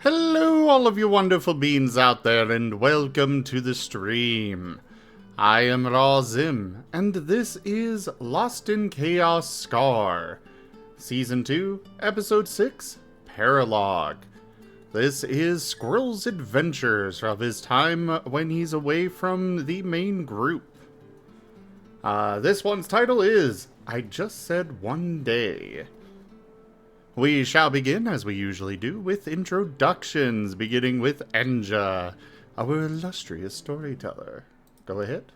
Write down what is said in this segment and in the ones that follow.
Hello, all of you wonderful beings out there, and welcome to the stream. I am Razim, and this is Lost in Chaos Scar, Season 2, Episode 6, Paralogue. This is Squirrel's adventures of his time when he's away from the main group. This one's title is I Just Said One Day. We shall begin, as we usually do, with introductions, beginning with Enja, our illustrious storyteller. Go ahead.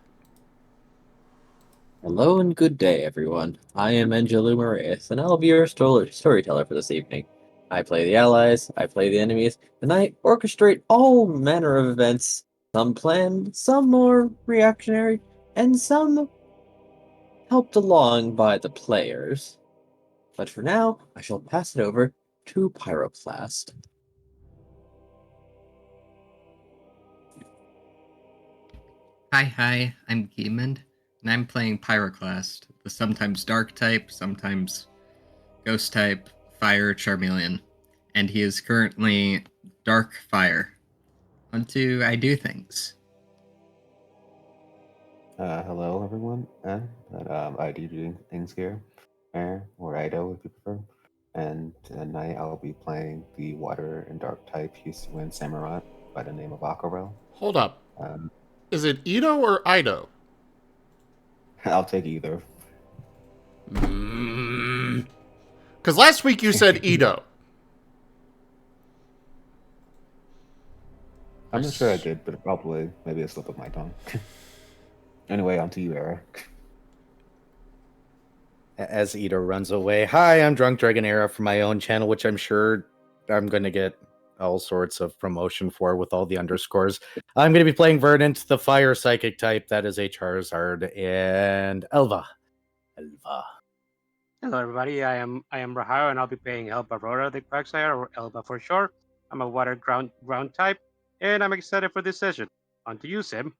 Hello and good day, everyone. I am Enja Lumerias, and I'll be your storyteller for this evening. I play the allies, I play the enemies, and I orchestrate all manner of events, some planned, some more reactionary, and some helped along by the players. But for now, I shall pass it over to Pyroclast. Hi, I'm Gimund, and I'm playing Pyroclast, the sometimes dark type, sometimes ghost type, fire charmeleon, and he is currently dark fire. On to IDDoThings. Hello, everyone. IDDoThings here, or Ido if you prefer. And tonight I'll be playing the water and dark type Husuin Samurott by the name of Aquarelle. Hold up. Is it Ido or Ido? I'll take either. Because last week you said Ido. I'm not sure I did, but probably maybe a slip of my tongue. Anyway, on to you, Eric. As Ido runs away, hi, I'm Drunk Dragon Era from my own channel, which I'm sure I'm going to get all sorts of promotion for with all the underscores. I'm going to be playing Verdant, the fire psychic type. That is a Charizard, and Elva. Hello, everybody. I am Raharu, and I'll be playing Elvaroda, the Quagsire, or Elva for short. I'm a water ground type, and I'm excited for this session. On to you, Sim.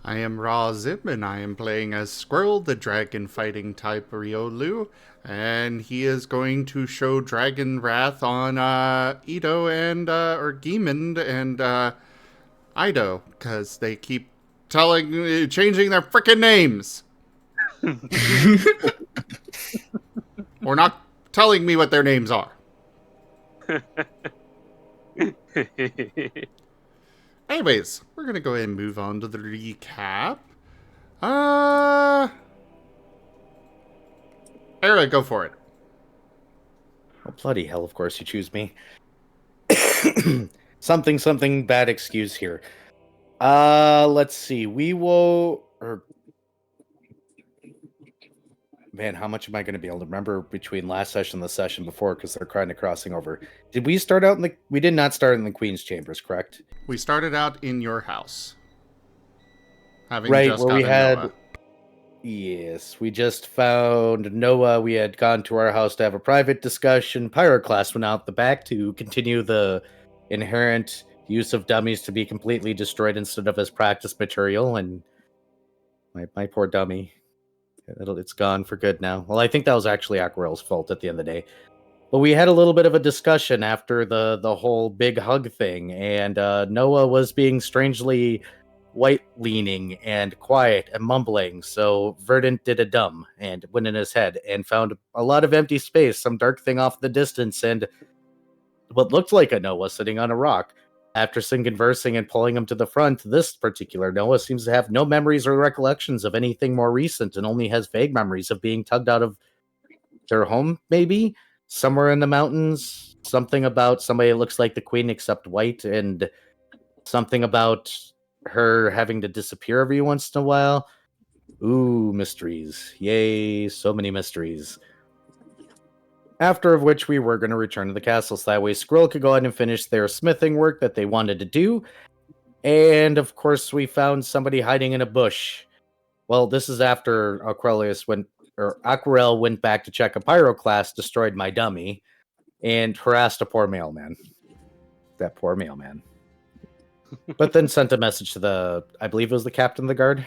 I am Razim, and I am playing as Squirrel, the dragon fighting type Riolu, and he is going to show Dragon Wrath on Ido and or Gimund and Ido, because they keep changing their frickin' names. Or not telling me what their names are. Anyways, we're going to go ahead and move on to the recap. Era, go for it. Oh, bloody hell, of course you choose me. something bad excuse here. Let's see. Man, how much am I going to be able to remember between last session and the session before, because they're kind of crossing over. Did we start out we did not start in the Queen's Chambers, correct? We started out in your house. Right, where we had Noah. Yes, we just found Noah. We had gone to our house to have a private discussion. Pyroclast went out the back to continue the inherent use of dummies to be completely destroyed instead of as practice material, and my poor dummy. It's gone for good now. Well, I think that was actually Aquarelle's fault at the end of the day. But we had a little bit of a discussion after the whole big hug thing, and Noah was being strangely white-leaning and quiet and mumbling, so Verdant did a dumb and went in his head and found a lot of empty space, some dark thing off in the distance, and what looked like a Noah sitting on a rock. After some conversing and pulling him to the front, this particular Noah seems to have no memories or recollections of anything more recent and only has vague memories of being tugged out of their home, maybe? Somewhere in the mountains. Something about somebody that looks like the Queen except white, and something about her having to disappear every once in a while. Ooh, mysteries. Yay, so many mysteries. After of which we were going to return to the castle, so that way Squirrel could go ahead and finish their smithing work that they wanted to do. And of course, we found somebody hiding in a bush. Well, this is after Aquarelle went back to check a Pyroclast, destroyed my dummy, and harassed a poor mailman. That poor mailman. But then sent a message to I believe it was the captain of the guard.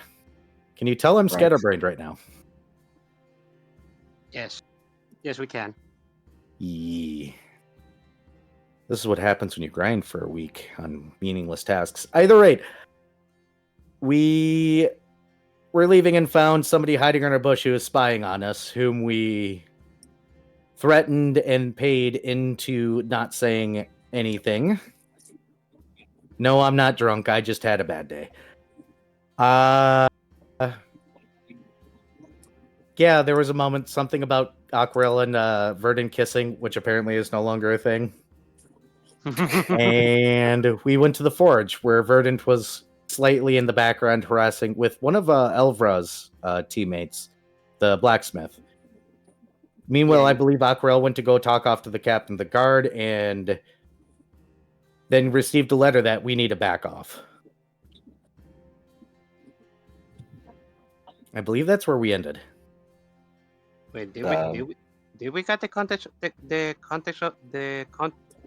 Can you tell I'm scatterbrained right now? Yes, we can. Yeah. This is what happens when you grind for a week on meaningless tasks. Either rate, we were leaving and found somebody hiding in our bush who was spying on us, whom we threatened and paid into not saying anything. No, I'm not drunk. I just had a bad day. Yeah, there was a moment, something about Aquarelle and Verdant kissing, which apparently is no longer a thing. And we went to the forge, where Verdant was slightly in the background harassing with one of Elvra's teammates, the blacksmith. Meanwhile, Yeah. I believe Aquarelle went to go talk off to the captain of the guard, and then received a letter that we need to back off. I believe that's where we ended. Wait, did we get the context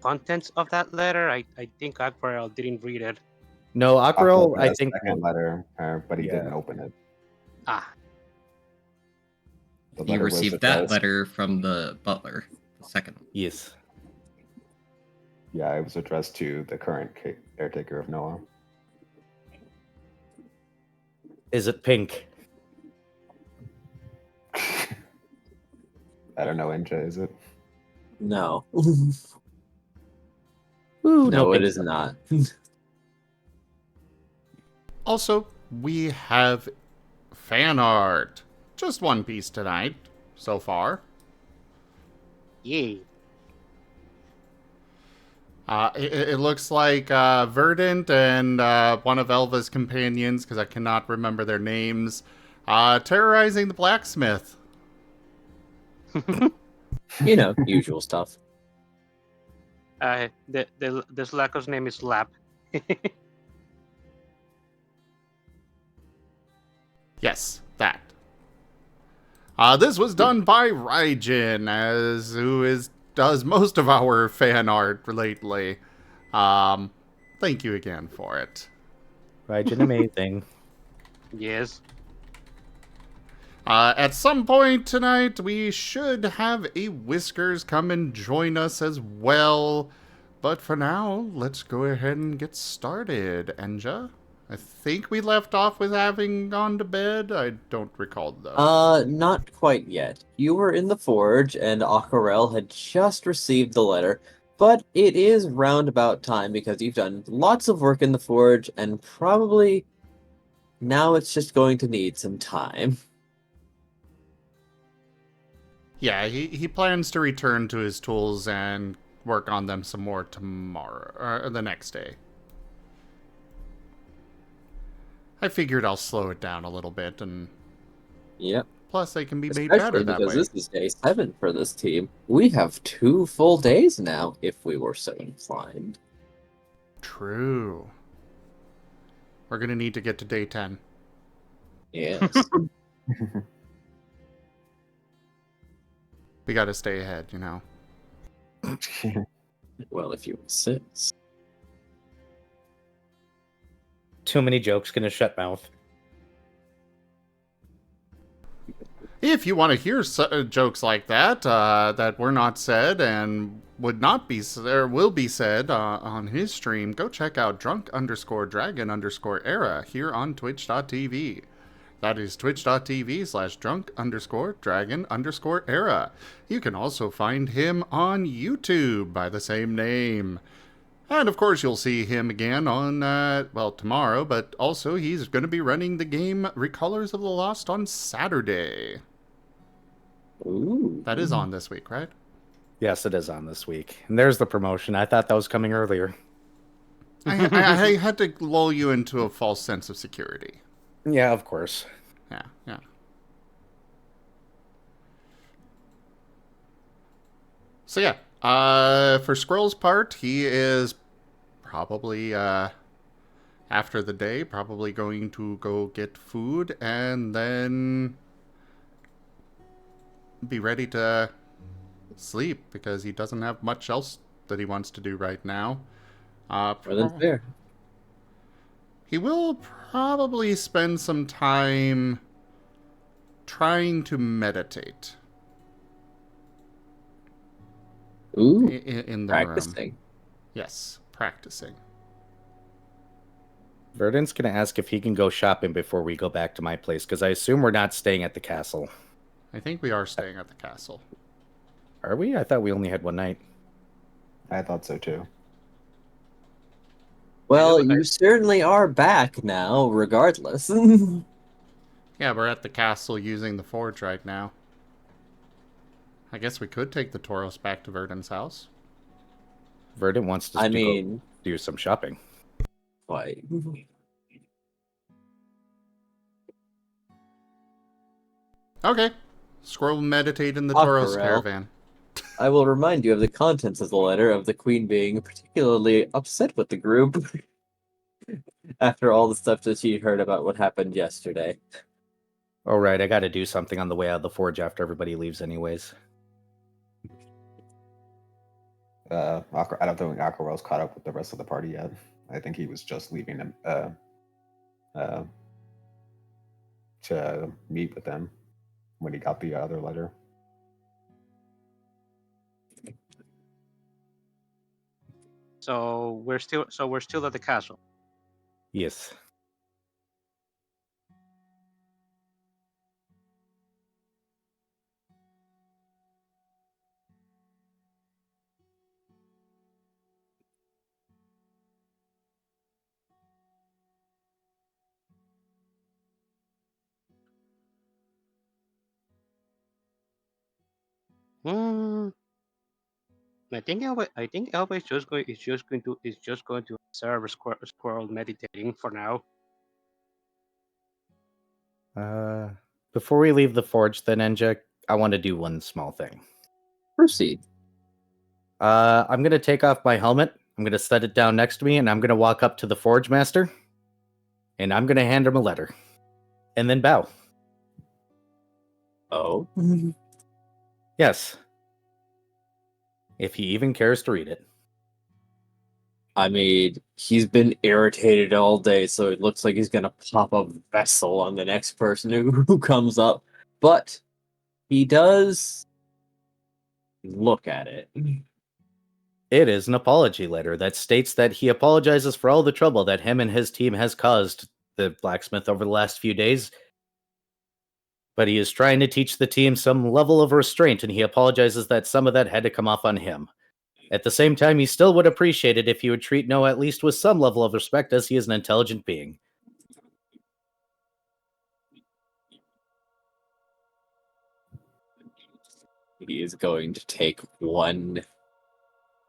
contents of that letter? I think Aquarelle didn't read it. No, Aquarelle, I think. Second letter, but he Yeah. didn't open it. Ah, The He letter was received that addressed- letter from the butler, the second one. Yes. Yeah, it was addressed to the current caretaker of Noah. Is it pink? I don't know, Enja, is it? No. Ooh, No, it pink is stuff. not. Also, we have fan art. Just one piece tonight, so far. yay. It looks like Verdant and one of Elva's companions, because I cannot remember their names, terrorizing the blacksmith. You know, usual stuff. The Slacko's name is Lap. Yes, that. This was done by Raijin, does most of our fan art lately. Thank you again for it. Right, amazing. Yes. At some point tonight, we should have a Whiskers come and join us as well. But for now, let's go ahead and get started. Enja, I think we left off with having gone to bed. I don't recall, though. Not quite yet. You were in the forge, and Aquarelle had just received the letter, but it is roundabout time because you've done lots of work in the forge, and probably now it's just going to need some time. Yeah, he plans to return to his tools and work on them some more tomorrow, or the next day. I figured I'll slow it down a little bit, and Yep. plus they can be made Especially better that because way. this is day 7 for this team. We have 2 full days now, if we were so inclined. True. We're gonna need to get to day 10. Yes. We gotta stay ahead, you know. Well, if you insist. Too many jokes, gonna shut mouth. If you want to hear jokes like that, that were not said and would not be, or will be said on his stream, go check out drunk_dragon_era here on twitch.tv. That is twitch.tv/drunk_dragon_era. You can also find him on YouTube by the same name. And of course, you'll see him again on, tomorrow, but also he's going to be running the game Recolors of the Lost on Saturday. Ooh. That is on this week, right? Yes, it is on this week. And there's the promotion. I thought that was coming earlier. I had to lull you into a false sense of security. Yeah, of course. Yeah. So yeah, for Squirrel's part, he is probably, after the day, probably going to go get food and then be ready to sleep because he doesn't have much else that he wants to do right now. More than fair. He will probably spend some time trying to meditate. Ooh. In the Practicing. Yes, practicing. Verdant's gonna ask if he can go shopping before we go back to my place, because I assume we're not staying at the castle. I think we are staying at the castle. Are we? I thought we only had one night. I thought so too. Well, you certainly are back now, regardless. Yeah, we're at the castle using the forge right now. I guess we could take the Tauros back to Verdant's house. Verdant wants us to go do some shopping. Why? Okay. Squirrel meditate in the Tauros Aquarelle. caravan. I will remind you of the contents of the letter of the Queen being particularly upset with the group after all the stuff that she heard about what happened yesterday. All right, I got to do something on the way out of the forge after everybody leaves anyways. I don't think Aquarelle's caught up with the rest of the party yet. I think he was just leaving them to meet with them when he got the other letter. So we're still at the castle. Yes. I think Elba is just going to observe Squirrel meditating for now. Before we leave the forge, then Enja, I want to do one small thing. Proceed. I'm gonna take off my helmet. I'm gonna set it down next to me, and I'm gonna walk up to the forge master, and I'm gonna hand him a letter, and then bow. Oh. Yes. If he even cares to read it. I mean, he's been irritated all day, so it looks like he's gonna pop a vessel on the next person who comes up. But he does look at it. It is an apology letter that states that he apologizes for all the trouble that him and his team has caused the blacksmith over the last few days. But he is trying to teach the team some level of restraint, and he apologizes that some of that had to come off on him. At the same time, he still would appreciate it if he would treat Noah at least with some level of respect, as he is an intelligent being. He is going to take one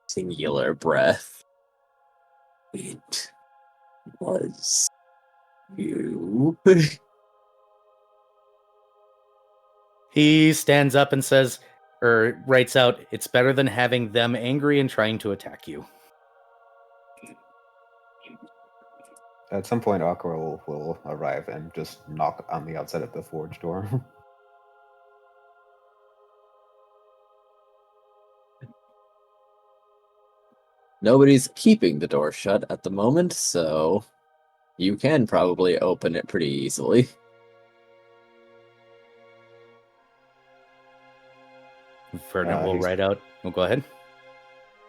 singular breath. It was you. He stands up and says, or writes out, "It's better than having them angry and trying to attack you." At some point, Aquarelle will arrive and just knock on the outside of the forge door. Nobody's keeping the door shut at the moment, so you can probably open it pretty easily. Ferdinand will write out. Well, go ahead.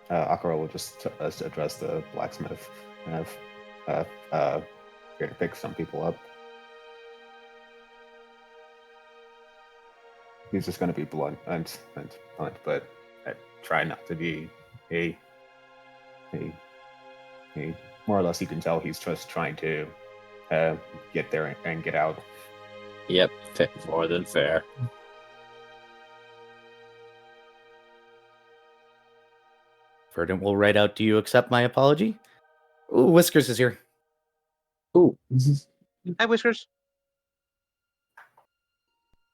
Aquarelle will just address the blacksmith and have here to pick some people up. He's just going to be blunt and blunt, but I try not to be a more or less. You can tell he's just trying to get there and get out. Yep, more than fair. Verdant will write out, "Do you accept my apology?" Ooh, Whiskers is here. Ooh. Hi, Whiskers.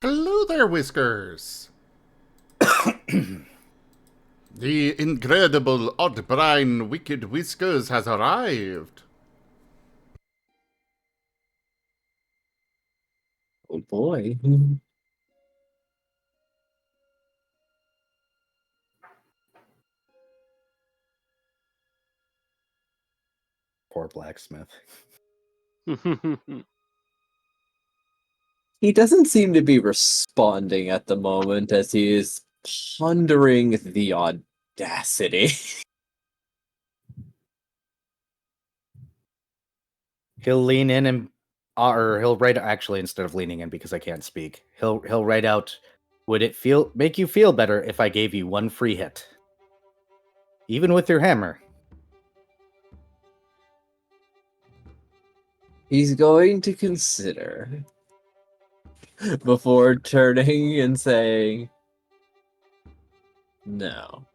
Hello there, Whiskers. The incredible odd-brine wicked Whiskers has arrived. Oh boy. Poor blacksmith. He doesn't seem to be responding at the moment as he is pondering the audacity. He'll lean in and, or he'll write, actually, instead of leaning in because I can't speak, he'll write out, would it make you feel better if I gave you one free hit? Even with your hammer. He's going to consider before turning and saying, no,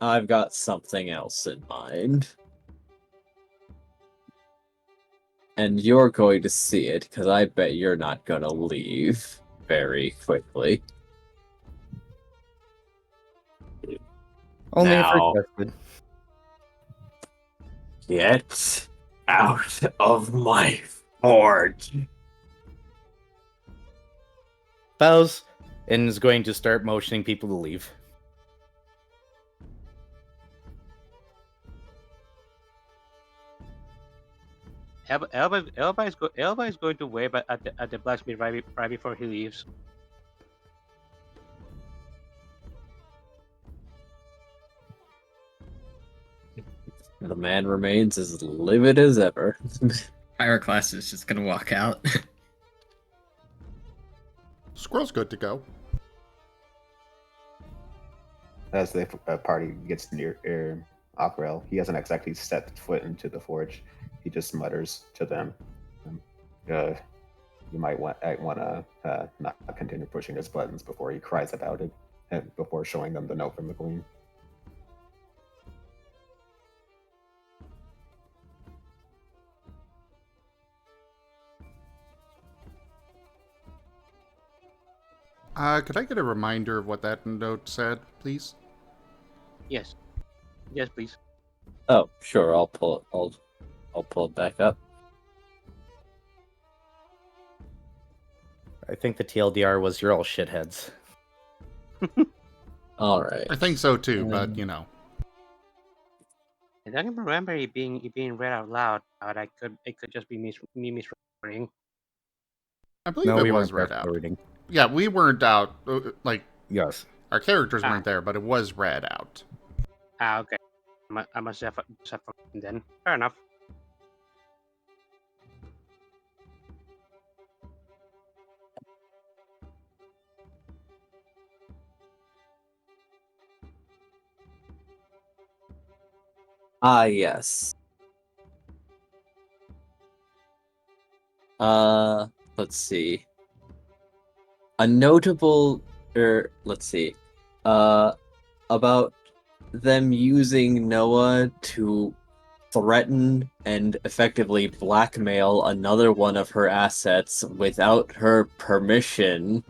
I've got something else in mind. And you're going to see it, because I bet you're not going to leave very quickly. Only Now, if requested. get out of my forge. Bows and is going to start motioning people to leave. Elba is going to wave at the blacksmith right before he leaves. The man remains as livid as ever. Pyroclast is just gonna walk out. Squirrel's good to go. As the party gets near Aquarelle, he hasn't exactly set foot into the forge. He just mutters to them, you might want to not continue pushing his buttons before he cries about it, and before showing them the note from the queen. Could I get a reminder of what that note said, please? Yes. Yes, please. Oh, sure, I'll pull it. I'll pull it back up. I think the TLDR was, you're all shitheads. All right. I think so too, but you know. I don't even remember it being read out loud, but it could just be me misremembering. I believe No, it we was weren't read out. reading. Yeah, we weren't out. Yes. Our characters weren't there, but it was read out. Okay. I must have forgotten then. Fair enough. Ah, yes. Let's see. A notable, let's see. About them using Noah to threaten and effectively blackmail another one of her assets without her permission.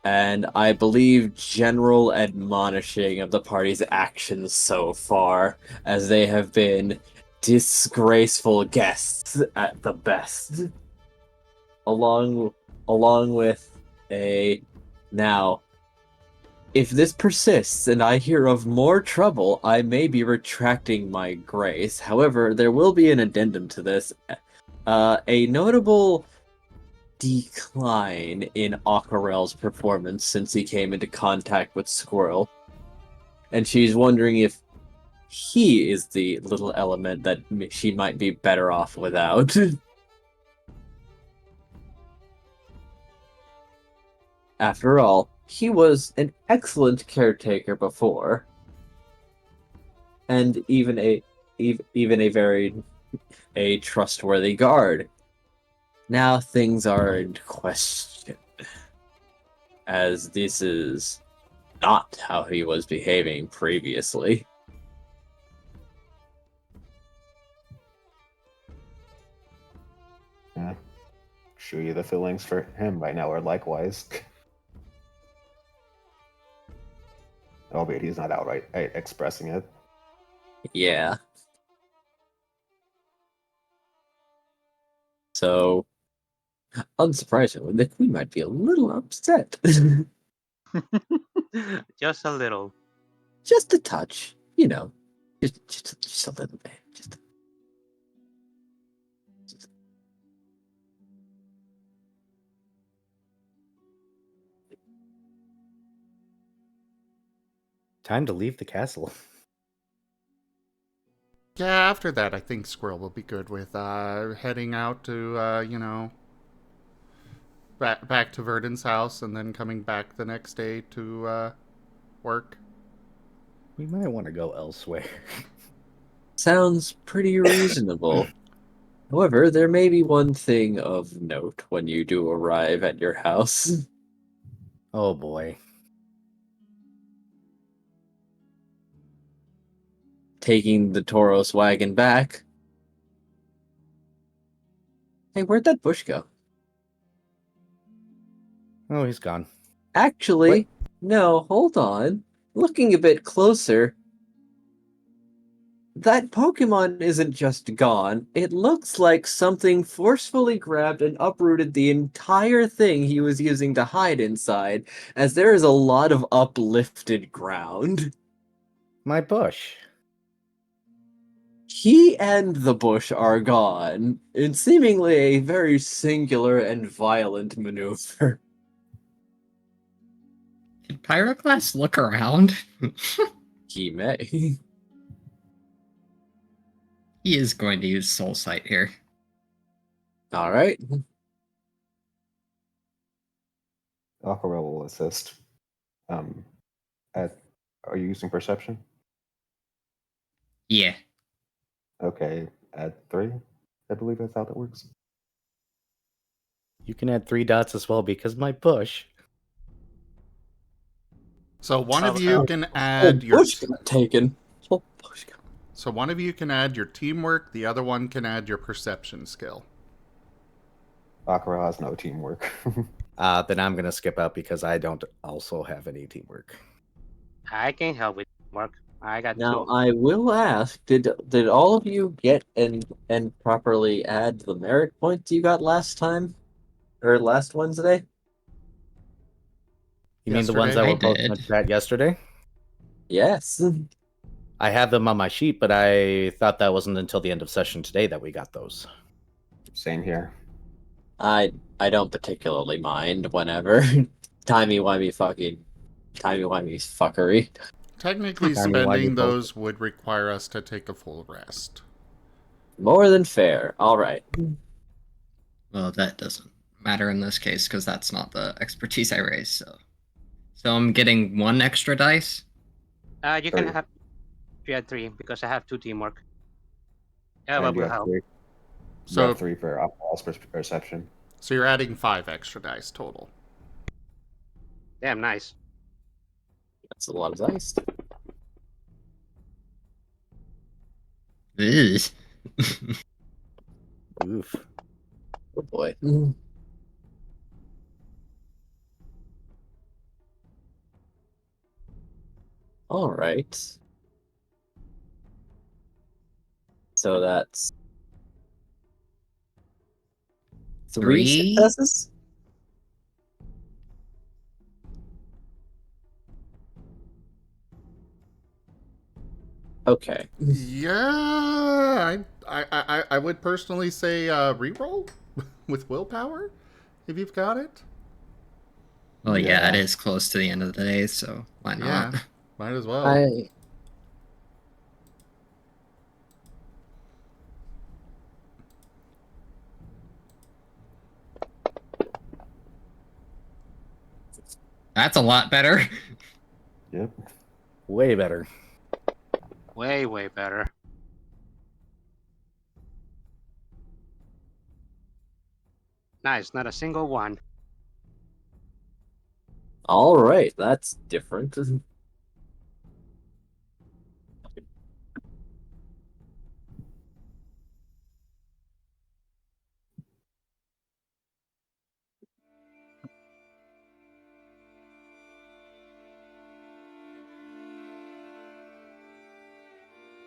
And I believe general admonishing of the party's actions so far, as they have been disgraceful guests at the best. Along with a now, if this persists and I hear of more trouble, I may be retracting my grace. However, there will be an addendum to this. A notable decline in Aquarelle's performance since he came into contact with Squirrel. And she's wondering if he is the little element that she might be better off without. After all, he was an excellent caretaker before, and even a very trustworthy guard. Now things are in question, as this is not how he was behaving previously. Yeah. Sure, you the feelings for him right now are likewise. Albeit he's not outright expressing it. Yeah. So, unsurprisingly, the queen might be a little upset. Just a little. Just a touch, you know. Just a little bit. Time to leave the castle. Yeah, after that, I think Squirrel will be good with heading out to, back to Verdon's house and then coming back the next day to work. We might want to go elsewhere. Sounds pretty reasonable. However, there may be one thing of note when you do arrive at your house. Oh boy. Taking the Tauros wagon back. Hey, where'd that bush go? Oh, he's gone. Actually, no, hold on. Looking a bit closer, that Pokemon isn't just gone. It looks like something forcefully grabbed and uprooted the entire thing he was using to hide inside, as there is a lot of uplifted ground. My bush. He and the bush are gone, in seemingly a very singular and violent maneuver. Did Pyroclast look around? He may. He is going to use Soul Sight here. Alright. Aquarelle will assist. Are you using perception? Yeah. Okay, add 3. I believe that's how that works. You can add 3 dots as well because my bush. So one of Oh, you oh. can Oh, add your bush got taken. Oh, bush got... so one of you can add your teamwork, the other one can add your perception skill. Aquarelle has no teamwork. Then I'm gonna skip out because I don't also have any teamwork. I can help with work. I got Now, 2. I will ask, did all of you get and properly add the merit points you got last time? Or last Wednesday? You mean the ones that I were posted in did. chat yesterday? Yes. I have them on my sheet, but I thought that wasn't until the end of session today that we got those. Same here. I don't particularly mind whenever. Timey-wimey fuckery. Technically, I mean, why do you spending post those would require us to take a full rest. More than fair. Alright. Well, that doesn't matter in this case because that's not the expertise I raised. So I'm getting 1 extra dice. You can 3. have. You had 3 because I have 2 teamwork. Yeah, And but you will have help. 3. You So have 3 for Aquarelle's perception. so you're adding 5 extra dice total. Damn nice. That's a lot of dice. Ugh. Oof. Oh boy. Alright. So that's 3 3? successes? Okay. Yeah, I would personally say reroll with willpower if you've got it. Well, yeah, it Yeah. is close to the end of the day, so why not? Yeah, might as well. That's a lot better. Yep. Way better. Way, way better. Nice, not a single one. Alright, that's different.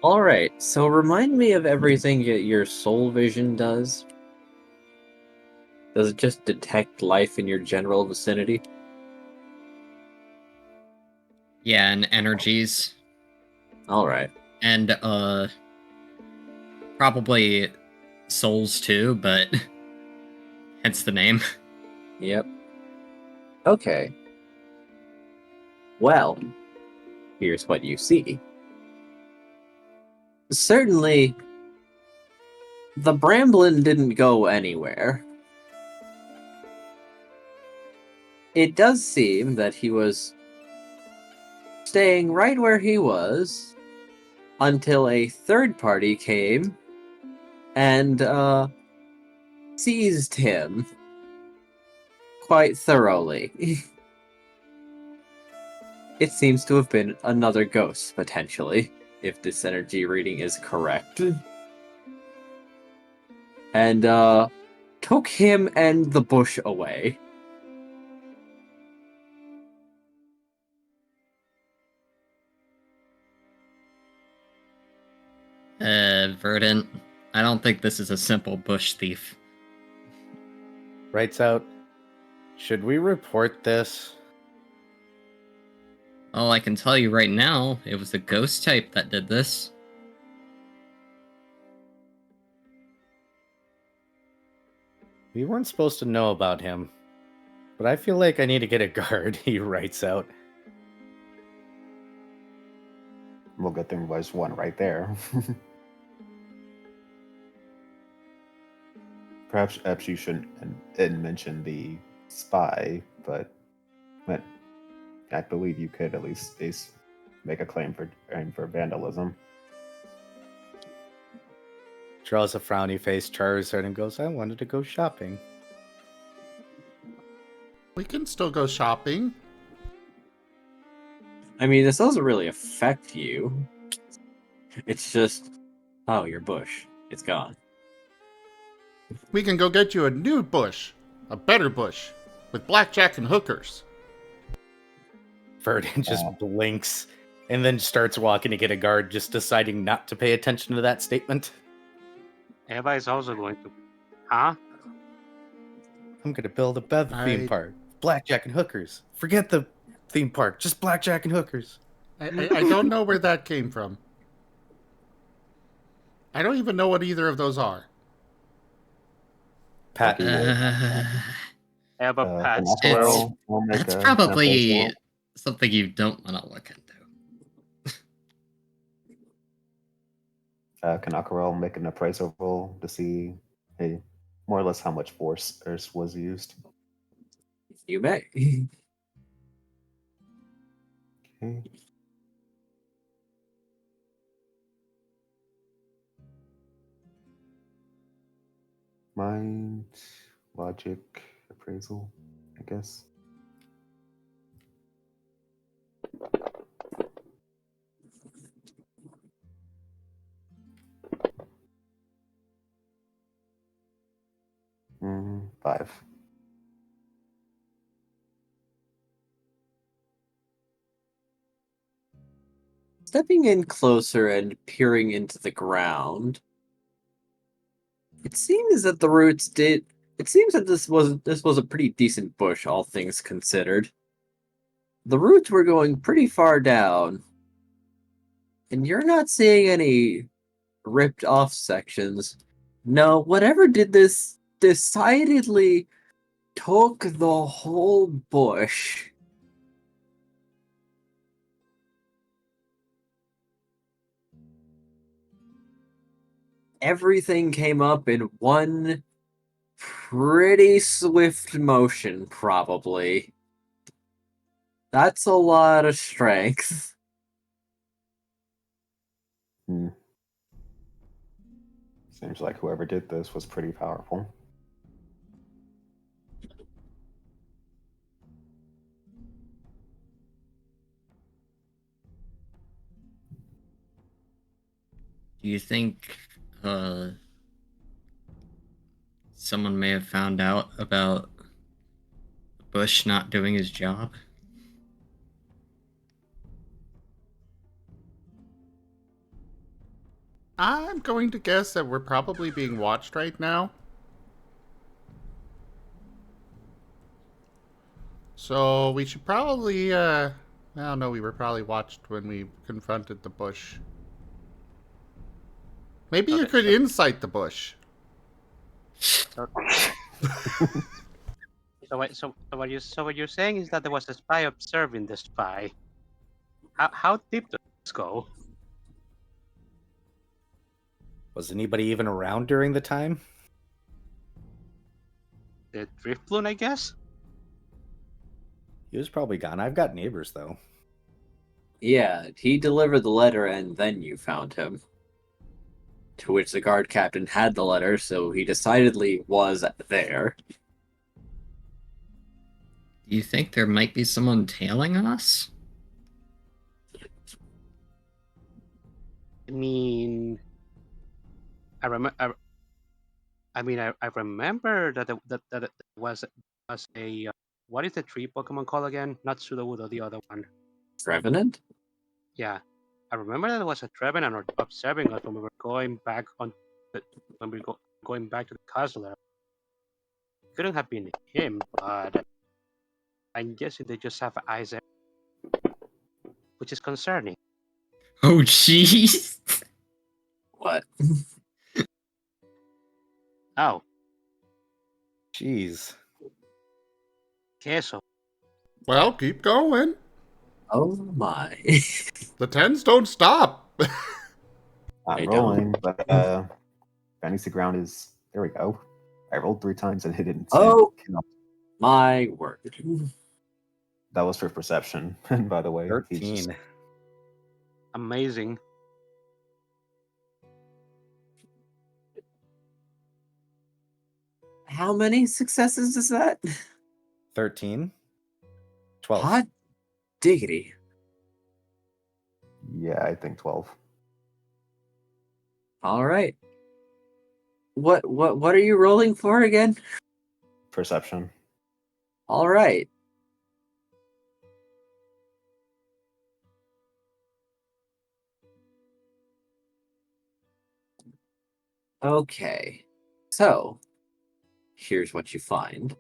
Alright, so remind me of everything your soul vision does. Does it just detect life in your general vicinity? Yeah, and energies. Alright. And probably souls too, but hence the name. Yep. Okay. Well, here's what you see. certainly, the Bramblin didn't go anywhere. It does seem that he was staying right where he was until a third party came and seized him quite thoroughly. It seems to have been another ghost, potentially, if this energy reading is correct. And took him and the bush away. Verdant, I don't think this is a simple bush thief. Writes out, should we report this? Well, I can tell you right now, it was a ghost type that did this. We weren't supposed to know about him, but I feel like I need to get a guard, he writes out. Well, good thing was one right there. Perhaps you shouldn't mention the spy, but I believe you could at least make a claim for vandalism. Draws a frowny face, Charizard, and goes, I wanted to go shopping. We can still go shopping. I mean, this doesn't really affect you. It's just, oh, your bush. It's gone. We can go get you a new bush. A better bush. With blackjack and hookers. Verdant just blinks and then starts walking to get a guard, just deciding not to pay attention to that statement. Eva is also going to. Huh? I'm going to build a better theme park. Blackjack and hookers. Forget the theme park. Just blackjack and hookers. I don't know where that came from. I don't even know what either of those are. Pat. Eva, Pat, Squirrel. That's probably something you don't want to look into. Can Aquarelle make an appraisal roll to see, more or less how much force was used? You may. Okay. Mind, logic, appraisal, I guess. Five. Stepping in closer and peering into the ground, it seems that the roots did. It seems that this was a pretty decent bush, all things considered. The roots were going pretty far down, and you're not seeing any ripped off sections. No, whatever did this decidedly took the whole bush. Everything came up in one pretty swift motion, probably. That's a lot of strength. Seems like whoever did this was pretty powerful. Do you think someone may have found out about Bush not doing his job? I'm going to guess that we're probably being watched right now. So we should probably, I don't know, we were probably watched when we confronted the bush. Maybe you could incite the bush. So what you're saying is that there was a spy observing the spy. How deep does this go? Was anybody even around during the time? The Driftloon, I guess? He was probably gone. I've got neighbors, though. Yeah, he delivered the letter and then you found him. To which the guard captain had the letter, so he decidedly was there. Do you think there might be someone tailing us? I mean, I remember. I remember that it was a what is the tree Pokemon called again? Not Sudowoodo, the other one. Revenant? Yeah, I remember that it was a Trevenant or observing us when we were going back going back to the castle. There. Couldn't have been him, but I'm guessing they just have eyes there, which is concerning. Oh, jeez. What? Oh, Jeez. queso. Well, keep going. Oh my. The 10s don't stop. I'm They rolling, don't. but fantasy ground is there. We go. I rolled 3 times and it didn't. Oh. Count. My word. That was for perception. And by the way, 13. Amazing. How many successes is that? 13. 12. Hot diggity. Yeah, I think 12. All right. What are you rolling for again? Perception. All right. Okay. So, here's what you find.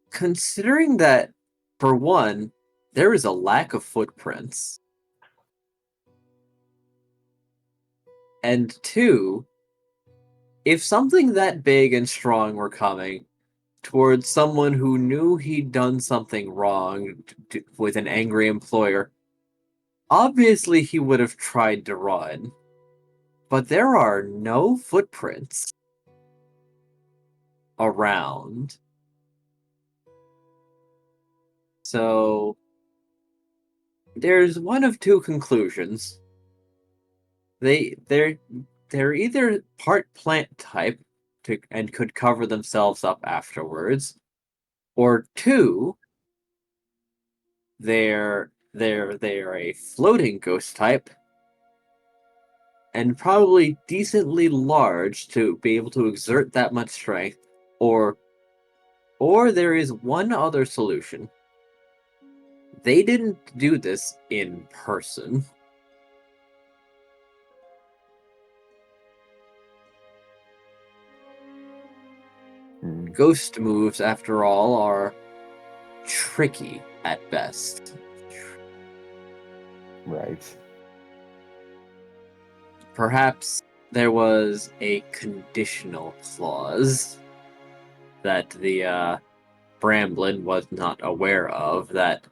Considering that, for one, there is a lack of footprints, and two, if something that big and strong were coming towards someone who knew he'd done something wrong with an angry employer, obviously he would have tried to run. But there are no footprints around. So there's one of two conclusions. They're either part plant type and could cover themselves up afterwards, or two, they're a floating ghost type and probably decently large to be able to exert that much strength, or there is one other solution. They didn't do this in person. Ghost moves, after all, are tricky at best. Right. Perhaps there was a conditional clause that the Bramblin was not aware of that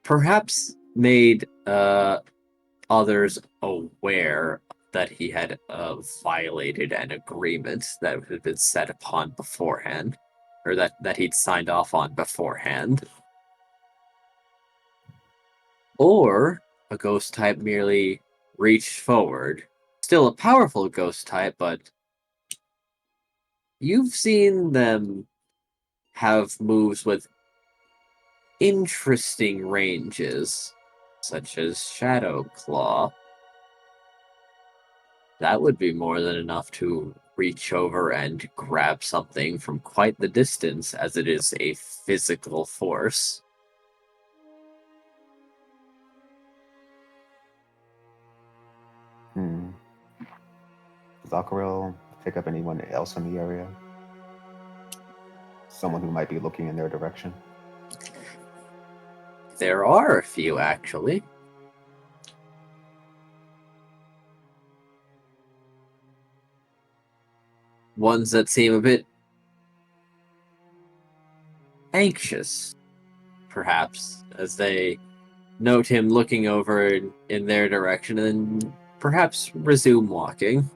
perhaps made others aware that he had violated an agreement that had been set upon beforehand, or that he'd signed off on beforehand. Or a ghost type merely reached forward. Still a powerful ghost type, but you've seen them have moves with interesting ranges, such as Shadow Claw. That would be more than enough to reach over and grab something from quite the distance, as it is a physical force. Does Aquarelle pick up anyone else in the area? Someone who might be looking in their direction? There are a few, actually. Ones that seem a bit anxious, perhaps, as they note him looking over in their direction, and then perhaps resume walking.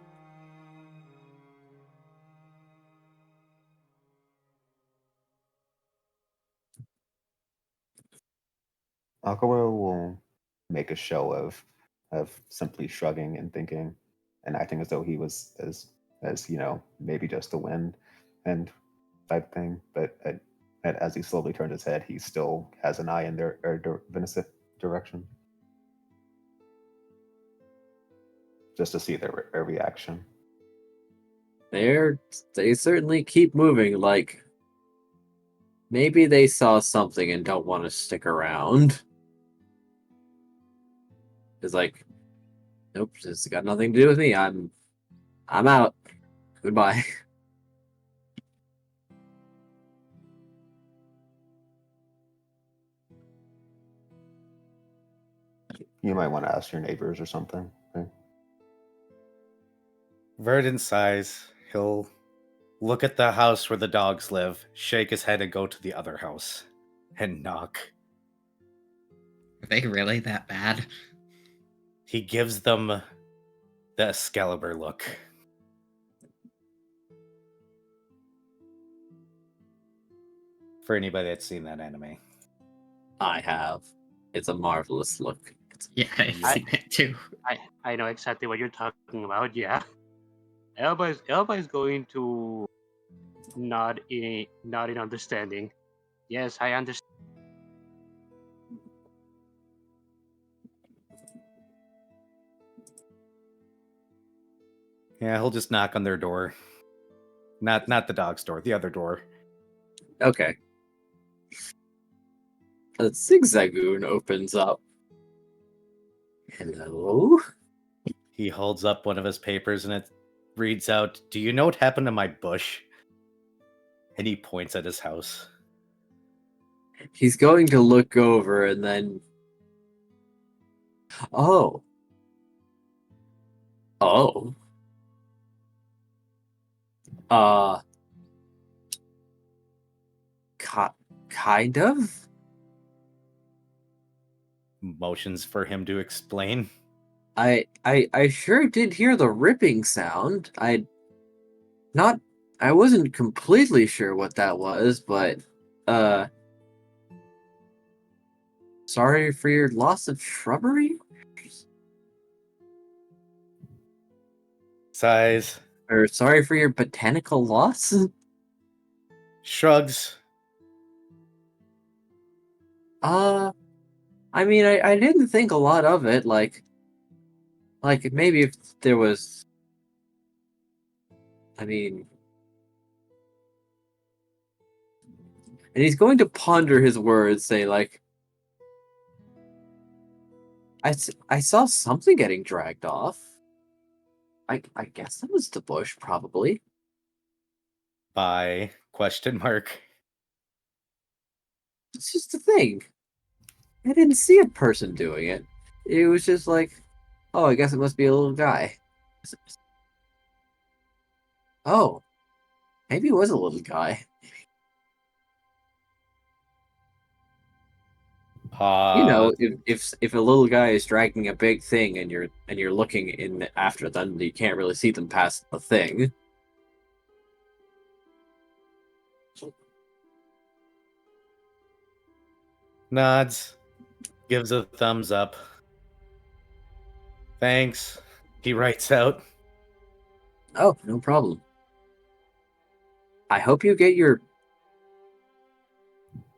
Aquarelle will make a show of simply shrugging and thinking and acting as though he was as maybe just the wind and type thing. But as he slowly turned his head, he still has an eye in their direction, just to see their reaction. They certainly keep moving. Like maybe they saw something and don't want to stick around. It's like, nope, this has got nothing to do with me. I'm out. Goodbye. You might want to ask your neighbors or something. Okay? Verdant sighs. He'll look at the house where the dogs live, shake his head, and go to the other house and knock. Are they really that bad? He gives them the Excalibur look. For anybody that's seen that anime. I have. It's a marvelous look. Yeah, I've seen it too. I know exactly what you're talking about. Yeah, Elba is going to nod in understanding. Yes, I understand. Yeah, he'll just knock on their door. Not the dog's door, the other door. Okay. A Zigzagoon opens up. Hello? He holds up one of his papers and it reads out, "Do you know what happened to my bush?" And he points at his house. He's going to look over and then... Oh. Oh. Kind of? Motions for him to explain. I sure did hear the ripping sound. I wasn't completely sure what that was, but sorry for your loss of shrubbery? Sighs. Or sorry for your botanical loss? Shrugs. I mean, I didn't think a lot of it, like maybe if there was... I mean... And he's going to ponder his words, say like, I saw something getting dragged off. I guess that was the bush, probably. By ? It's just the thing. I didn't see a person doing it. It was just like, oh, I guess it must be a little guy. Oh, maybe it was a little guy. You know, if a little guy is dragging a big thing and you're looking in after them, you can't really see them past the thing. Nods. Gives a thumbs up. Thanks. He writes out. Oh, no problem. I hope you get your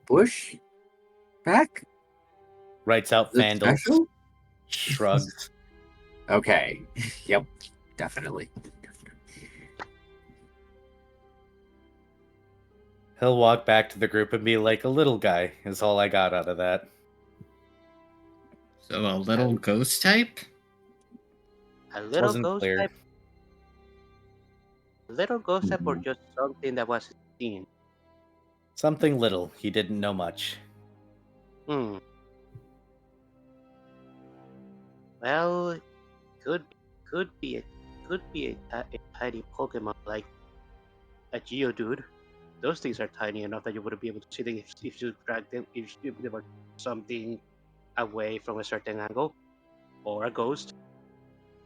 bush back. Writes out The Vandal. special? Shrugs. Okay. Yep. Definitely. He'll walk back to the group and be like, "A little guy is all I got out of that." So a little ghost type? A little Wasn't ghost clear. type. A little ghost type, or just something that was seen. Something little. He didn't know much. Hmm. Well, could be a tiny Pokemon like a Geodude. Those things are tiny enough that you wouldn't be able to see them if you drag them. If you were something away from a certain angle, or a ghost,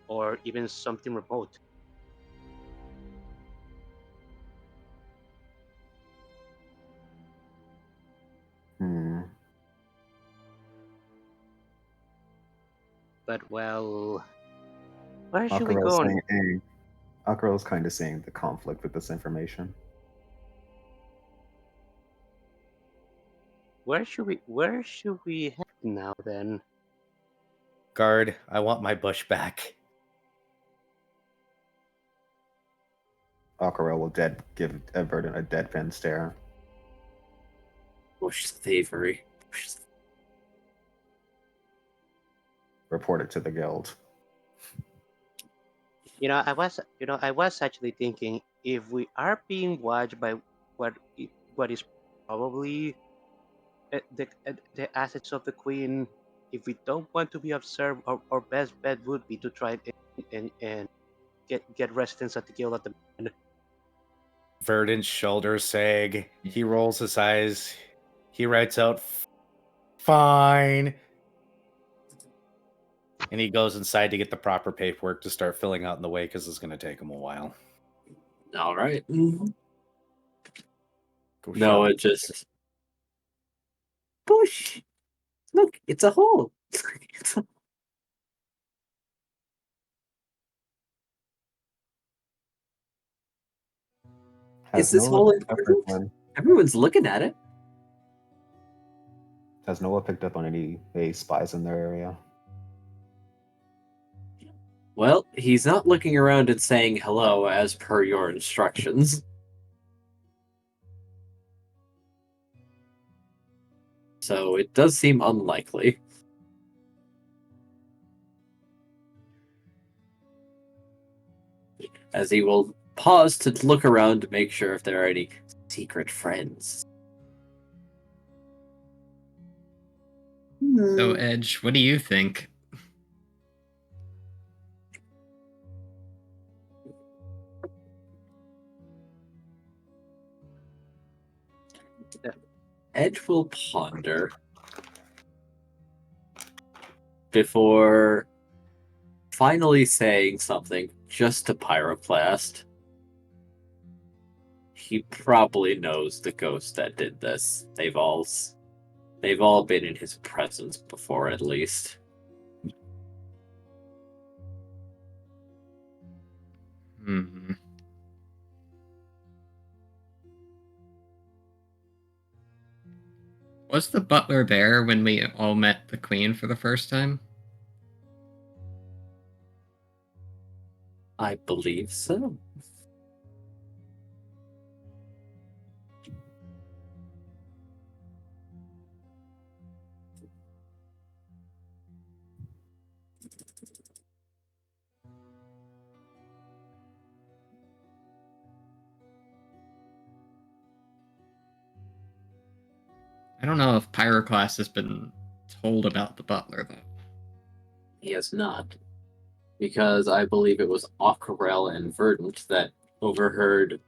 or even something remote. But well, where should we go? Aquarelle's kind of seeing the conflict with this information. Where should we head now then? Guard, I want my bush back. Aquarelle will give Verdant a deadpan stare. Bush thievery. Report it to the guild. I was actually thinking, if we are being watched by what is probably the assets of the queen, if we don't want to be observed, our best bet would be to try and get residence at the guild at the moment. Verdant's shoulders sag. He rolls his eyes. He writes out, "Fine." And he goes inside to get the proper paperwork to start filling out in the way, because it's going to take him a while. All right. Go No, it just... Bush! Look, it's a hole! Is this hole important? Everyone's looking at it. Has Noah picked up on any spies in their area? Well, he's not looking around and saying hello as per your instructions. So it does seem unlikely. As he will pause to look around to make sure if there are any secret friends. So, Edge, what do you think? Edge will ponder before finally saying something just to Pyroclast. He probably knows the ghost that did this. They've all been in his presence before, at least. Mm-hmm. Was the butler there when we all met the queen for the first time? I believe so. I don't know if Pyroclast has been told about the butler, though. He has not. Because I believe it was Aquarelle and Verdant that overheard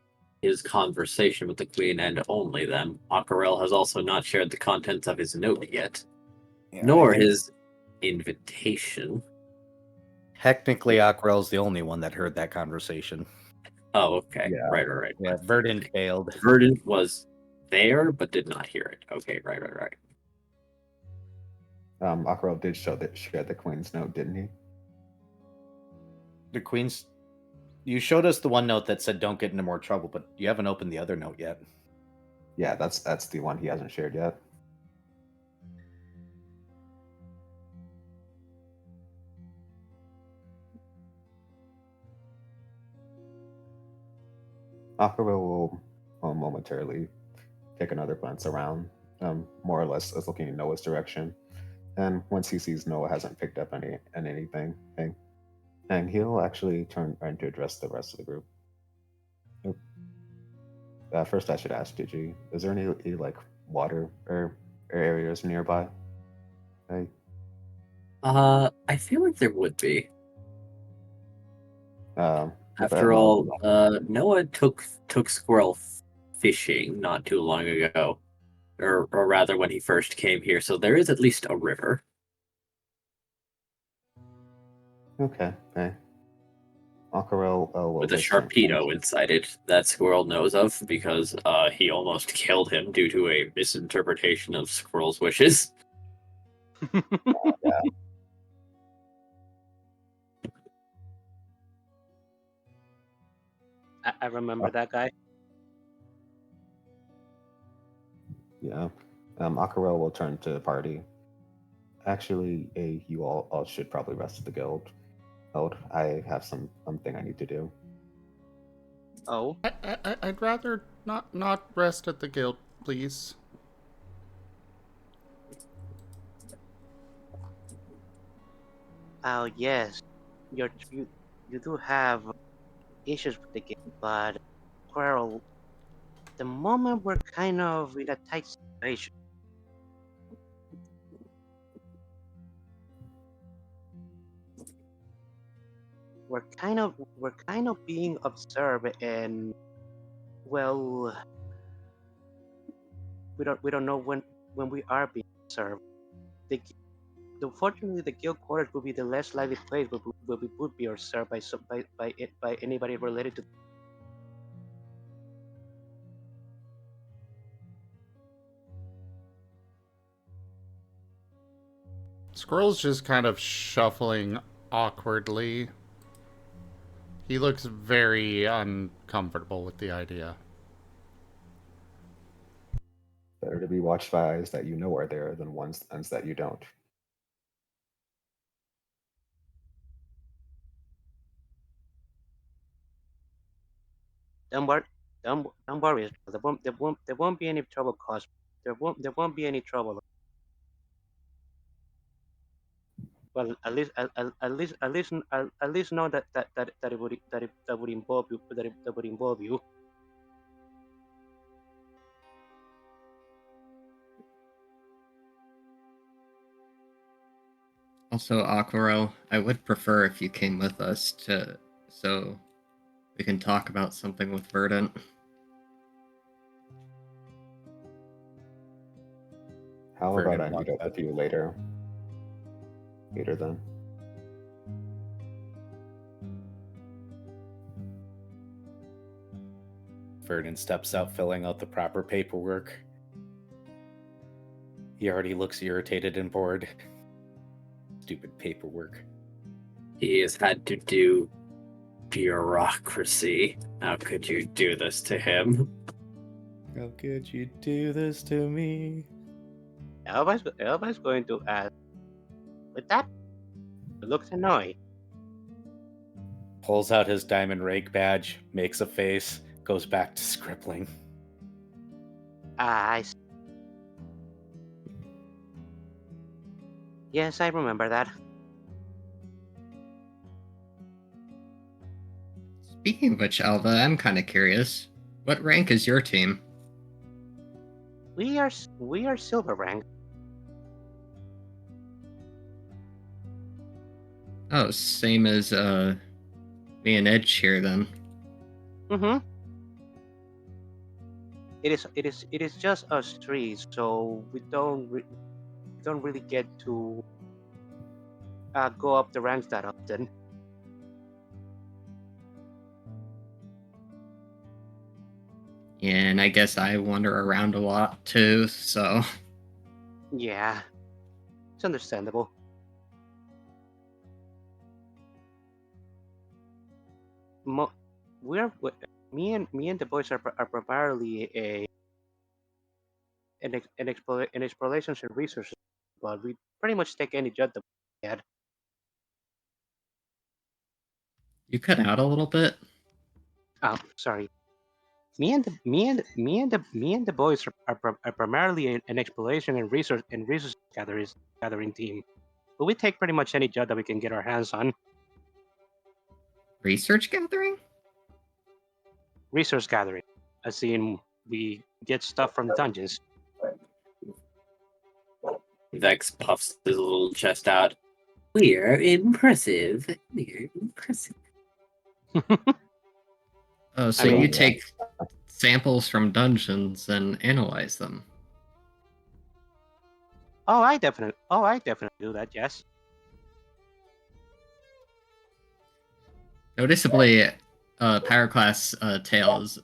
his conversation with the Queen, and only them. Aquarelle has also not shared the contents of his note yet, nor his invitation. Technically, Aquarelle's the only one that heard that conversation. Oh, okay. Yeah. Right. Yeah, Verdant failed. Verdant was there, but did not hear it. Okay, right. Aquarelle did share the queen's note, didn't he? The Queen's... You showed us the one note that said don't get into more trouble, but you haven't opened the other note yet. Yeah, that's the one he hasn't shared yet. Aquarelle will momentarily take another glance around, more or less as looking in Noah's direction. And once he sees Noah hasn't picked up anything, and he'll actually turn around to address the rest of the group. First, I should ask, is there any like water or areas nearby? I feel like there would be. After But, all, Noah took Squirrel fishing not too long ago, or rather when he first came here. So there is at least a river. Okay. Aquarelle will With a take some Sharpedo inside it that Squirrel knows of because he almost killed him due to a misinterpretation of Squirrel's wishes. Yeah. I remember that guy. Yeah. Aquarelle will turn to the party. Actually, you all should probably rest at the guild. I have something I need to do. Oh, I'd rather not rest at the guild, please. oh yes, you do have issues with the game, but Squirrel, the moment we're kind of in a tight situation. We're kind of being observed, and well, we don't know when we are being observed. Unfortunately, the guild quarters will be the less likely place where we would be observed by anybody related to. Squirrel's just kind of shuffling awkwardly. He looks very uncomfortable with the idea. Better to be watched by eyes that you know are there than ones that you don't. Don't worry, don't worry. There won't be any trouble caused. There won't be any trouble. Well, at least know that it would involve you. That would involve you. Also, Aquarelle, I would prefer if you came with us so we can talk about something with Verdant. How Vernon about I walks meet up up. with you later? Later then. Vernon steps out, filling out the proper paperwork. He already looks irritated and bored. Stupid paperwork. He has had to do bureaucracy. How could you do this to him? How could you do this to me? Elva's going to ask. With that, he looks annoyed. Pulls out his diamond rake badge, makes a face, goes back to scribbling. I see. Yes, I remember that. Speaking of which, Alva, I'm kind of curious. What rank is your team? We are silver rank. Oh, same as me and Edge here then. Mm-hmm. It is just us three, so we don't really get to go up the ranks that often. Yeah, and I guess I wander around a lot too, so Yeah, it's understandable. Me and the boys are primarily an exploration and research, but we pretty much take any job that we had. you cut out a little bit. Oh, sorry. Me and the boys are primarily an exploration and research gathering team, but we take pretty much any job that we can get our hands on. Research gathering? Resource gathering, as in we get stuff from the dungeons. Vex puffs his little chest out. We're impressive. We're impressive. Oh, so mean, you yeah. take samples from dungeons and analyze them. Oh, I definitely do that. Yes. Noticeably, Pyroclast's tail is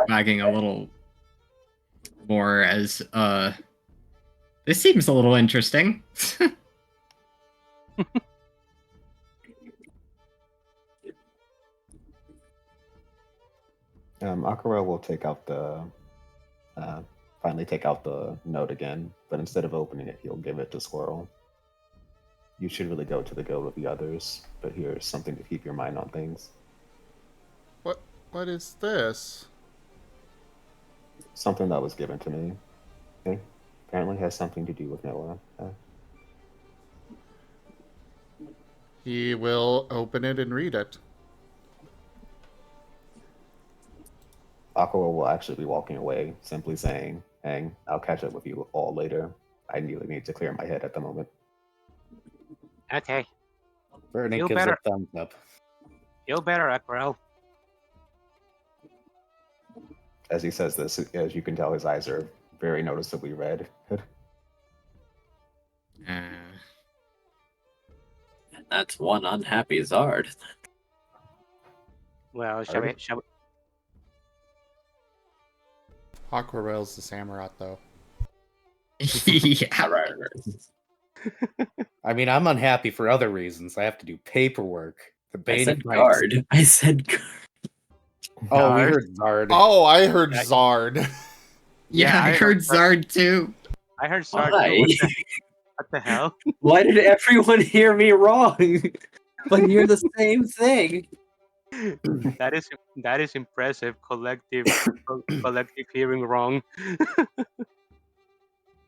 wagging a little more as this seems a little interesting. Aquarelle will take out the finally take out the note again, but instead of opening it, he'll give it to Squirrel. You should really go to the guild with the others, but here's something to keep your mind on things. What is this? Something that was given to me. Okay. Apparently has something to do with Noah. He will open it and read it. Aqua will actually be walking away, simply saying, "Hang, I'll catch up with you all later. I really need to clear my head at the moment." Okay. Vernon Feel gives better. a thumbs up. Feel better, Aquarelle. As he says this, as you can tell, his eyes are very noticeably red. And that's one unhappy Zard. Well, shall we? Aquarelle's the Samurott, though. Yeah. I mean, I'm unhappy for other reasons. I have to do paperwork. The I bane said of my guard. I said guard. Oh, we Zard? heard Zard. Oh, I heard Zard. Yeah, I heard Zard too. I heard Zard. Why? What the hell? Why did everyone hear me wrong? But you're the same thing. That is impressive. Collective hearing wrong.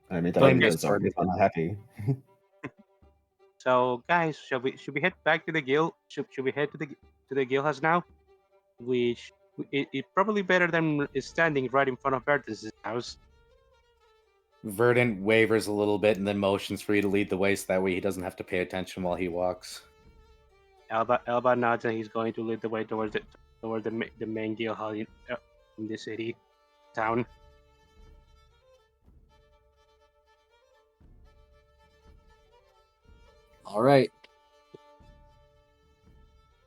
I mean, Blame that the Zard is unhappy. So, guys, should we head back to the guild? Should we head to the guild house now? Which it's probably better than standing right in front of Bertus' house. Verdant wavers a little bit and then motions for you to lead the way so that way he doesn't have to pay attention while he walks. Elba nods and he's going to lead the way towards the main guild hall in the city, town. All right.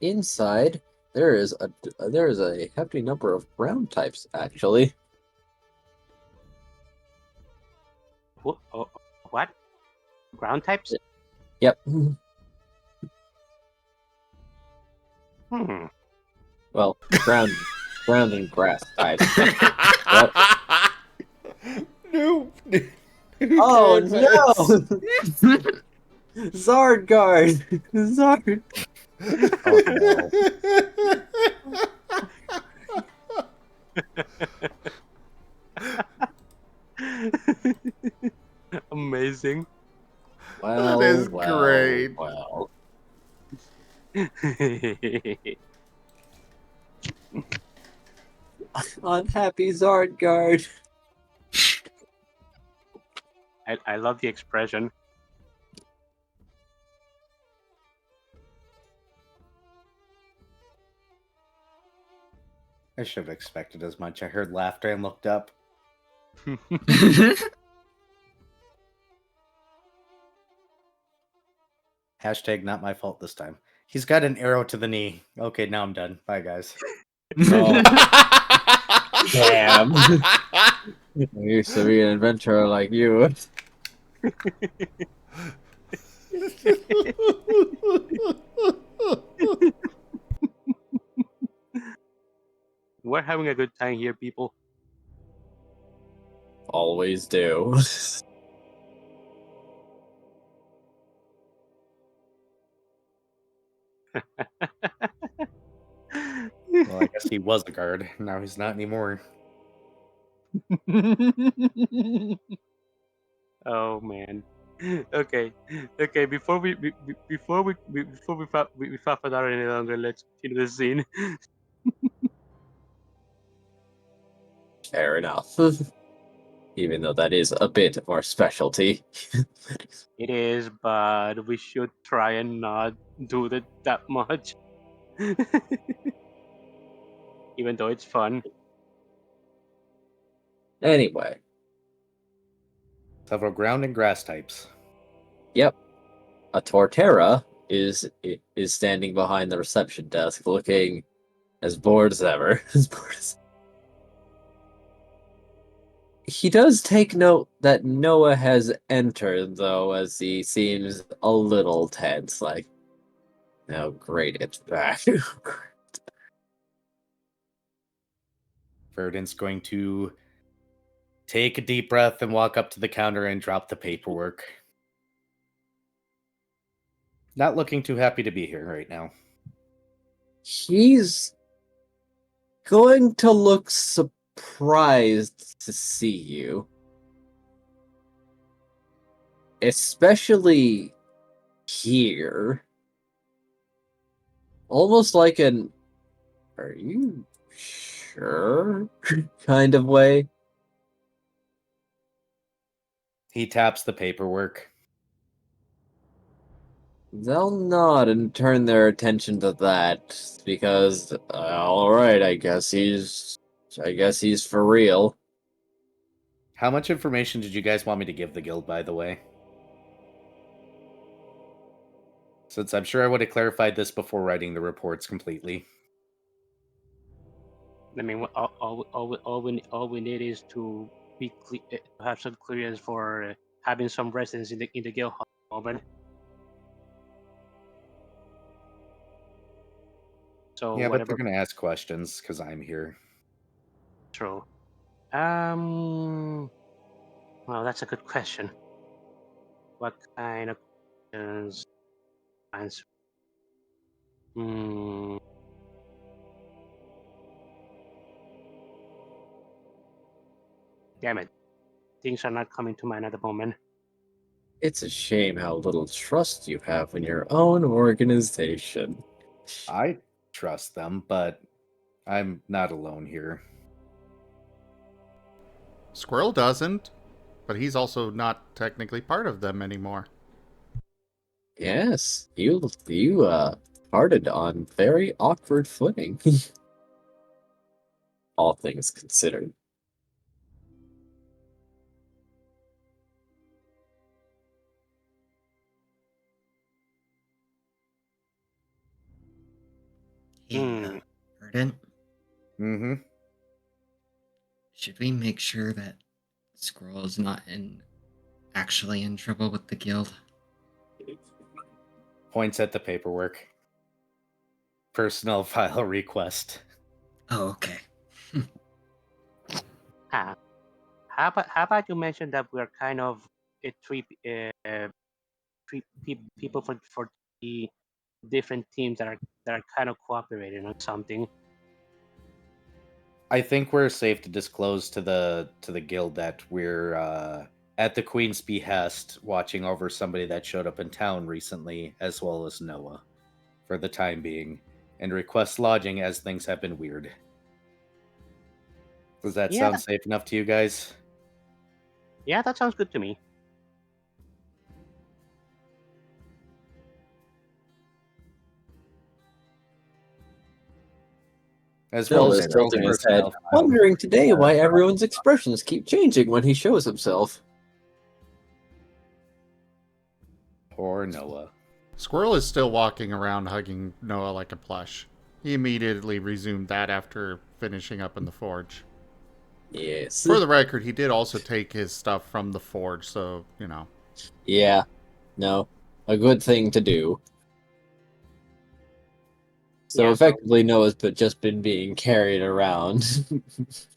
Inside, there is a hefty number of ground types, actually. What? Ground types? Yep. Well, ground and grass types. No. Oh no! Zard guard! Zard! Amazing. Well, That is great. Well. Unhappy Zard guard. I love the expression. I should have expected as much. I heard laughter and looked up. Hashtag not my fault this time. He's got an arrow to the knee. Okay, now I'm done. Bye, guys. Oh. Damn. I used to be an adventurer like you. We're having a good time here, people. Always do. Well, I guess he was a guard. Now he's not anymore. Oh man. Okay. Before we faff it out any longer, let's continue the scene. Fair enough. Even though that is a bit of our specialty. It is, but we should try and not do that much. Even though it's fun. Anyway. Several ground and grass types. Yep. A Torterra is standing behind the reception desk, looking as bored as ever. As bored as... He does take note that Noah has entered, though, as he seems a little tense. Like, oh, great, it's back. Verdant's going to take a deep breath and walk up to the counter and drop the paperwork. Not looking too happy to be here right now. He's going to look surprised to see you. Especially here. Almost like an, are you sure? kind of way. He taps the paperwork. They'll nod and turn their attention to that because, all right, I guess he's for real. How much information did you guys want me to give the guild, by the way? Since I'm sure I would have clarified this before writing the reports completely. I mean, all we need is to be to have some clearance for having some residents in the guild hall moment. So Yeah, whatever. but they're going to ask questions because I'm here. True. Well, that's a good question. What kind of questions answer? Damn it. Things are not coming to mind at the moment. It's a shame how little trust you have in your own organization. I trust them, but I'm not alone here. Squirrel doesn't, but he's also not technically part of them anymore. Yes, you parted on very awkward footing. All things considered. Hey, Marten, Mm-hmm. should we make sure that Squirrel is not actually in trouble with the guild? Points at the paperwork. Personal file request. Oh, okay. How about you mention that we're kind of three people for the different teams that are kind of cooperating on something. I think we're safe to disclose to the guild that we're at the Queen's behest, watching over somebody that showed up in town recently, as well as Noah, for the time being, and request lodging as things have been weird. Does that sound safe enough to you guys? Yeah, that sounds good to me. As Still well is as tilting his head, wondering today why everyone's expressions keep changing when he shows himself. Poor Noah. Squirrel is still walking around hugging Noah like a plush. He immediately resumed that after finishing up in the forge. Yes. For the record, he did also take his stuff from the forge, so, you know. Yeah. No. A good thing to do. So Yeah, effectively, Noah's just been being carried around.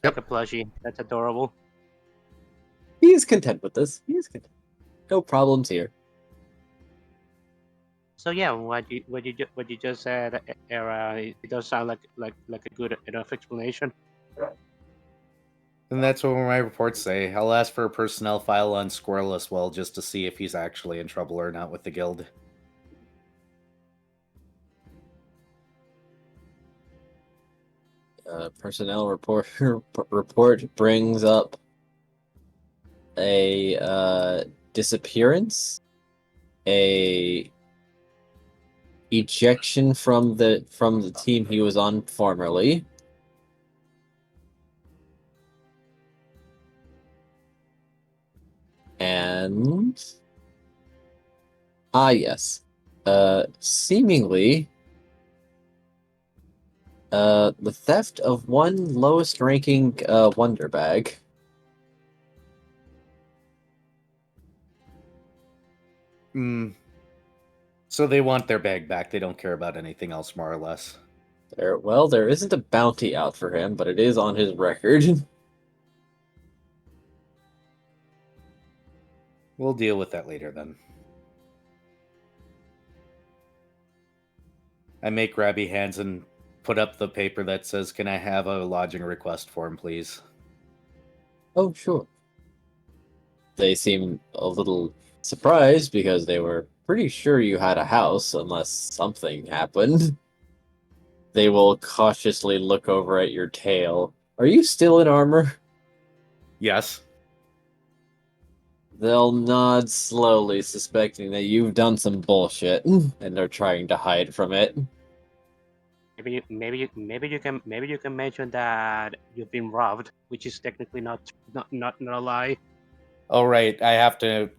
Like a plushie. That's adorable. He is content with this. He is content. No problems here. So yeah, what you just said, Era, it does sound like a good enough explanation. And that's what my reports say. I'll ask for a personnel file on Squirrel as well, just to see if he's actually in trouble or not with the guild. Personnel report brings up a disappearance, a ejection from the team he was on formerly, and yes, Seemingly, the theft of one lowest ranking wonder bag. So they want their bag back. They don't care about anything else, more or less. There isn't a bounty out for him, but it is on his record. We'll deal with that later then. I make grabby hands and put up the paper that says, "Can I have a lodging request form, please?" Oh, sure. They seem a little surprised because they were pretty sure you had a house unless something happened. They will cautiously look over at your tail. Are you still in armor? Yes. They'll nod slowly, suspecting that you've done some bullshit, and they're trying to hide from it. Maybe you can mention that you've been robbed, which is technically not a lie. Oh, right. I have to,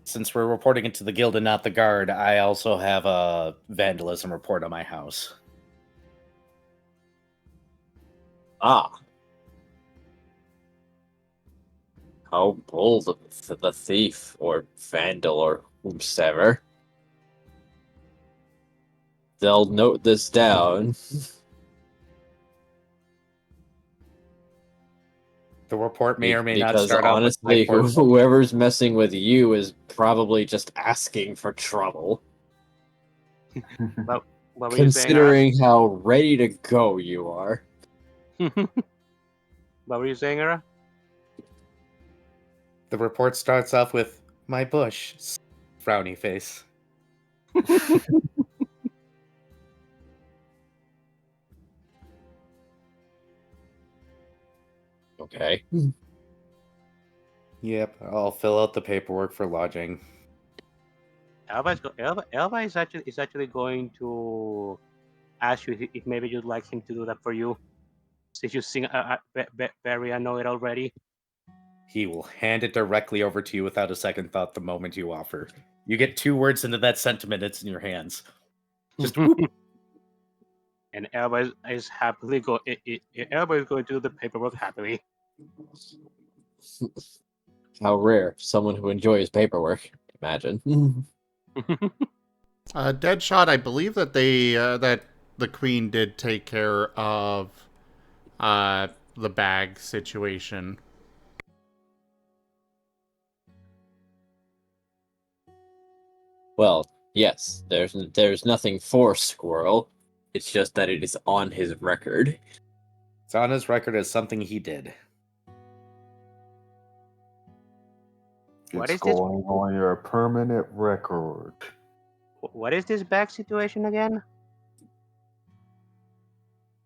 since we're reporting it to the guild and not the guard, I also have a vandalism report on my house. Ah. How bold of the thief, or vandal, or whomsoever. They'll note this down. The report may or may not Because start off with honestly, my whoever's messing with you is probably just asking for trouble. But what were Considering how ready to go you are. you saying, Ara? What were you saying, Ara? The report starts off with "my bush," frowny face. Okay. Yep, I'll fill out the paperwork for lodging. Elva is actually going to ask you if maybe you'd like him to do that for you, since you seem very annoyed already. He will hand it directly over to you without a second thought the moment you offer. You get 2 words into that sentiment, it's in your hands. Just whoop. And Elva is happily Elva is going to do the paperwork happily. How rare. Someone who enjoys paperwork. Imagine. Deadshot, I believe that that the queen did take care of the bag situation. Well, yes, there's nothing for Squirrel. It's just that it is on his record. It's on his record as something he did. It's going on your permanent record. What is this bag situation again?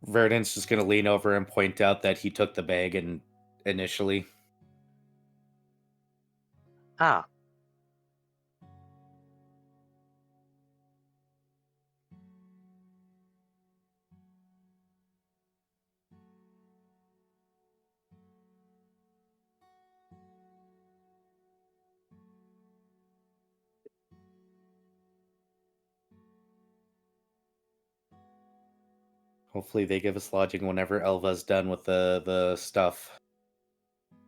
Verdant's just going to lean over and point out that he took the bag initially. Ah. Hopefully they give us lodging whenever Elva's done with the stuff.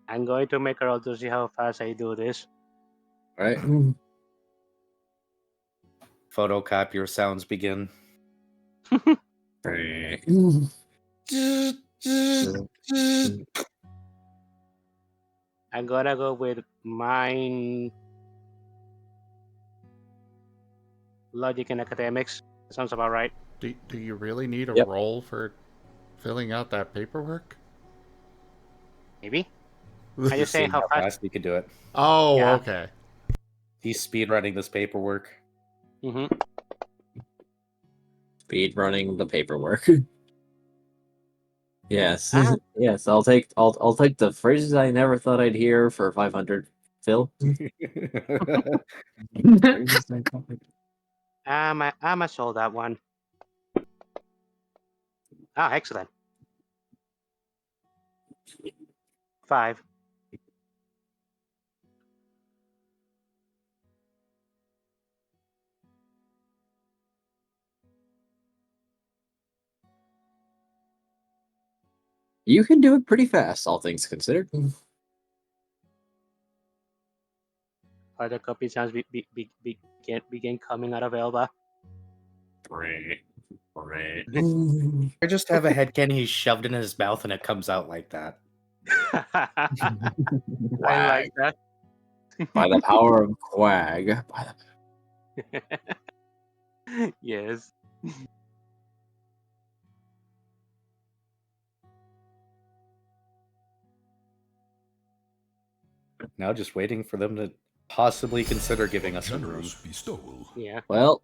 I'm going to make a roll to see how fast I do this. Right? Photocopier sounds begin. I'm gonna go with mine logic and academics. Sounds about right. Do you really need a Yep. roll for filling out that paperwork? Maybe. I just saying how fast he could do it. Oh, Yeah. okay. He's speedrunning this paperwork. Mm-hmm. Speed running the paperwork. Yes. Yes, I'll take the phrases I never thought I'd hear for 500. Phil? I'm a sold that one. Ah, excellent. 5. You can do it pretty fast, all things considered. Other copy sounds begin coming out of Elba. I just have a headcanon he's shoved in his mouth and it comes out like that. I like that. By the power of Quag. Yes. Now just waiting for them to possibly consider giving us a room. Yeah. Well,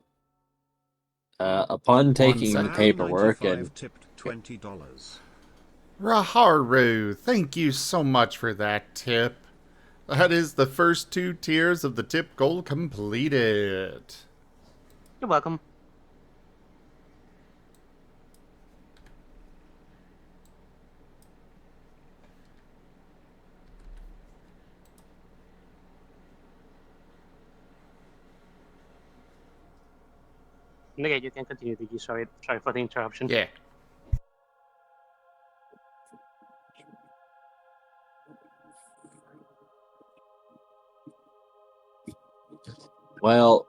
upon taking second. paperwork and tipped $20. Raharu, thank you so much for that tip. That is the first 2 tiers of the tip goal completed. You're welcome. Okay, you can continue, Diggy. Sorry for the interruption. Yeah. well,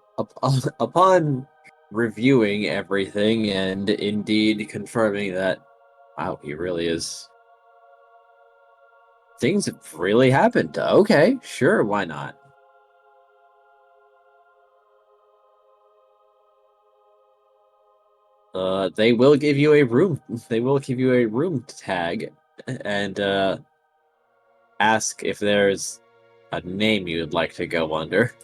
upon reviewing everything and indeed confirming that, wow, he really is. Things have really happened. Okay, sure, why not? They will give you a room. They will give you a room tag, and ask if there's a name you'd like to go under.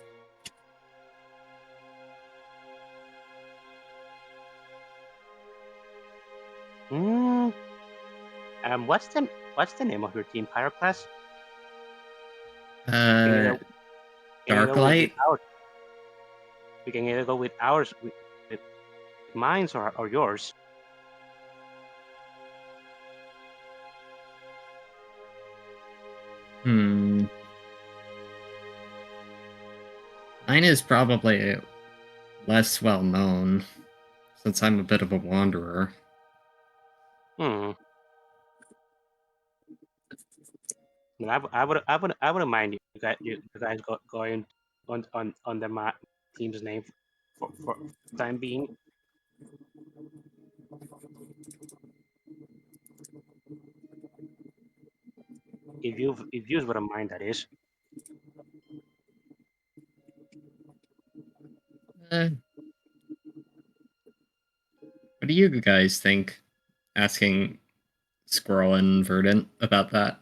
What's the name of your team, Pyroclast? Darklight. We can either go with ours, with mine's, or yours. Mine is probably less well known, since I'm a bit of a wanderer. I wouldn't mind you guys going on the team's name for the time being. If you wouldn't mind, that is. What do you guys think? Asking Squirrel and Verdant about that.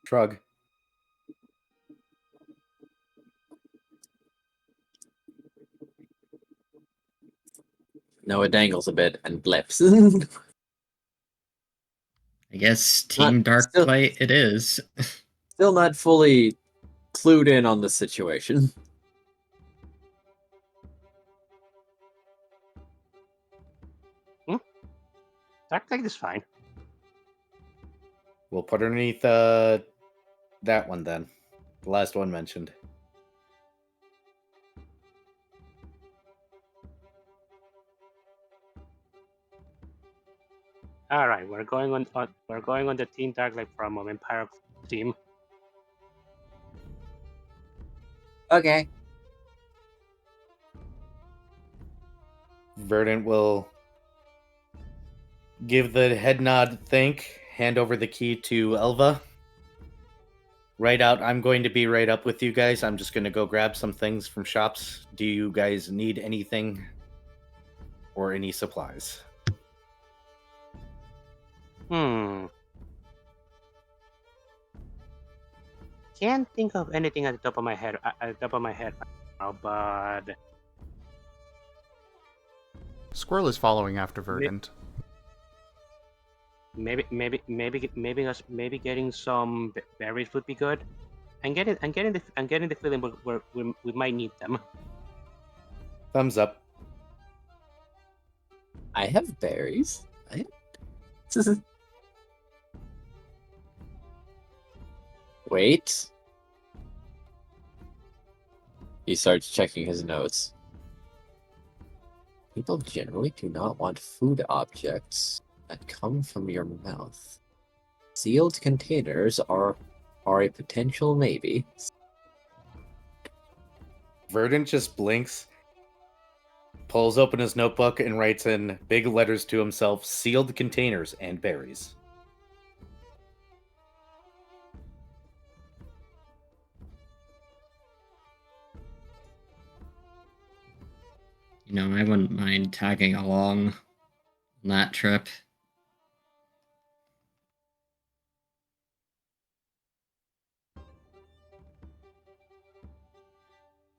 Shrug. Noah dangles a bit and blips. I guess Team Darklight it is. Still not fully clued in on the situation. Darklight is fine. We'll put underneath that one then. The last one mentioned. All right, we're going on the Team Darklight for a moment. Pyro team. Okay. Verdant will give the head nod, hand over the key to Elva. I'm going to be right up with you guys. I'm just going to go grab some things from shops. Do you guys need anything or any supplies? Can't think of anything at the top of my head. But Squirrel is following after Verdant. Maybe getting some berries would be good. I'm getting the feeling we might need them. Thumbs up. I have berries. Wait. He starts checking his notes. People generally do not want food objects. that come from your mouth. Sealed containers are a potential maybe. Verdant just blinks, pulls open his notebook, and writes in big letters to himself, sealed containers and berries. You know, I wouldn't mind tagging along on that trip.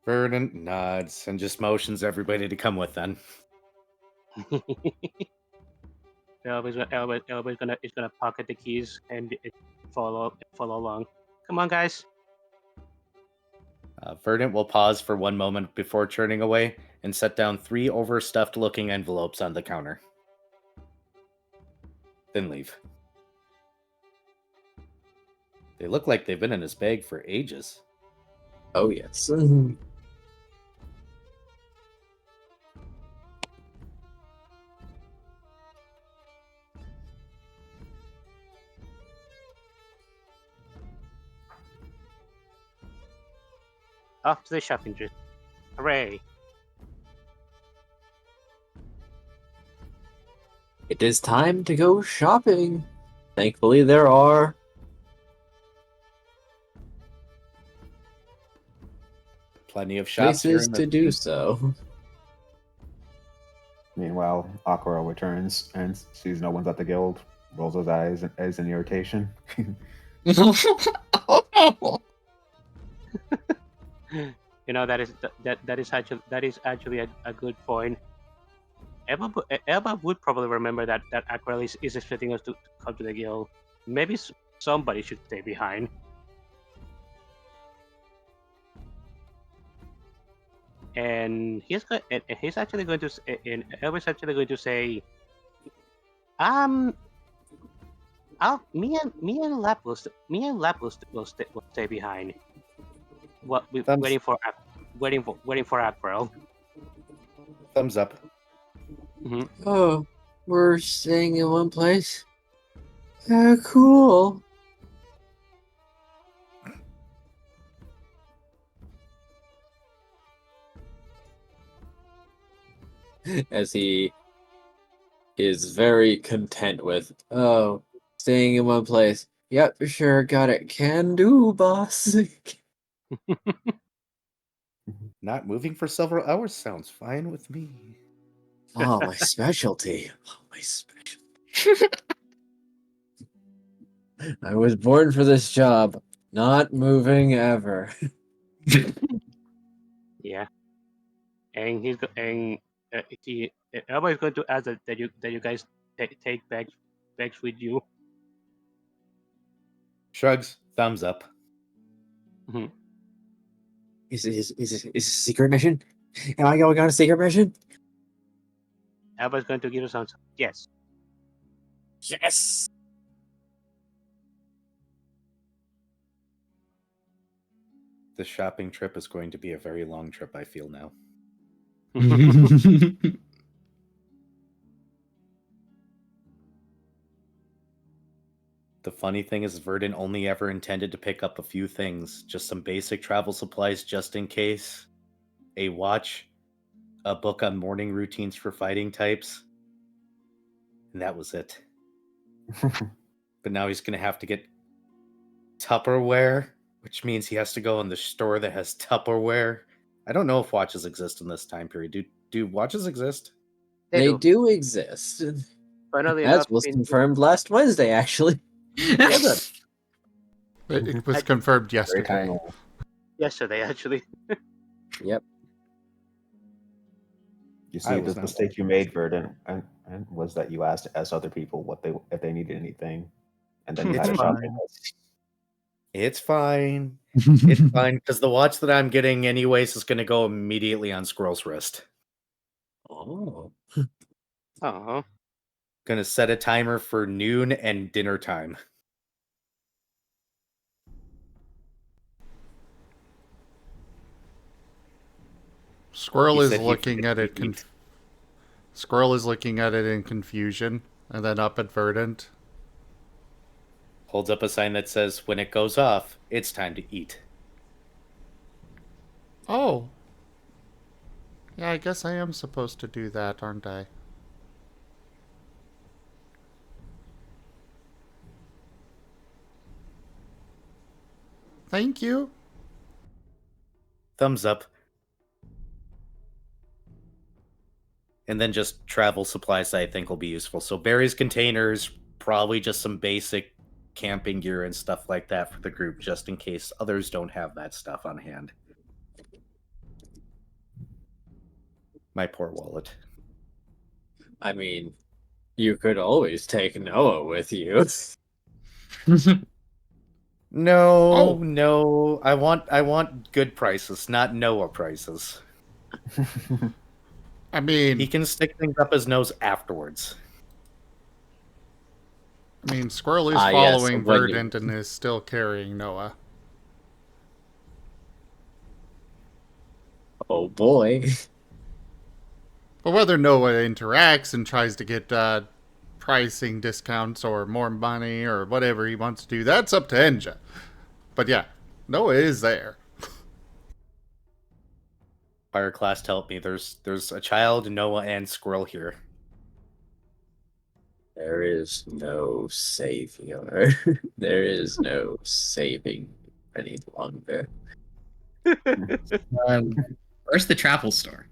Verdant nods and just motions everybody to come with then. Elba's gonna pocket the keys and follow along. Come on, guys. Verdant will pause for one moment before turning away and set down 3 overstuffed looking envelopes on the counter. Then leave. They look like they've been in his bag for ages. Oh, yes. Off to the shopping trip. Hooray! It is time to go shopping. Thankfully, there are Plenty of shops here places in the to do so. Meanwhile, Aquarelle returns and sees no one's at the guild, rolls his eyes as an irritation. You know, that is actually a good point. Elba would probably remember that Aquarelle is expecting us to come to the guild. Maybe somebody should stay behind. And he's actually going to and Elba's actually going to say, me and Lap will stay behind. What we waiting for Aquarelle. Thumbs up. Mm-hmm. Oh, we're staying in one place? Cool. As he is very content with, oh, staying in one place. Yep, sure, got it. Can do, boss. Not moving for several hours sounds fine with me. Oh, my specialty. Oh, my specialty. I was born for this job. Not moving ever. Yeah, and everybody's going to ask that you guys take bags with you. Shrugs, thumbs up. Mm-hmm. Is this a secret mission? Am I going on a secret mission? Everybody's going to give us answer. Yes. Yes. The shopping trip is going to be a very long trip, I feel now. The funny thing is, Verdant only ever intended to pick up a few things, just some basic travel supplies just in case, a watch, a book on morning routines for fighting types, and that was it. But now he's going to have to get Tupperware, which means he has to go in the store that has Tupperware. I don't know if watches exist in this time period. Do watches exist? They do exist. Funnily That enough, was confirmed last Wednesday, actually. It was confirmed Very yesterday. timely. yesterday, actually. Yep. You see, was the not- mistake you made, Verdant, and was that you asked other people if they needed anything, and then you It's had a shopping fine. list. It's fine. It's fine, because the watch that I'm getting anyways is going to go immediately on Squirrel's wrist. Oh. Oh. Going to set a timer for noon and dinner time. Squirrel He is said he looking at it. forget- Squirrel is looking at it in confusion. And then up at Verdant. Holds up a sign that says, when it goes off, it's time to eat. Oh. Yeah, I guess I am supposed to do that, aren't I? Thank you. Thumbs up. And then just travel supplies I think will be useful. So berries, containers, probably just some basic camping gear and stuff like that for the group, just in case others don't have that stuff on hand. My poor wallet. I mean, you could always take Noah with you. No, no. I want good prices, not Noah prices. I mean, He can stick things up his nose afterwards. Squirrel is Yes, following when you- Verdant and is still carrying Noah. Oh boy. But whether Noah interacts and tries to get pricing discounts or more money or whatever he wants to do, that's up to Enja. But yeah, Noah is there. Pyroclast help me. There's a child, Noah, and Squirrel here. There is no savior. There is no saving any longer. Where's the travel store?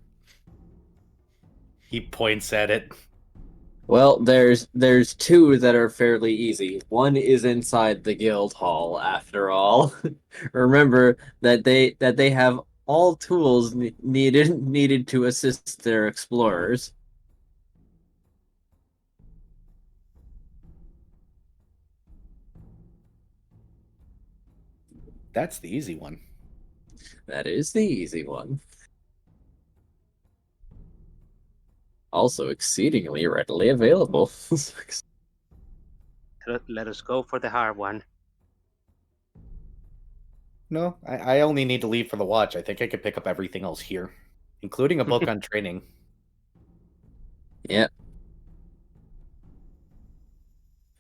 He points at it. Well, there's two that are fairly easy. One is inside the guild hall, after all. Remember that they have all tools needed to assist their explorers. That's the easy one. That is the easy one. Also exceedingly readily available. Let us go for the hard one. No, I only need to leave for the watch. I think I could pick up everything else here, including a book on training. Yep.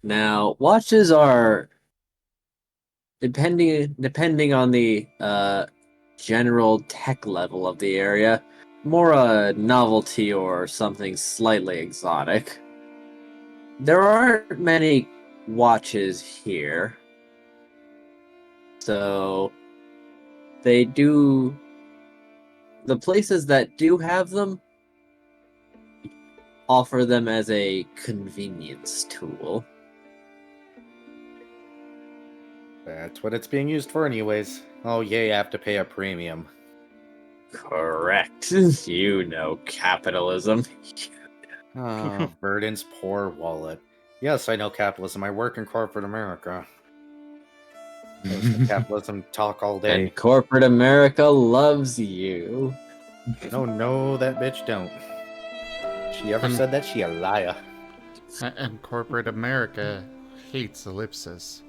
Now, watches are depending on the general tech level of the area, more a novelty or something slightly exotic. There aren't many watches here, so the places that do have them offer them as a convenience tool. That's what it's being used for anyways. Oh yay, I have to pay a premium. Correct. You know capitalism. Oh, Verdant's poor wallet. Yes, I know capitalism. I work in corporate America. Listen to capitalism talk all day. And corporate America loves you. No, that bitch don't. She ever said that, she a liar. And corporate America hates ellipses.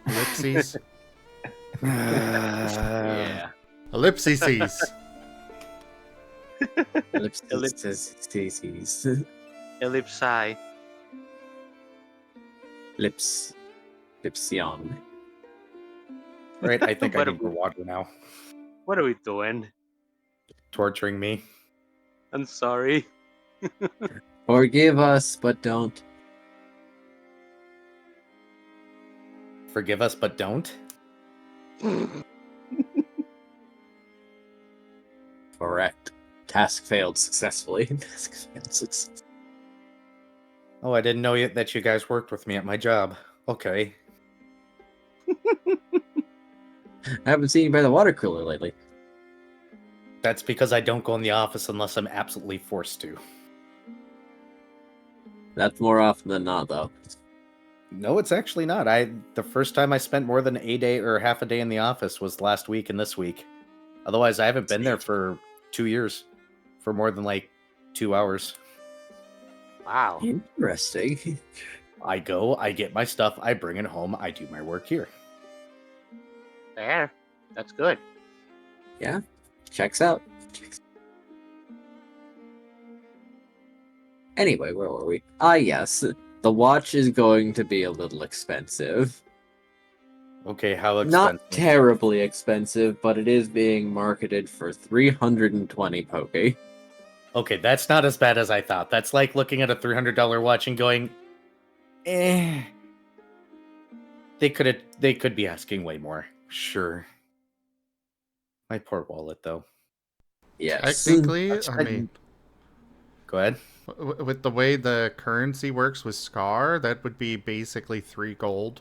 Ellipses? Yeah. Ellipses. Ellipses. Ellipsi. Lipsion. Right, I think I What need more water now. What are we doing? Torturing me. I'm sorry. Forgive us, but don't. Forgive us, but don't? Correct. Task failed successfully. Oh, I didn't know that you guys worked with me at my job. Okay. I haven't seen you by the water cooler lately. That's because I don't go in the office unless I'm absolutely forced to. That's more often than not, though. No, it's actually not. The first time I spent more than a day or half a day in the office was last week and this week. Otherwise, I haven't been there for 2 years. For more than 2 hours. Wow. Interesting. I go, I get my stuff, I bring it home, I do my work here. There. That's good. Yeah. Checks out. Anyway, where were we? Yes. The watch is going to be a little expensive. Okay, how Not expensive? terribly expensive, but it is being marketed for 320 Poke. Okay, that's not as bad as I thought. That's like looking at a $300 watch and going, eh. They could be asking way more. Sure. My poor wallet, though. Yes. Technically, I mean, Go ahead. with the way the currency works with Scar, that would be basically 3 gold.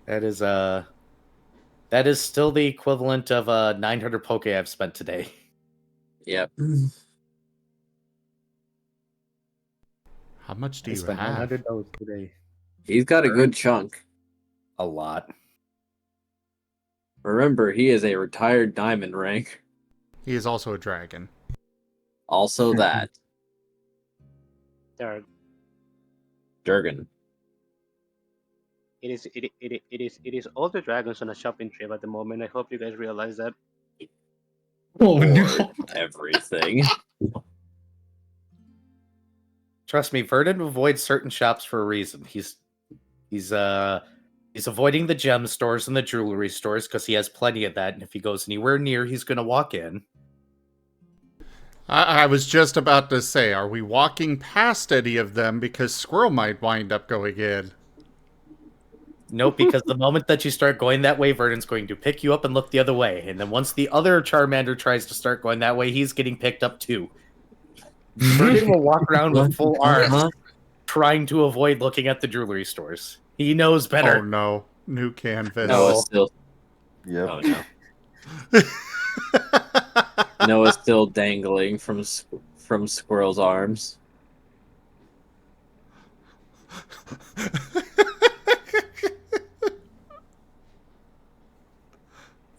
That is still the equivalent of 900 Poke I've spent today. Yep. How much do I you spent have? $900 today. He's got a good chunk. A lot. Remember, he is a retired diamond rank. He is also a dragon. Also that. There, Durgan. it is all the dragons on a shopping trip at the moment. I hope you guys realize that. Oh no! Or everything. Trust me, Verdon avoids certain shops for a reason. He's avoiding the gem stores and the jewelry stores because he has plenty of that, and if he goes anywhere near, he's gonna walk in. I was just about to say, are we walking past any of them because Squirrel might wind up going in? Nope, because the moment that you start going that way, Verdon's going to pick you up and look the other way. And then once the other Charmander tries to start going that way, he's getting picked up too. Verdon will walk around with full arms, trying to avoid looking at the jewelry stores. He knows better. Oh no, new canvas. Noah's still. Yep. Oh no. Noah's still dangling from Squirrel's arms.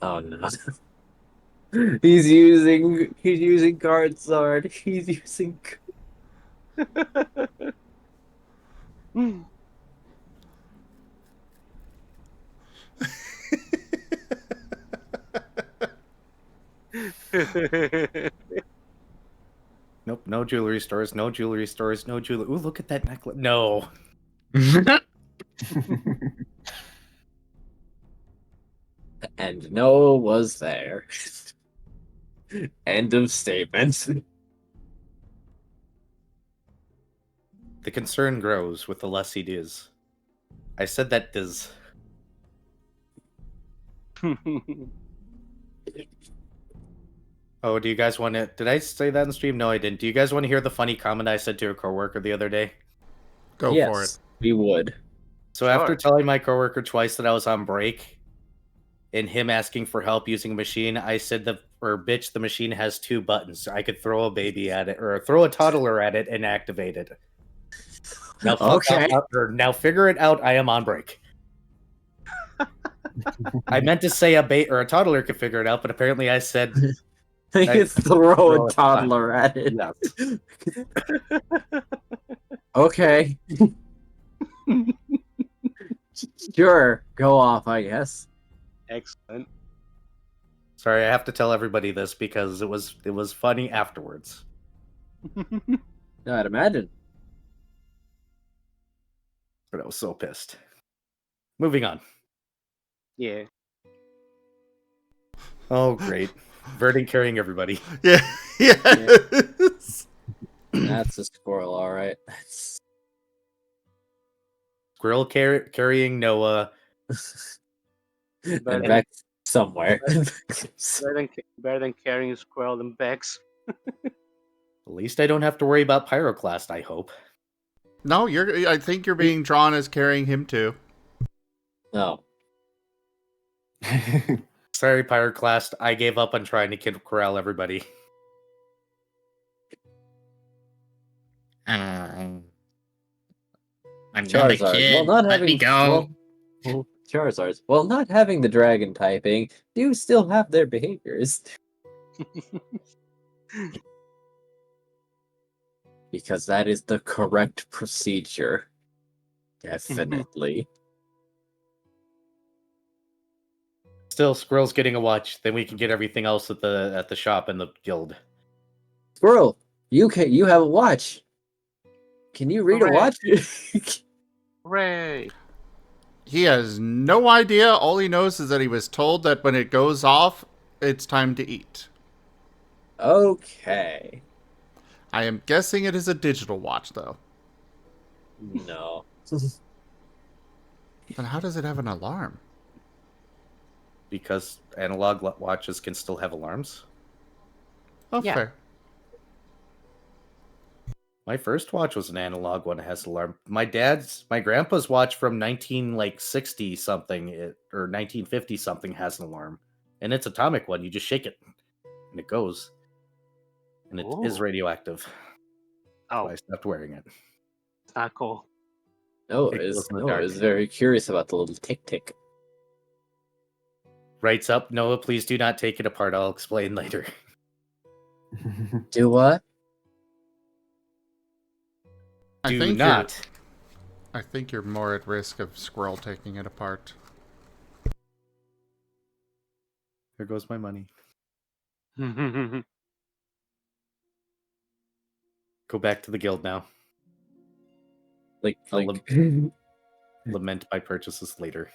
Oh no. He's using guard sword. He's using Nope, no jewelry stores, no jewelry stores, no jewelry. Ooh, look at that necklace. No. and Noah was there. End of statement. The concern grows with the less he does. I said that does. Oh, do you guys want to... Did I say that in stream? No, I didn't. Do you guys want to hear the funny comment I said to a coworker the other day? Go Yes, for it. we would. So after telling my coworker twice that I was on break, and him asking for help using a machine, I said bitch, the machine has 2 buttons. I could throw a baby at it, or throw a toddler at it and activate it. Now, Okay. Now figure it out. I am on break. I meant to say a toddler could figure it out, but apparently I said... You could throw a toddler at it. Yes. Okay. Sure, go off, I guess. Excellent. Sorry, I have to tell everybody this because it was funny afterwards. No, I'd imagine. But I was so pissed. Moving on. Yeah. Oh, great. Verdon carrying everybody. Yeah. Yes. That's a squirrel, all right. That's Squirrel carrying Noah. and Better Vex somewhere. better than carrying Squirrel and Vex. At least I don't have to worry about Pyroclast, I hope. No, I think you're being drawn as carrying him too. No. Sorry, Pyroclast. I gave up on trying to corral everybody. I'm not a Charizard. kid. Let me go. Charizards. Well, not having the dragon typing, do still have their behaviors. Because that is the correct procedure. Definitely. Still, Squirrel's getting a watch. Then we can get everything else at the shop and the guild. Squirrel, You have a watch. Can you read a watch? Hooray! He has no idea. All he knows is that he was told that when it goes off, it's time to eat. Okay. I am guessing it is a digital watch, though. No. Then how does it have an alarm? Because analog watches can still have alarms. Oh, Yeah. fair. My first watch was an analog one that has an alarm. My grandpa's watch from 1960 something or 1950 something has an alarm, and it's atomic one. You just shake it, and it goes, and it is Ooh. radioactive. So Oh, I stopped wearing it. it's not cool. No, It glows in the I dark. was very curious about the little tick. Writes up, Noah, please do not take it apart. I'll explain later. Do what? I think you're more at risk of Squirrel taking it apart. There goes my money. Go back to the guild now. I'll lament my purchases later.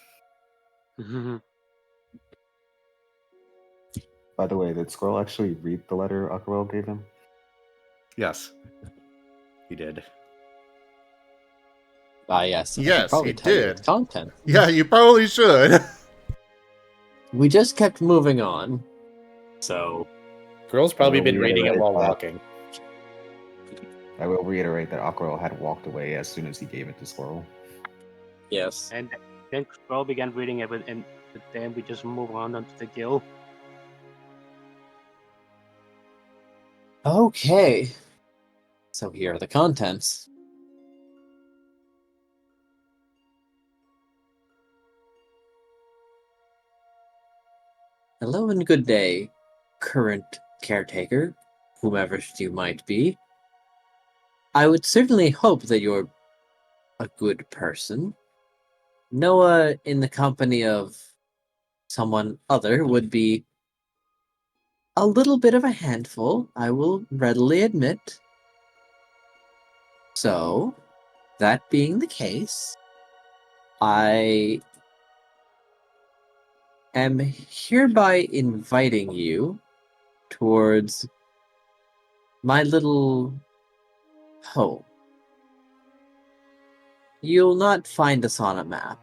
By the way, did Squirrel actually read the letter Aquarelle gave him? Yes, he did. Yes. I should Yes, probably he tell you did. the content. Yeah, you probably should. We just kept moving on. So, Girl's probably Well, been we reading it reiterate while that. walking. I will reiterate that Aquarelle had walked away as soon as he gave it to Squirrel. yes. And then Squirrel began reading it, and then we just move on onto the guild. Okay. So here are the contents. Hello and good day, current caretaker, whomever you might be. I would certainly hope that you're a good person. Noah, in the company of someone other, would be a little bit of a handful, I will readily admit. So, that being the case, I am hereby inviting you towards my little home. You'll not find us on a map.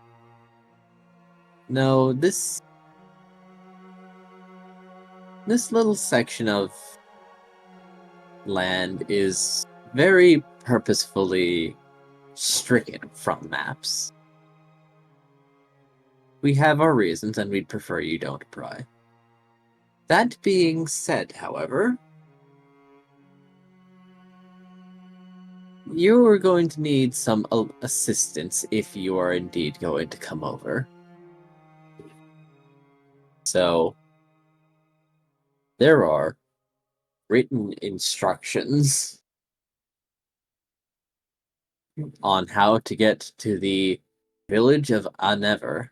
No, this little section of land is very purposefully stricken from maps. We have our reasons, and we'd prefer you don't pry. That being said, however, you are going to need some assistance if you are indeed going to come over. So, there are written instructions on how to get to the village of Anever.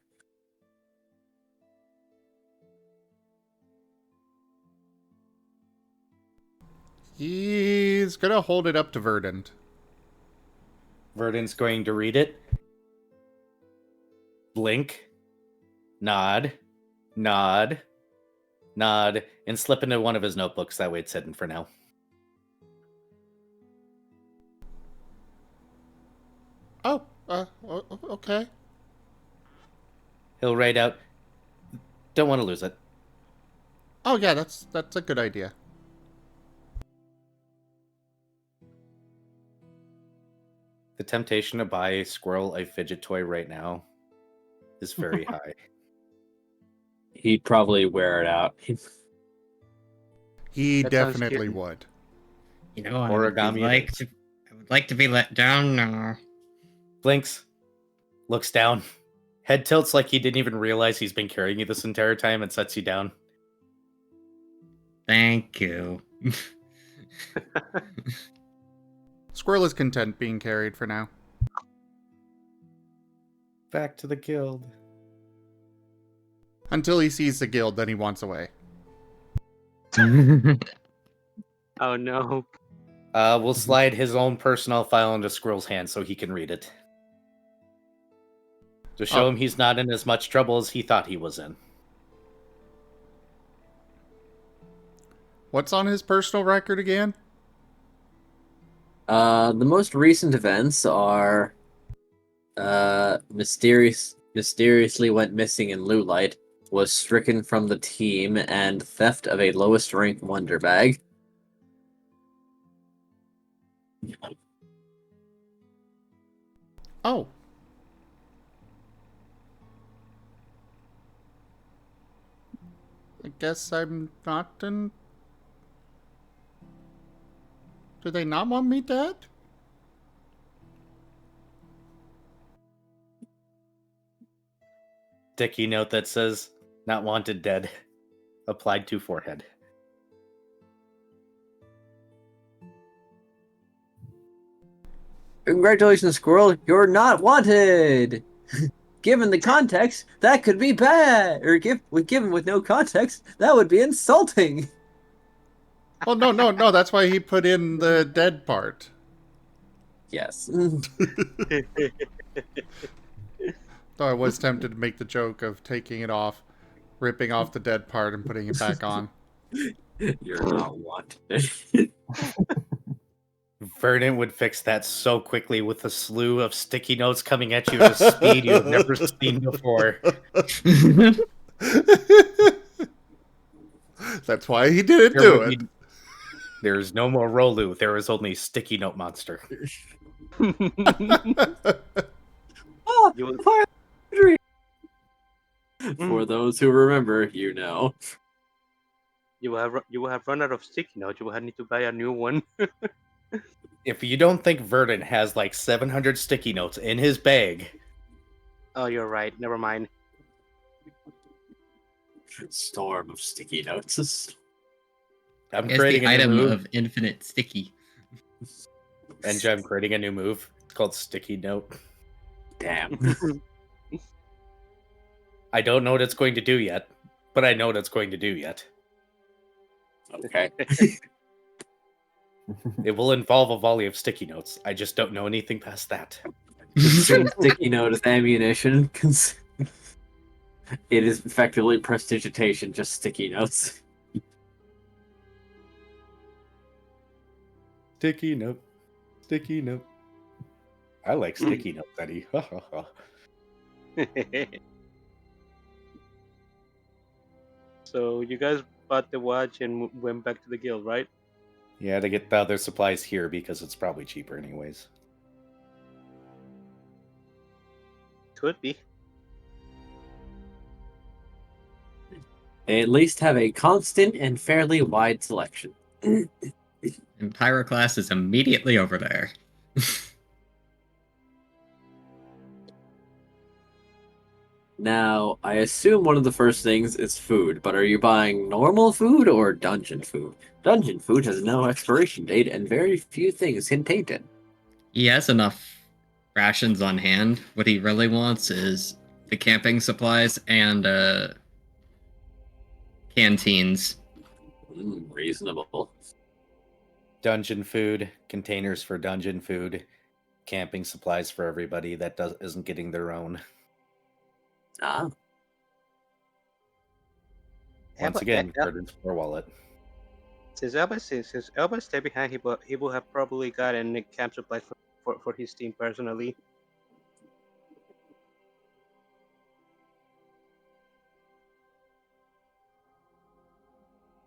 He's gonna hold it up to Verdant. Verdant's going to read it. Blink. Nod. Nod. Nod. And slip into one of his notebooks. That way it's hidden for now. Oh, okay. He'll write out, don't want to lose it. Oh yeah, that's a good idea. The temptation to buy Squirrel a fidget toy right now is very high. He'd probably wear it out. He That sounds definitely cute. would. You know, I Origami would like to be let down now. Blinks. Looks down. Head tilts like he didn't even realize he's been carrying you this entire time and sets you down. Thank you. Squirrel is content being carried for now. Back to the guild. Until he sees the guild, then he wants away. Oh no. We'll slide his own personal file into Squirrel's hand so he can read it. To show him he's not in as much trouble as he thought he was in. What's on his personal record again? The most recent events are mysteriously went missing in Loot Light, was stricken from the team, and theft of a lowest rank wonder bag. Oh. I guess I'm not in... Do they not want me dead? Sticky note that says, not wanted dead. Applied to forehead. Congratulations, Squirrel, you're not wanted! Given the context, that could be bad! Or given with no context, that would be insulting! Oh, no, that's why he put in the dead part. Yes. Though I was tempted to make the joke of taking it off, ripping off the dead part and putting it back on. You're not wanted. Vernon would fix that so quickly with a slew of sticky notes coming at you at a speed you've never seen before. That's why he didn't do it. There is no more Rolu. There is only Sticky Note Monster. Oh, for those who remember, you know. You will have run out of sticky notes. You will need to buy a new one. If you don't think Verdon has like 700 sticky notes in his bag... Oh, you're right. Never mind. Storm of sticky notes. I'm It's creating the a new item move. of infinite sticky. Enja, I'm creating a new move. It's called Sticky Note. Damn. I don't know what it's going to do yet, but I know what it's going to do yet. Okay. It will involve a volley of sticky notes. I just don't know anything past that. Sticky note is ammunition. It is effectively prestidigitation, just sticky notes. Sticky note. Sticky note. I like sticky note, Eddie. So you guys bought the watch and went back to the guild, right? Yeah, to get the other supplies here because it's probably cheaper anyways. Could be. They at least have a constant and fairly wide selection. And Pyroclast is immediately over there. Now, I assume one of the first things is food, but are you buying normal food or dungeon food? Dungeon food has no expiration date, and very few things can taint it. He has enough rations on hand. What he really wants is the camping supplies and canteens. Reasonable. Dungeon food, containers for dungeon food, camping supplies for everybody that isn't getting their own. Ah. Once again, Verdon's floor wallet. Since Elba stayed behind, he will have probably gotten camp supplies for his team personally.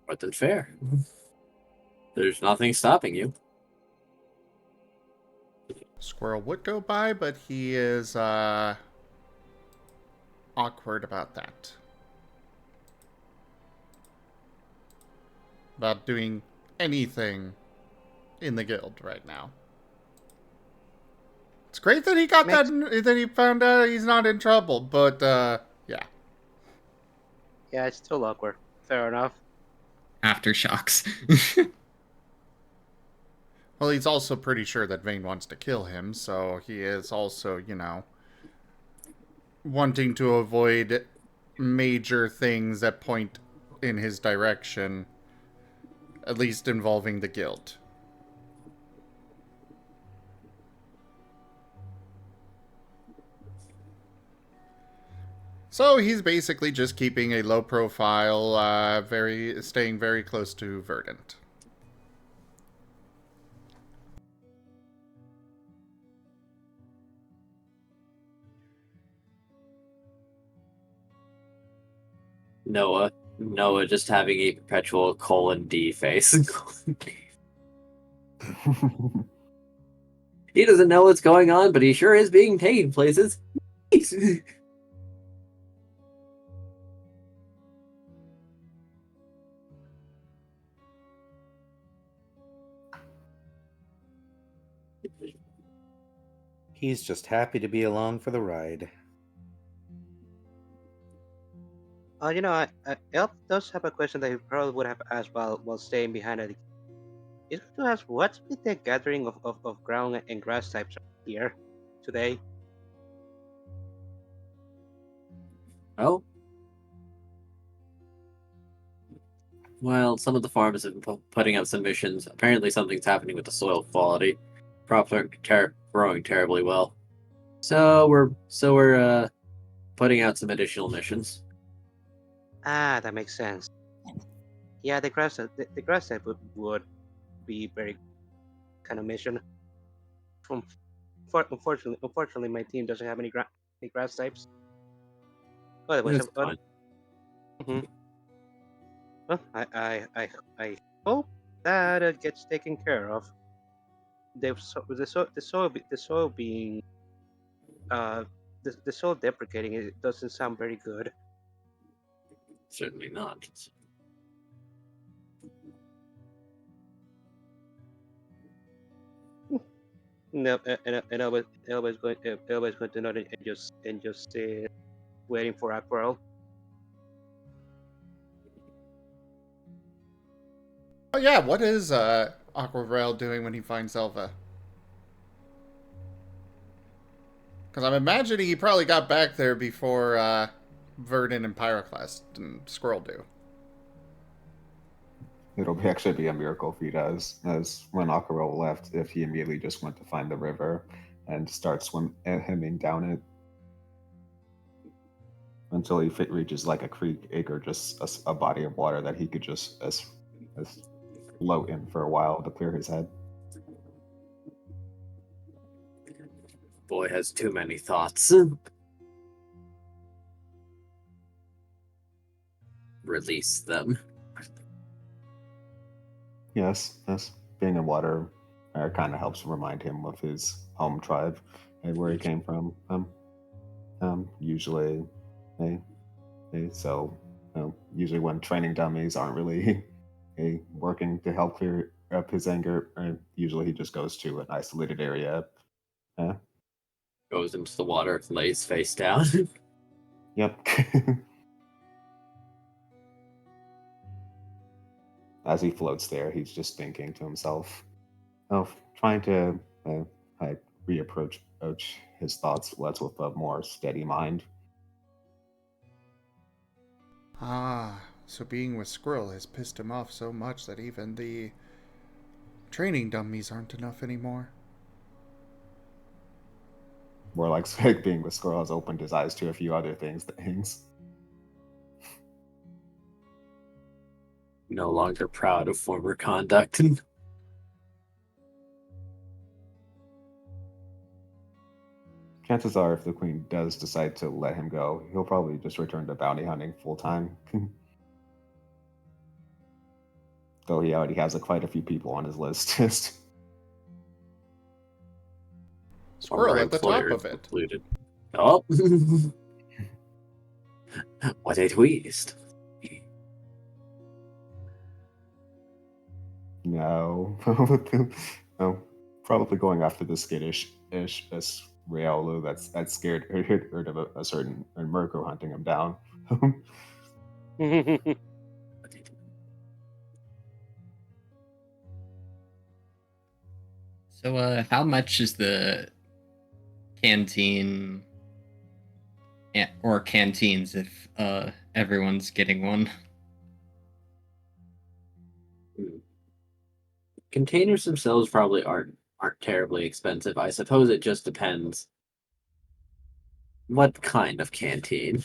More than fair. There's nothing stopping you. Squirrel would go by, but he is awkward about that. About doing anything in the guild right now. It's great that he got that he found out he's not in trouble, but yeah. Yeah, it's still awkward. Fair enough. Aftershocks. Well, he's also pretty sure that Vane wants to kill him, so he is also, you know, wanting to avoid major things that point in his direction, at least involving the guild. So he's basically just keeping a low profile, staying very close to Verdant. Noah just having a perpetual :D face. He doesn't know what's going on, but he sure is being taken places. He's just happy to be along for the ride. Elf does have a question that he probably would have asked while staying behind it. He's going to ask, what's with the gathering of ground and grass types here today? Oh. Well, some of the farmers have been putting up some missions. Apparently something's happening with the soil quality. Crops aren't growing terribly well. So we're putting out some additional missions. Ah, that makes sense. Yeah, the grass type would be very kind of mission. Unfortunately, my team doesn't have any grass types. Otherwise, That's fine. Well, I hope that gets taken care of. The soil being the soil deprecating, it doesn't sound very good. Certainly not. No, and I was going to note it and just waiting for Aquarelle. Oh yeah, what is Aquarelle doing when he finds Elva? Because I'm imagining he probably got back there before Verdant and Pyroclast and Squirrel do. It'll actually be a miracle if he does, as when Aquarelle left, if he immediately just went to find the river and start swimming down it until he reaches like a creek or just a body of water that he could just as float in for a while to clear his head. Boy has too many thoughts. Release them. Yes. Being in water kind of helps remind him of his home tribe and where he came from. Usually, usually when training dummies aren't really working to help clear up his anger, usually he just goes to an isolated area. Goes into the water, lays face down. Yep. As he floats there, he's just thinking to himself, trying to reapproach his thoughts with a more steady mind. Ah, so being with Squirrel has pissed him off so much that even the training dummies aren't enough anymore. More like being with Squirrel has opened his eyes to a few other things. No longer proud of former conduct. Chances are, if the queen does decide to let him go, he'll probably just return to bounty hunting full time. Though he already has quite a few people on his list. Squirrel at the top of it. Included. Oh, what a twist! No, no, probably going after the skittish Riolu that's scared heard of a certain Mirko hunting him down. So, how much is the canteen or canteens if everyone's getting one? Containers themselves probably aren't terribly expensive. I suppose it just depends what kind of canteen.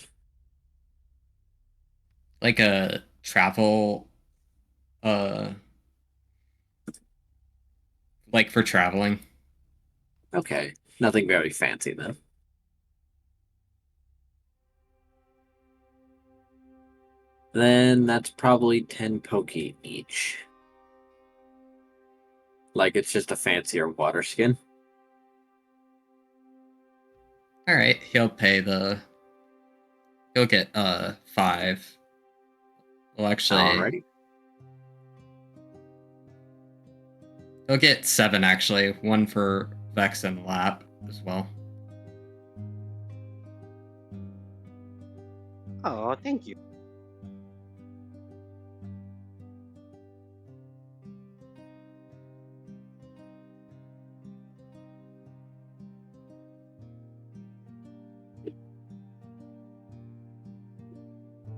like a travel, like for traveling. Okay, nothing very fancy then. Then that's probably 10 poke each. Like it's just a fancier water skin. All right, he'll get 5. Well, actually, Alrighty. he'll get 7 actually. 1 for Vex and Lap as well. Oh, thank you.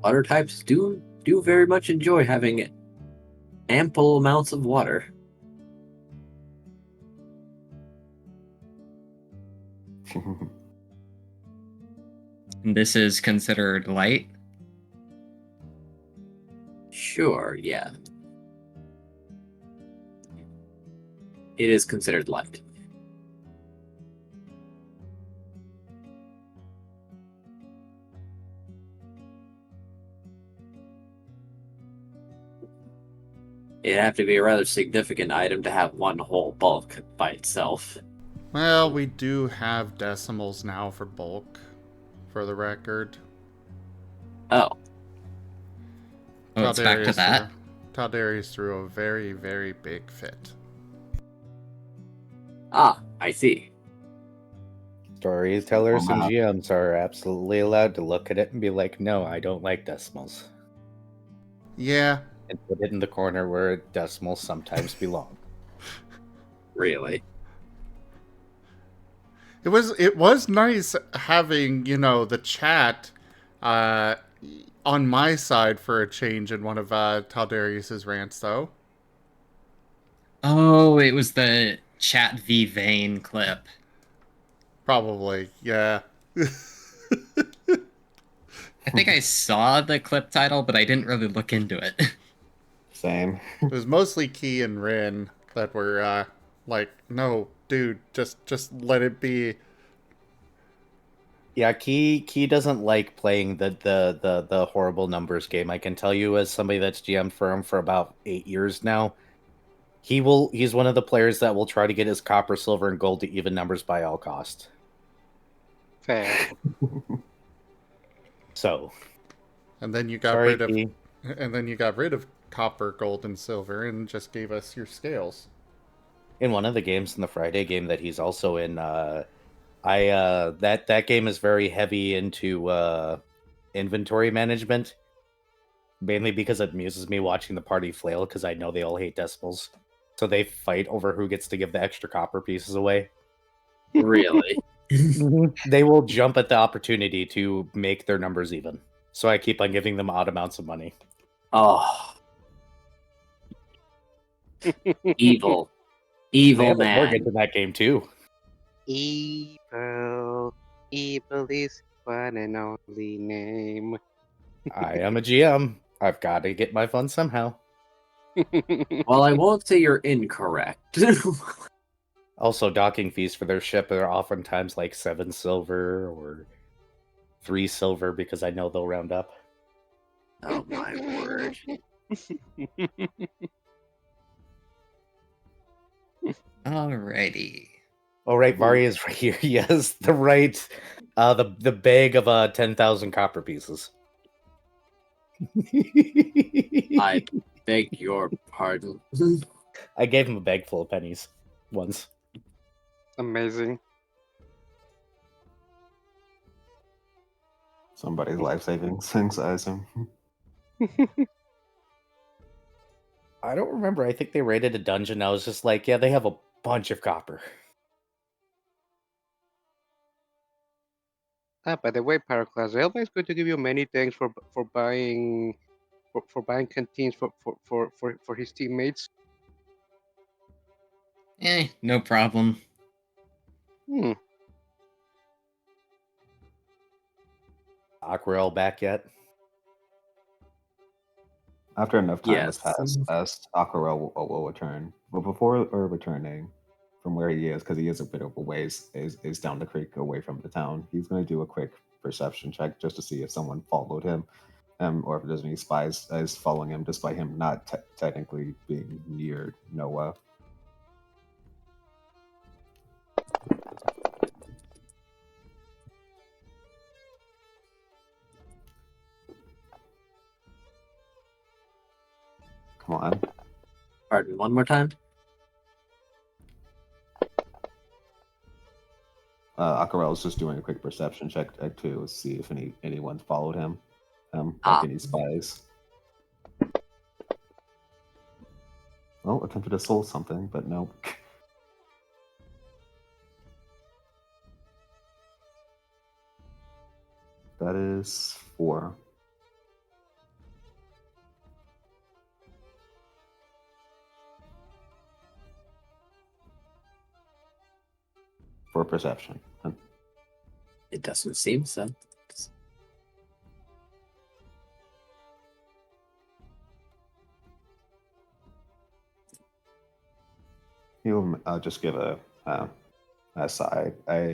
Water types do very much enjoy having ample amounts of water. And this is considered light. Sure, yeah. It is considered light. It'd have to be a rather significant item to have one whole bulk by itself. Well, we do have decimals now for bulk, for the record. Oh. Oh, it's back to that. Taldarius threw a very, very big fit. Ah, I see. Storytellers and GMs are absolutely allowed to look at it and be like, no, I don't like decimals. Yeah. And put it in the corner where decimals sometimes belong. Really? It was nice having, the chat on my side for a change in one of Taldarius's rants, though. Oh, it was the Chat v Vane clip. Probably, yeah. I think I saw the clip title, but I didn't really look into it. Same. It was mostly Key and Rin that were like, no, dude, just let it be. Yeah, Key doesn't like playing the horrible numbers game. I can tell you as somebody that's GM for him for about 8 years now. He's one of the players that will try to get his copper, silver, and gold to even numbers by all cost. Fair. So, And then you got sorry, rid of Key. and then you got rid of copper, gold, and silver and just gave us your scales. In one of the games in the Friday game that he's also in, that game is very heavy into inventory management. Mainly because it amuses me watching the party flail because I know they all hate decimals. So they fight over who gets to give the extra copper pieces away. Really? They will jump at the opportunity to make their numbers even. So I keep on giving them odd amounts of money. Oh. Evil. Evil They have a man. mortgage in that game too. Evil. Evil is one and only name. I am a GM. I've got to get my fun somehow. Well, I won't say you're incorrect. Also, docking fees for their ship are oftentimes like 7 silver or 3 silver because I know they'll round up. Oh my word. Alrighty. Oh right, Vari is right here. Yes, the bag of 10,000 copper pieces. I beg your pardon. I gave him a bag full of pennies once. Amazing. Somebody's life savings, I assume. I don't remember. I think they raided a dungeon. I was just like, yeah, they have a bunch of copper. By the way, Pyroclast, Elva is going to give you many thanks for buying buying canteens for his teammates. No problem. Aquarelle back yet? After enough time has Yes. passed, Aquarelle will return. But before returning from where he is, because he is a bit of a ways, is down the creek away from the town, he's going to do a quick perception check just to see if someone followed him, or if there's any spies is following him, despite him not technically being near Noah. Come on. Pardon, one more time? Aquarelle is just doing a quick perception check to see if anyone followed him, Ah. any spies. Well, attempted to soul something, but no. That is 4. For perception. It doesn't seem so. He'll just give a sigh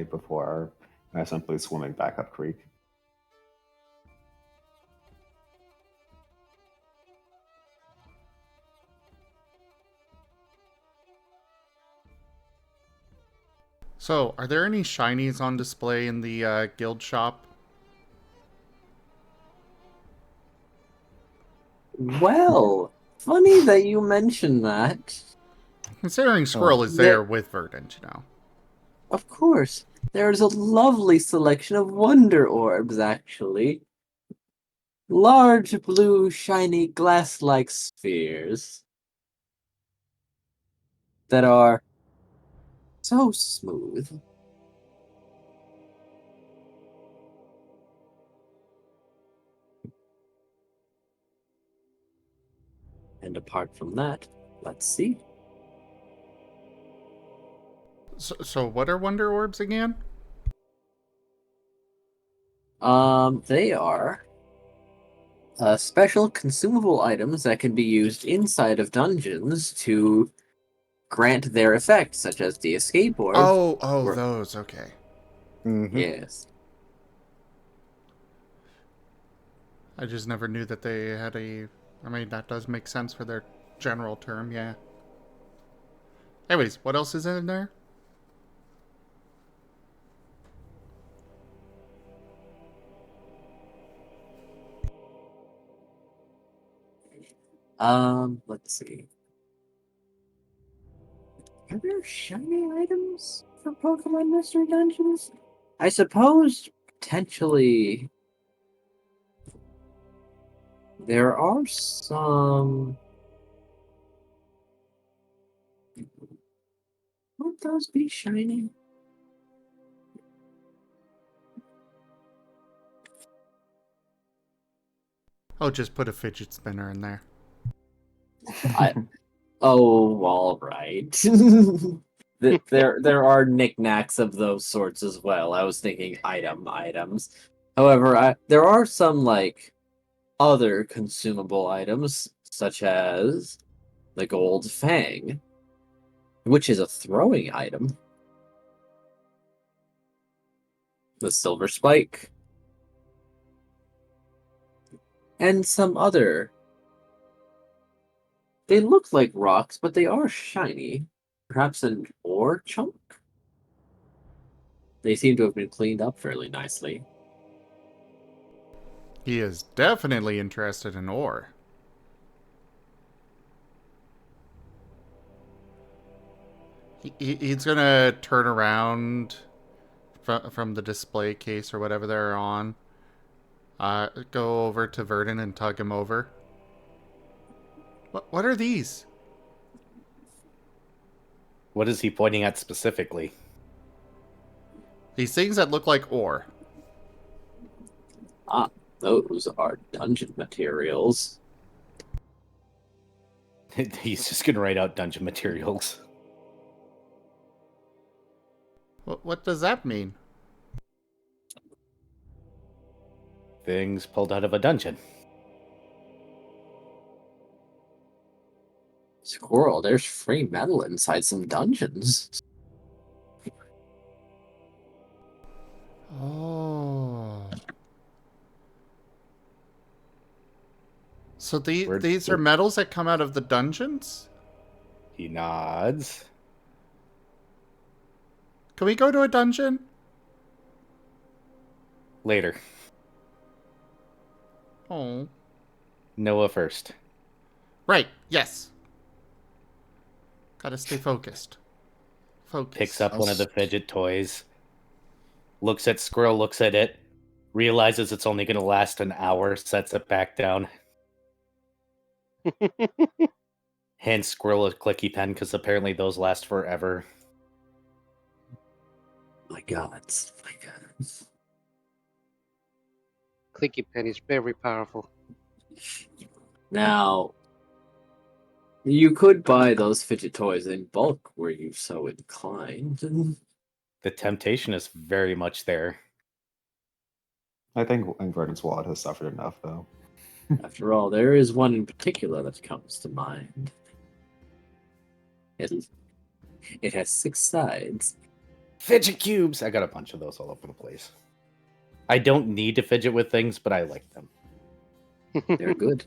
before simply swimming back up creek. So, are there any shinies on display in the guild shop? Well, funny that you mention that. Considering Squirrel is there with Verdant, you know. Of course, there's a lovely selection of wonder orbs, actually. Large, blue, shiny, glass-like spheres that are so smooth. And apart from that, let's see. So what are Wonder Orbs again? They are special consumable items that can be used inside of dungeons to grant their effects, such as the escape orb. Oh, those, okay. Mm-hmm. Yes. I just never knew that they had a... I mean, that does make sense for their general term, yeah. Anyways, what else is in there? Let's see. Are there shiny items for Pokemon Mystery Dungeons? I suppose potentially there are some. Won't those be shiny? Oh, just put a fidget spinner in there. Oh, all right. There are knickknacks of those sorts as well. I was thinking items. However, there are some like other consumable items, such as the gold fang, which is a throwing item. The silver spike. And some other. They look like rocks, but they are shiny. Perhaps an ore chunk? They seem to have been cleaned up fairly nicely. He is definitely interested in ore. He's gonna turn around from the display case or whatever they're on. Go over to Verdant and tug him over. What are these? What is he pointing at specifically? These things that look like ore. Ah, those are dungeon materials. He's just gonna write out dungeon materials. What does that mean? Things pulled out of a dungeon. Squirrel, there's free metal inside some dungeons. Oh. So these are medals that come out of the dungeons? He nods. Can we go to a dungeon? Later. Oh. Noah first. Right, yes. Gotta stay focused. Focus. Picks up one of the fidget toys. Looks at Squirrel, looks at it. Realizes it's only going to last an hour, sets it back down. Hands Squirrel a clicky pen, because apparently those last forever. My God. Clicky pen is very powerful. Now, you could buy those fidget toys in bulk were you so inclined. The temptation is very much there. I think Verdant's wallet has suffered enough, though. After all, there is one in particular that comes to mind. It has 6 sides. Fidget cubes! I got a bunch of those all over the place. I don't need to fidget with things, but I like them. They're good.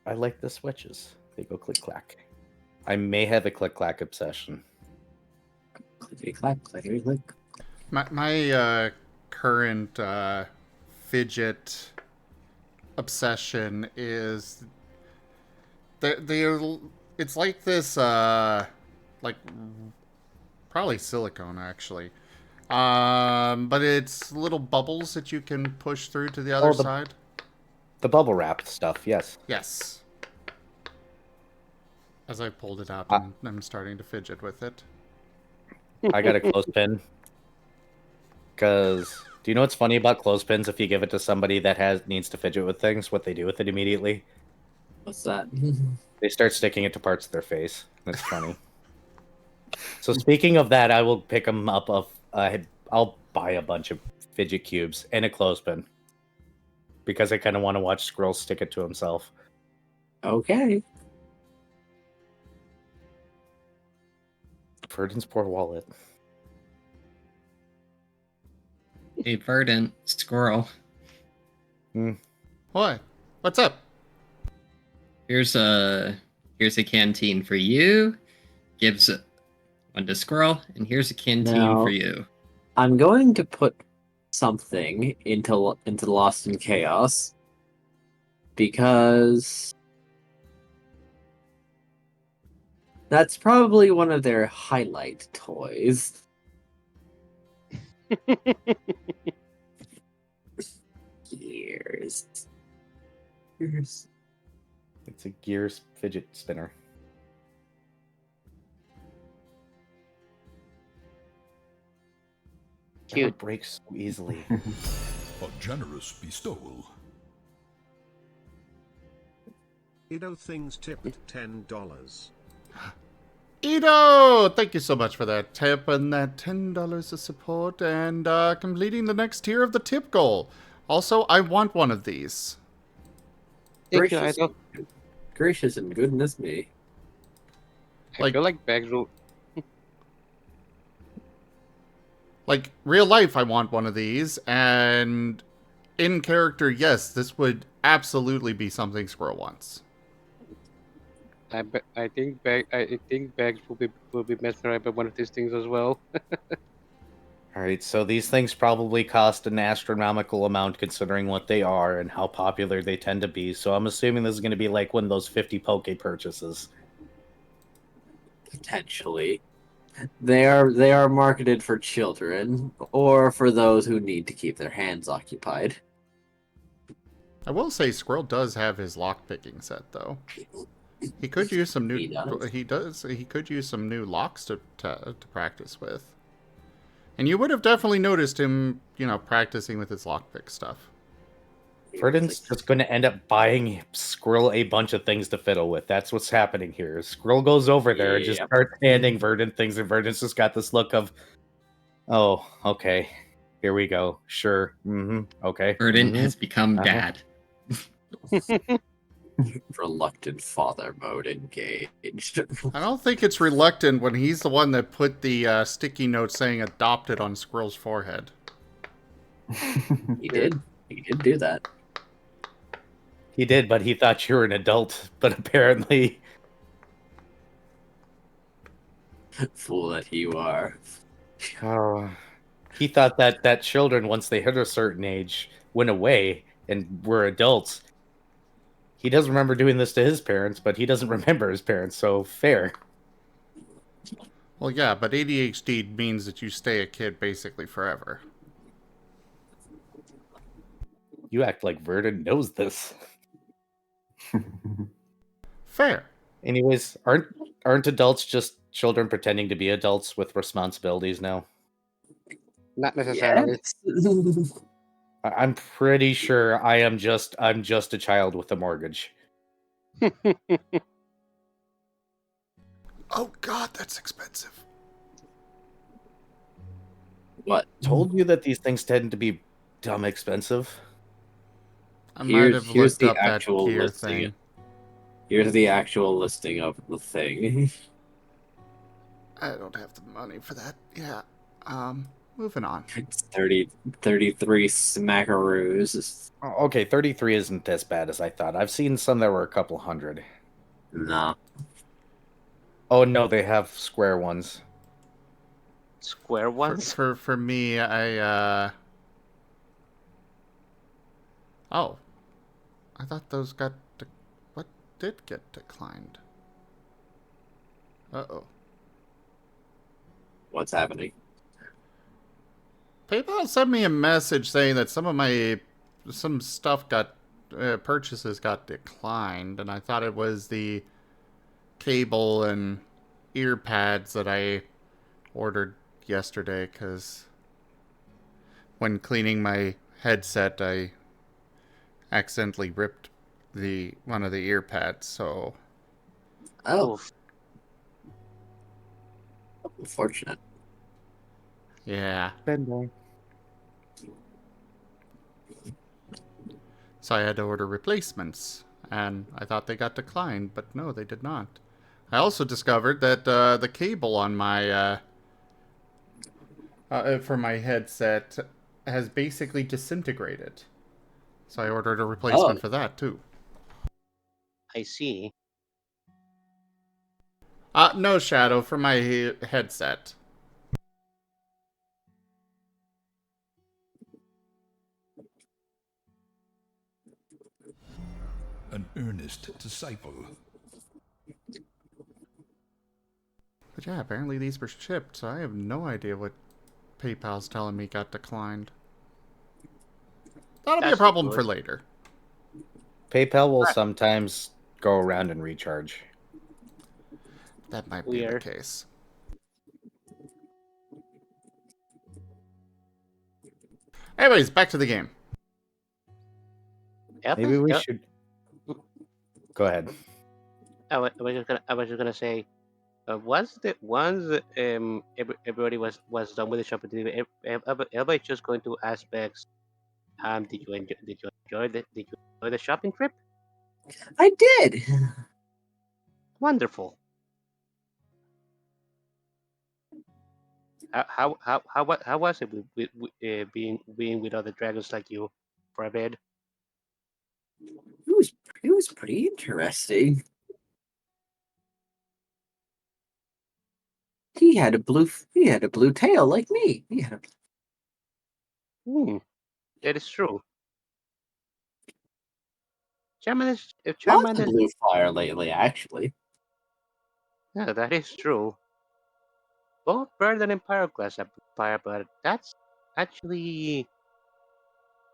I like the switches. They go click-clack. I may have a click-clack obsession. Clickety-clack, clickety-click. My current fidget obsession is it's like this like probably silicone actually, but it's little bubbles that you can push through to the other side. The bubble wrap stuff, yes. Yes. As I pulled it out, and I'm starting to fidget with it. I got a clothespin. Because, do you know what's funny about clothespins? If you give it to somebody that needs to fidget with things, what they do with it immediately? What's that? They start sticking it to parts of their face. That's funny. So speaking of that, I will pick them up. I'll buy a bunch of fidget cubes and a clothespin. Because I kind of want to watch Squirrel stick it to himself. Okay. Verdant's poor wallet. Hey, Verdant, Squirrel. What? What's up? Here's a canteen for you. Gives one to Squirrel, and here's a canteen for you. I'm going to put something into Lost in Chaos because that's probably one of their highlight toys. Gears. It's a Gears fidget spinner. Cute. It breaks so easily. A generous bestowal. IDDoThings tipped $10. Ido! Thank you so much for that tip and that $10 of support and completing the next tier of the tip goal. Also, I want one of these. Thank you, Ido. Gracious and goodness me. I feel like bags will... Like, real life, I want one of these, and in character, yes, this would absolutely be something Squirrel wants. I think bags will be mesmerized by one of these things as well. Alright, so these things probably cost an astronomical amount considering what they are and how popular they tend to be, so I'm assuming this is going to be like one of those 50 Poke purchases. Potentially. They are marketed for children, or for those who need to keep their hands occupied. I will say Squirrel does have his lockpicking set, though. He could use some new... He could use some new locks to practice with. And you would have definitely noticed him, practicing with his lockpick stuff. Verdant's just going to end up buying Squirrel a bunch of things to fiddle with. That's what's happening here. Squirrel goes over there and just starts handing Verdant things, and Verdant's just got this look of, oh, okay, here we go. Sure, okay. Verdant has become dad. Reluctant father mode engaged. I don't think it's reluctant when he's the one that put the sticky note saying adopted on Squirrel's forehead. He did. He did do that. He did, but he thought you were an adult. But apparently... Fool that you are. Oh, he thought that children, once they hit a certain age, went away and were adults. He doesn't remember doing this to his parents, but he doesn't remember his parents, so fair. Well, yeah, but ADHD means that you stay a kid basically forever. You act like Verdon knows this. Fair. Anyways, aren't adults just children pretending to be adults with responsibilities now? Not necessarily. Yes. I'm pretty sure I'm just a child with a mortgage. Oh god, that's expensive. What? Told you that these things tend to be dumb expensive. I might have Here's looked the up that actual gear listing. thing. Here's the actual listing of the thing. I don't have the money for that. Yeah. Moving on. It's 33 smackaroos. Oh, okay, 33 isn't as bad as I thought. I've seen some that were a couple hundred. Nah. Oh no, they have square ones. Square ones? For me, I Oh. I thought those got what did get declined? Uh-oh. What's happening? PayPal sent me a message saying that some stuff got purchases got declined, and I thought it was the cable and ear pads that I ordered yesterday, because when cleaning my headset, I accidentally ripped one of the ear pads, so... Oh, Oof. unfortunate. Yeah. Bending. So I had to order replacements, and I thought they got declined, but no, they did not. I also discovered that the cable on my for my headset has basically disintegrated. So I ordered a replacement for that too. I see. No, Shadow, for my headset. An earnest disciple. But yeah, apparently these were shipped, so I have no idea what PayPal's telling me got declined. That'll be a That's problem good. for later. PayPal will sometimes go around and recharge. That might Weird. be the case. Anyways, back to the game. Maybe we should... Go ahead. I was just gonna say, once everybody was done with the shopping, everybody just going to aspects. Did you enjoy the shopping trip? I did. Wonderful. How was it with being with other dragons like you for a bit? It was pretty interesting. He had a blue tail like me. He had a That is true. lots Charmander. of blue fire lately, actually. Yeah, that is true. Both Burden and Pyroclast have fire, but that's actually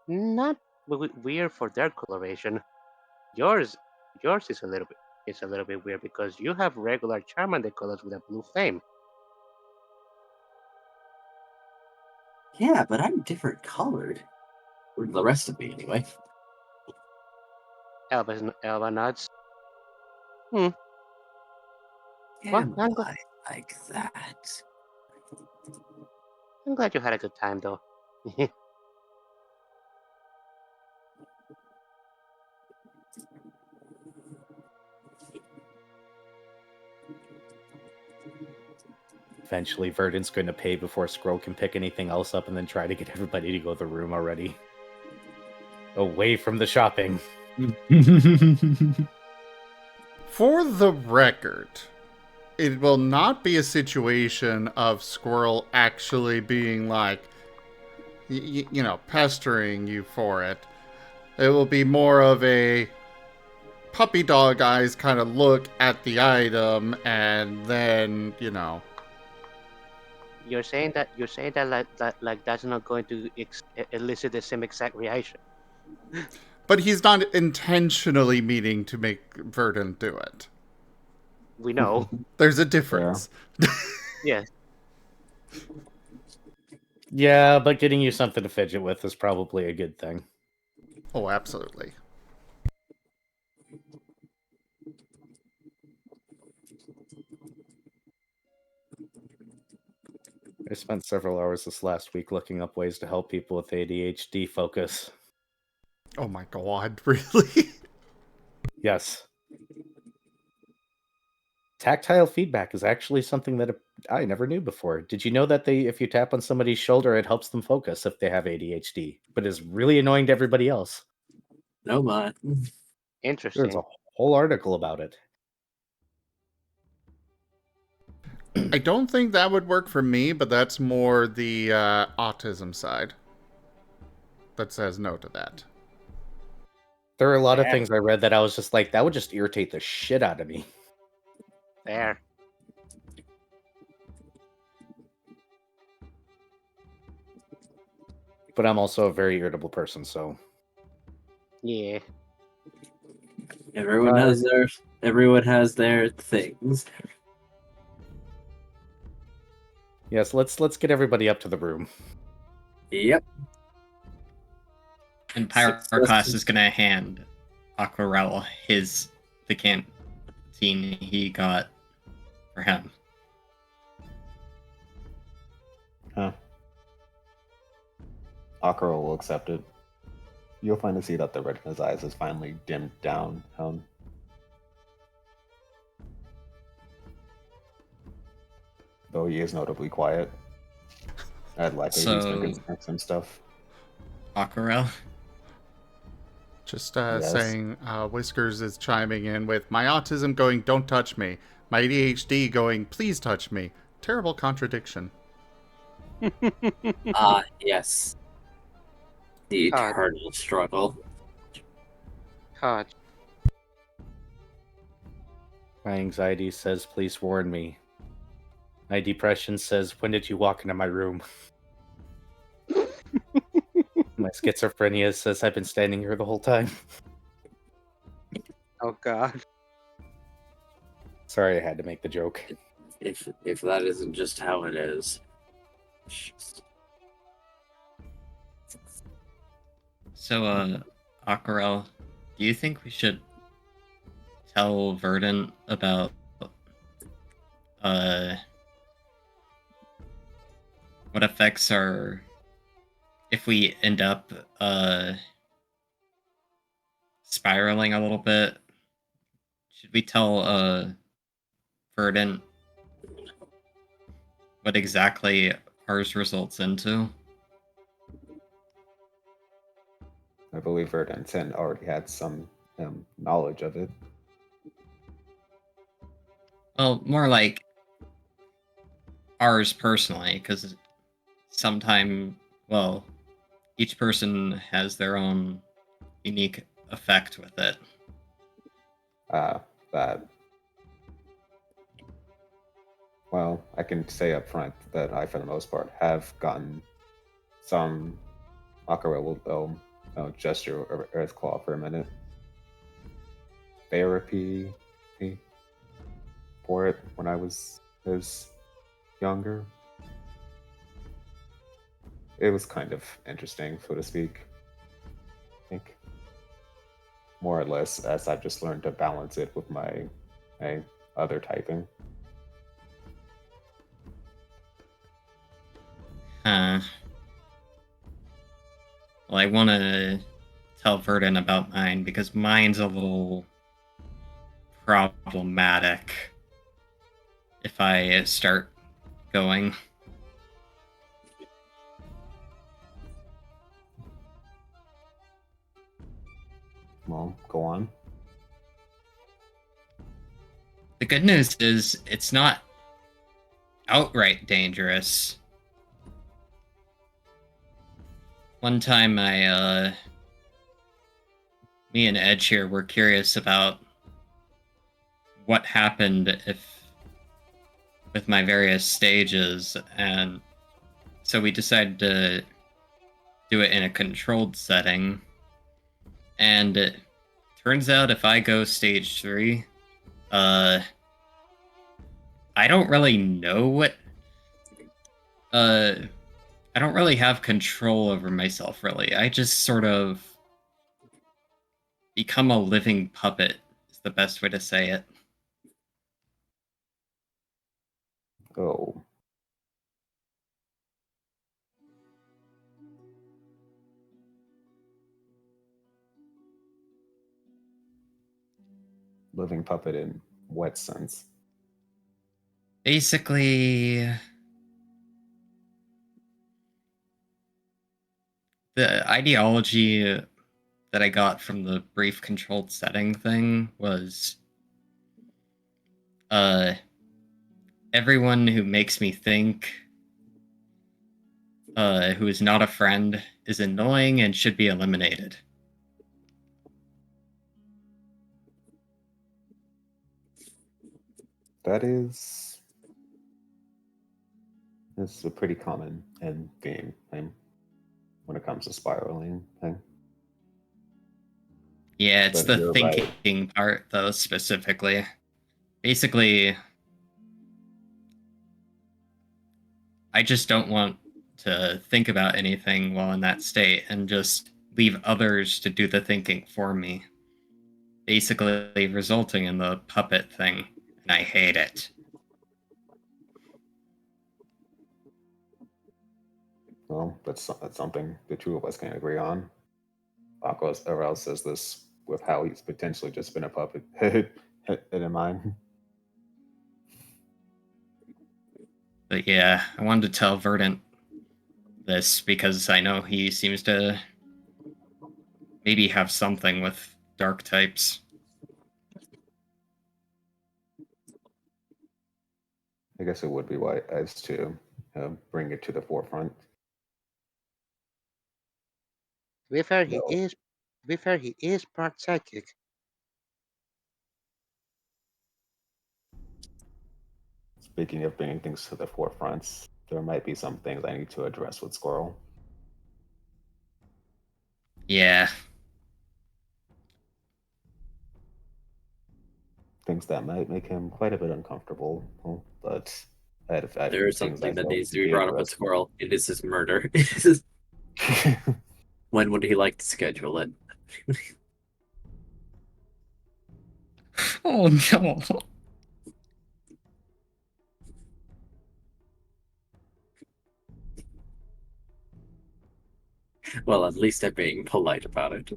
not weird for their coloration. Yours is a little bit weird because you have regular Charmander colors with a blue flame. Yeah, but I'm different colored. Or the rest of me, anyway. Elva nods. Am Well, I like that? I'm glad you had a good time, though. eventually Verdant's going to pay before Squirrel can pick anything else up and then try to get everybody to go to the room already. Away from the shopping. For the record, it will not be a situation of Squirrel actually being like, you know, pestering you for it. It will be more of a puppy dog eyes kind of look at the item and then, you know. You're saying that like that's not going to elicit the same exact reaction. But he's not intentionally meaning to make Verdant do it. We know. There's a difference. Yes. Yeah, but getting you something to fidget with is probably a good thing. Oh, absolutely. I spent several hours this last week looking up ways to help people with ADHD focus. Oh my god, really? Yes. Tactile feedback is actually something that I never knew before. Did you know that if you tap on somebody's shoulder, it helps them focus if they have ADHD, but is really annoying to everybody else? No, man. Interesting. There's a whole article about it. I don't think that would work for me, but that's more the autism side that says no to that. There are a lot of things I read that I was just like, that would just irritate the shit out of me. There. But I'm also a very irritable person, so... Yeah. Everyone has their things. Yes, let's get everybody up to the room. Yep. And Pyroclast is gonna hand Aquarelle the canteen he got for him. Huh. Aquarelle will accept it. You'll find to see that the red in his eyes is finally dimmed down. Though he is notably quiet. I'd like to use finger snaps and stuff. Aquarelle? Just saying, Whiskers is chiming in with, my autism going, don't touch me. My ADHD going, please touch me. Terrible contradiction. Yes. The eternal struggle. God. My anxiety says, please warn me. My depression says, when did you walk into my room? My schizophrenia says, I've been standing here the whole time. Oh god. Sorry, I had to make the joke. If that isn't just how it is. So, Aquarelle, do you think we should tell Verdant about what effects are if we end up spiraling a little bit? Should we tell Verdant what exactly ours results into? I believe Verdant already had some knowledge of it. Well, more like ours personally, because each person has their own unique effect with it. Well, I can say up front that I, for the most part, have gotten some Aquarelle will gesture or Earthclaw for a minute. Therapy for it when I was younger. It was kind of interesting, so to speak. I think more or less as I've just learned to balance it with my other typing. Well, I want to tell Verdant about mine because mine's a little problematic if I start going. Well, go on. The good news is it's not outright dangerous. One time me and Edge here were curious about what happened with my various stages, and so we decided to do it in a controlled setting. And it turns out if I go stage 3, I don't really know what I don't really have control over myself, really. I just sort of become a living puppet, is the best way to say it. Oh. Living puppet in what sense? Basically, the ideology that I got from the brief controlled setting thing was everyone who makes me think, who is not a friend, is annoying and should be eliminated. That's a pretty common end game thing when it comes to spiraling thing. Yeah, it's But the you're thinking part, though, specifically. Basically, I just don't want to think about anything while in that state and just leave others to do the thinking for me. Basically, resulting in the puppet thing, and I hate it. Well, that's something the two of us can agree on. Aquarelle says this with how he's potentially just been a puppet in mind. But yeah, I wanted to tell Verdant this because I know he seems to maybe have something with dark types. I guess it would be wise to bring it to the forefront. To be fair, he is part psychic. Speaking of bringing things to the forefront, there might be some things I need to address with Squirrel. Yeah. Things that might make him quite a bit uncomfortable, but There is things something I that felt needs to to be be brought up with addressed. Squirrel. It is his murder. When would he like to schedule it? Oh no. Well, at least I'm being polite about it.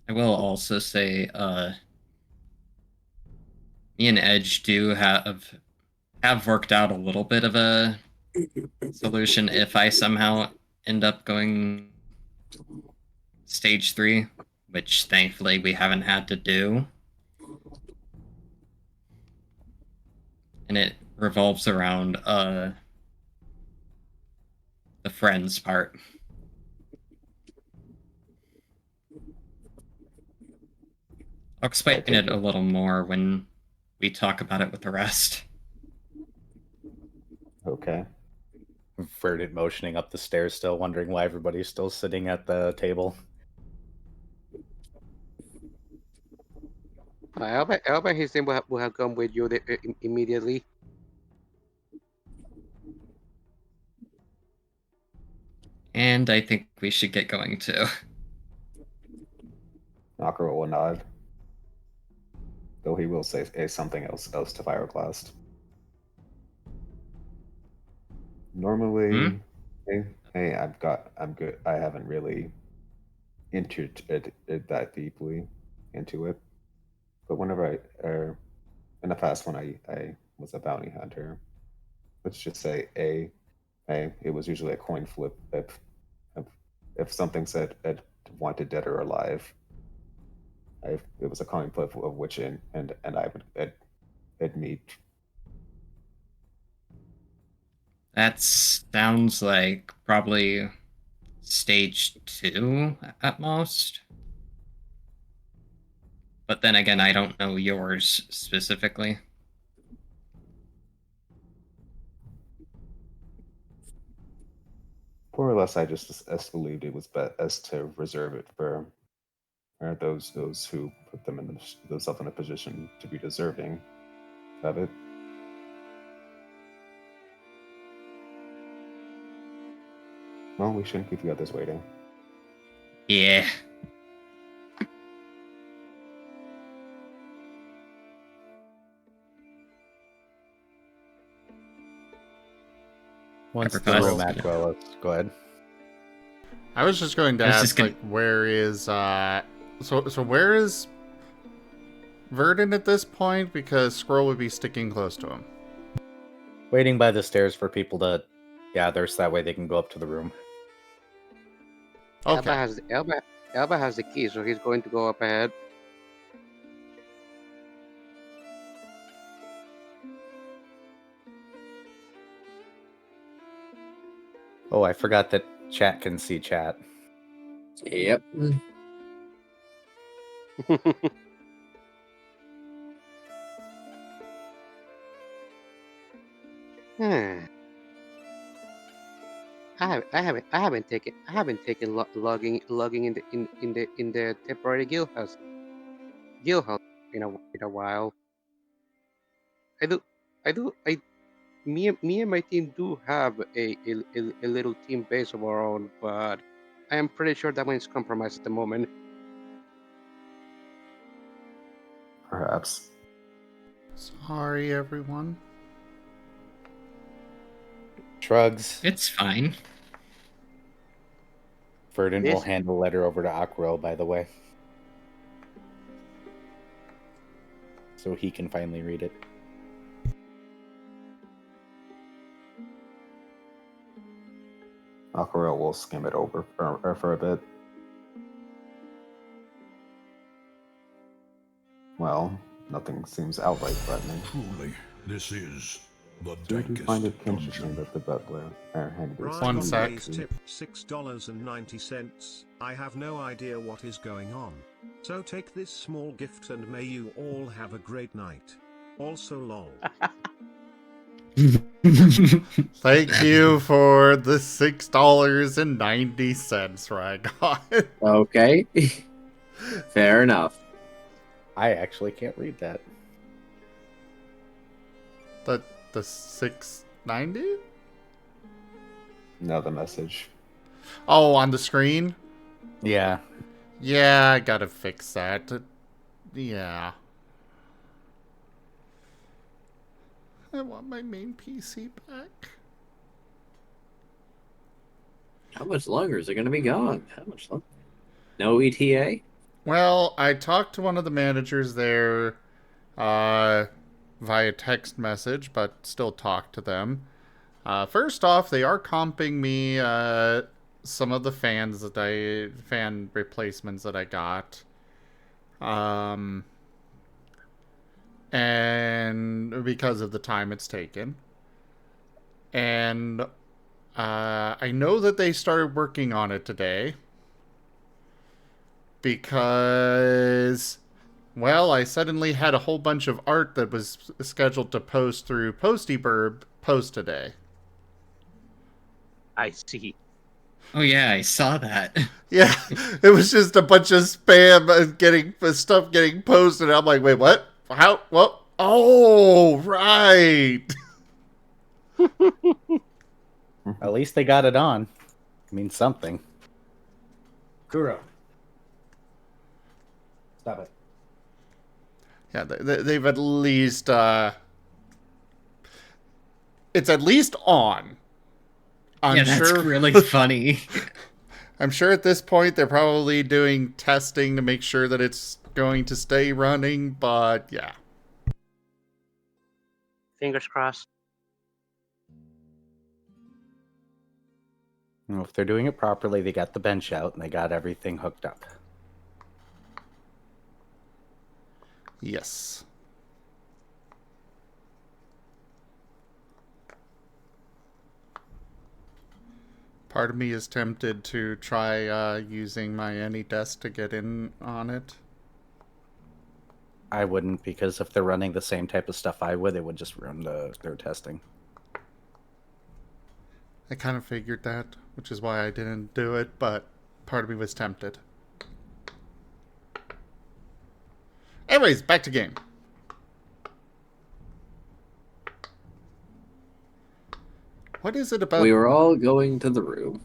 I will also say, me and Edge do have worked out a little bit of a solution if I somehow end up going stage 3, which thankfully we haven't had to do. And it revolves around the friends part. I'll explain it a little more when we talk about it with the rest. Okay. Verdant motioning up the stairs, still wondering why everybody's still sitting at the table. I bet his team will have come with you immediately. And I think we should get going too. Knocker will nod, though he will say something else to Pyroclast. Normally, hey, I'm good. I haven't really entered it that deeply into it, whenever in the past when I was a bounty hunter, let's just say it was usually a coin flip. If something said it wanted dead or alive, it was a coin flip of which and I would it meet. That sounds like probably stage 2 at most. But then again, I don't know yours specifically. More or less, I just believed it was best to reserve it for those who put themselves in a position to be deserving of it. Well, we shouldn't keep the others waiting. Yeah. Once the Everclass. room at well, let's go ahead. I was just going to ask, like, where is so where is Verdant at this point? Because Squirrel would be sticking close to him. Waiting by the stairs for people to gather so that way they can go up to the room. Okay. Elba has the key, so he's going to go up ahead. Oh, I forgot that chat can see chat. Yep. I haven't taken logging in the temporary guild house in a while. Me and my team do have a little team base of our own, but I am pretty sure that one is compromised at the moment. Perhaps. Sorry, everyone. Shrugs. It's fine. Verdant will hand the letter over to Aquarelle, by the way. So he can finally read it. Aquarelle will skim it over for a bit. Well, nothing seems outright threatening. Truly, this is the You do find dankest it interesting dungeon. that the butler Brian One sec. Hayes tipped $6.90. I have no idea what is going on. So take this small gift and may you all have a great night. Also lol. Thank you for the $6.90, Rygon. Okay. Fair enough. I actually can't read that. The $6.90? No, the message. Oh, on the screen? Yeah. Yeah, I gotta fix that. Yeah. I want my main PC back. How much longer is it going to be gone? How much longer? No ETA? Well, I talked to one of the managers there via text message, but still talked to them. First off, they are comping me some of the fan replacements that I got. And because of the time it's taken. And I know that they started working on it today. Because, well, I suddenly had a whole bunch of art that was scheduled to post through Postyburb post today. I see. Oh yeah, I saw that. Yeah, it was just a bunch of spam stuff getting posted. I'm like, wait, what? How? What? Oh, right. At least they got it on. I mean, something. Kuro. Stop it. Yeah, they've at least... it's at least on. Yeah, that's really funny. I'm sure at this point they're probably doing testing to make sure that it's going to stay running, but yeah. Fingers crossed. Well, if they're doing it properly, they got the bench out and they got everything hooked up. Yes. Part of me is tempted to try using my AnyDesk to get in on it. I wouldn't, because if they're running the same type of stuff I would, it would just ruin their testing. I kind of figured that, which is why I didn't do it, but part of me was tempted. Anyways, back to game. What is it about... We were all going to the room.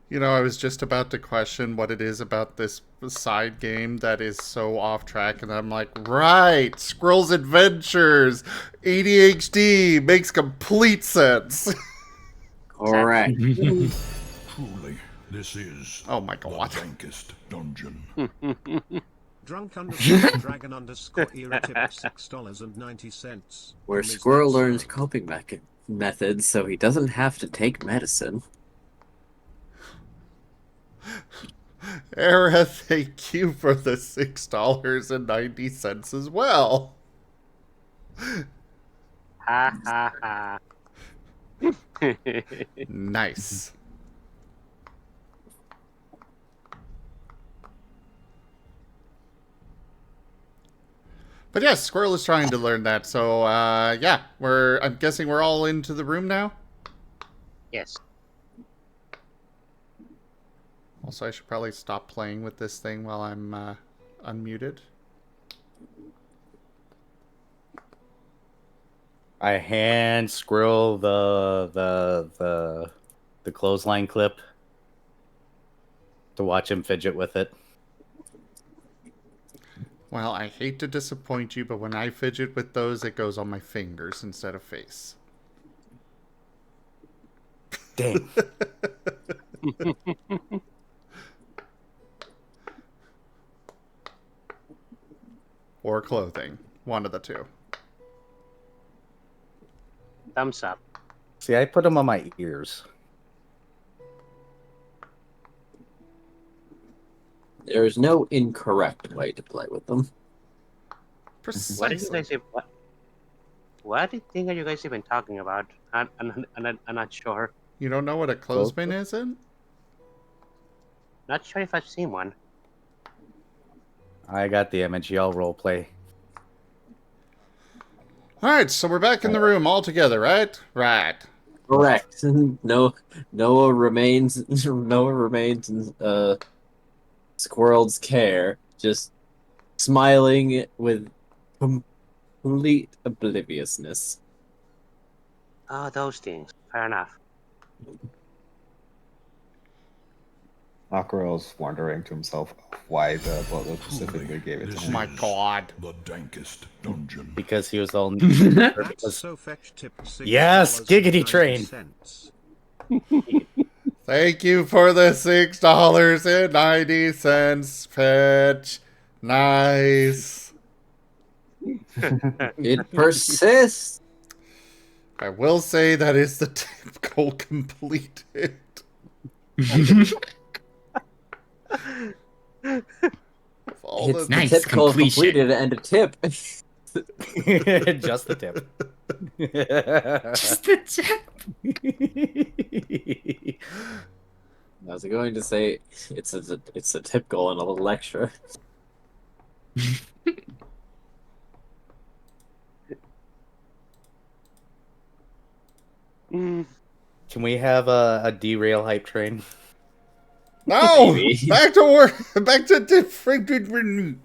You know, I was just about to question what it is about this side game that is so off track, and I'm like, right, Squirrel's Adventures, ADHD, makes complete sense. Correct. Truly, this is Oh my god. the dankest dungeon. Drunk underscore dragon underscore era tip $6.90. Where Is Squirrel that learns so? coping methods so he doesn't have to take medicine. Era, thank you for the $6.90 as well. Ha ha ha. Nice. But yes, Squirrel is trying to learn that, so yeah, I'm guessing we're all into the room now. Yes. Also, I should probably stop playing with this thing while I'm unmuted. I hand Squirrel the clothesline clip to watch him fidget with it. Well, I hate to disappoint you, but when I fidget with those, it goes on my fingers instead of face. Dang. Or clothing. One of the two. Thumbs up. See, I put them on my ears. There is no incorrect way to play with them. Precisely. What did you guys even, what thing are you guys even talking about? I'm not sure. You don't know what a clothespin is? Not sure if I've seen one. I got the image. Y'all roleplay. Alright, so we're back in the room all together, right? Right. Correct. Noah remains in Squirrel's care, just smiling with complete obliviousness. Oh, those things. Fair enough. Aquarelle's wondering to himself why the Bloodlord specifically gave it to This him. My is god. The dankest dungeon. Because he was all... That's so fetch tip $6.90. Yes, Giggity Train. Thank you for the $6.90 fetch. Nice. It persists. I will say that is the typical completed. It's Nice the typical completion. completed and a tip. Just the tip. Just the tip. I was going to say it's a tip goal and a little extra. Can we have a derail hype train? No! Maybe. Back to work! Back to different.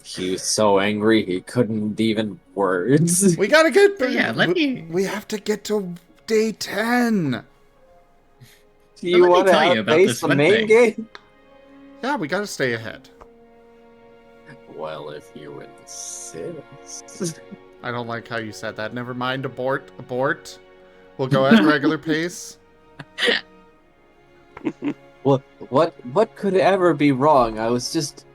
He was so angry he couldn't even words. We gotta get. So yeah, let me- We have to get to day 10. Do you Let me want to tell you about outpace this the one main thing. game? Yeah, we gotta stay ahead. Well, if you insist. I don't like how you said that. Never mind. Abort. We'll go at regular pace. What could ever be wrong? I was just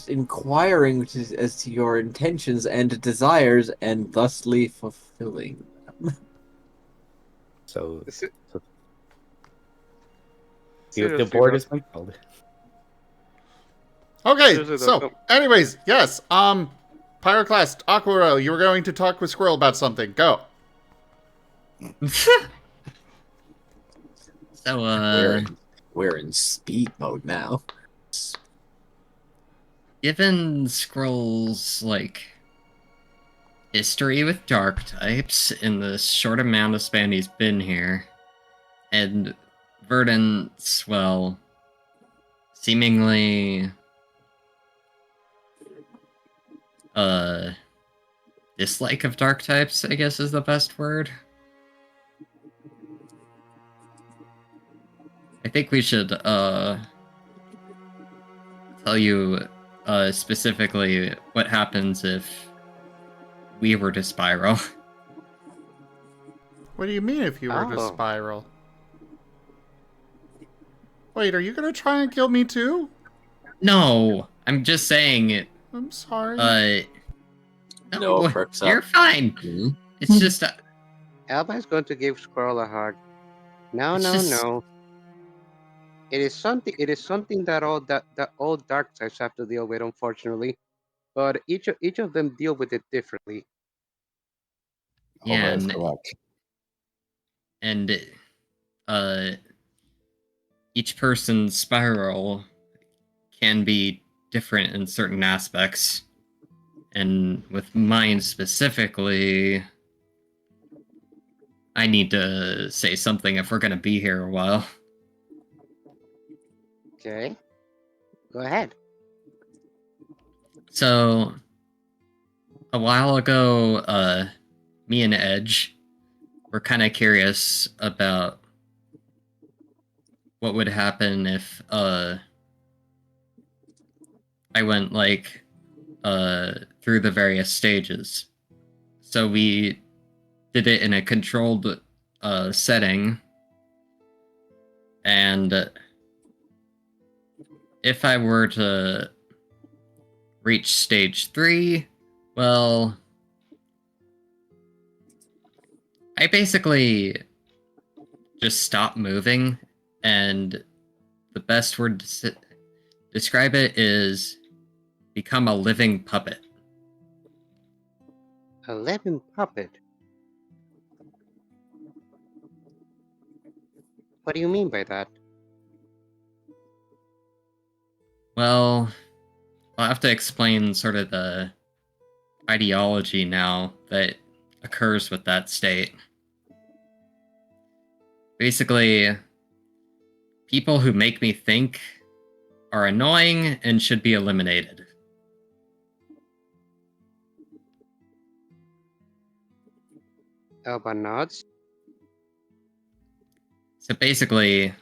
inquiring as to your intentions and desires, and thusly fulfilling them. So Is it- the Seriously, board though. is called. Okay, Seriously, though. so, anyways, yes, Pyroclast, Aquarelle, you were going to talk with Squirrel about something. Go. So, We're in speed mode now. given Squirrel's, history with dark types in the short amount of span he's been here, and Verdant's, well, seemingly, dislike of dark types, I guess is the best word. I think we should, tell you, specifically what happens if we were to spiral. What do you mean if you were to Oh. spiral? Wait, are you gonna try and kill me too? No, I'm just saying, I'm sorry. No, perks you're up. fine. Hmm? It's just, Alba is going to give Squirrel a hug. No, It's no, just- no. It is something. It is something that all dark types have to deal with, unfortunately. But each of them deal with it differently. yeah, That's correct. and each person's spiral can be different in certain aspects. And with mine specifically, I need to say something if we're going to be here a while. Okay, go ahead. So, a while ago, me and Edge were kind of curious about what would happen if I went through the various stages. So we did it in a controlled setting, and if I were to reach stage 3, well, I basically just stop moving, and the best word to describe it is become a living puppet. A living puppet. What do you mean by that? Well, I'll have to explain sort of the ideology now that occurs with that state. Basically, people who make me think are annoying and should be eliminated. Alba nods. So basically,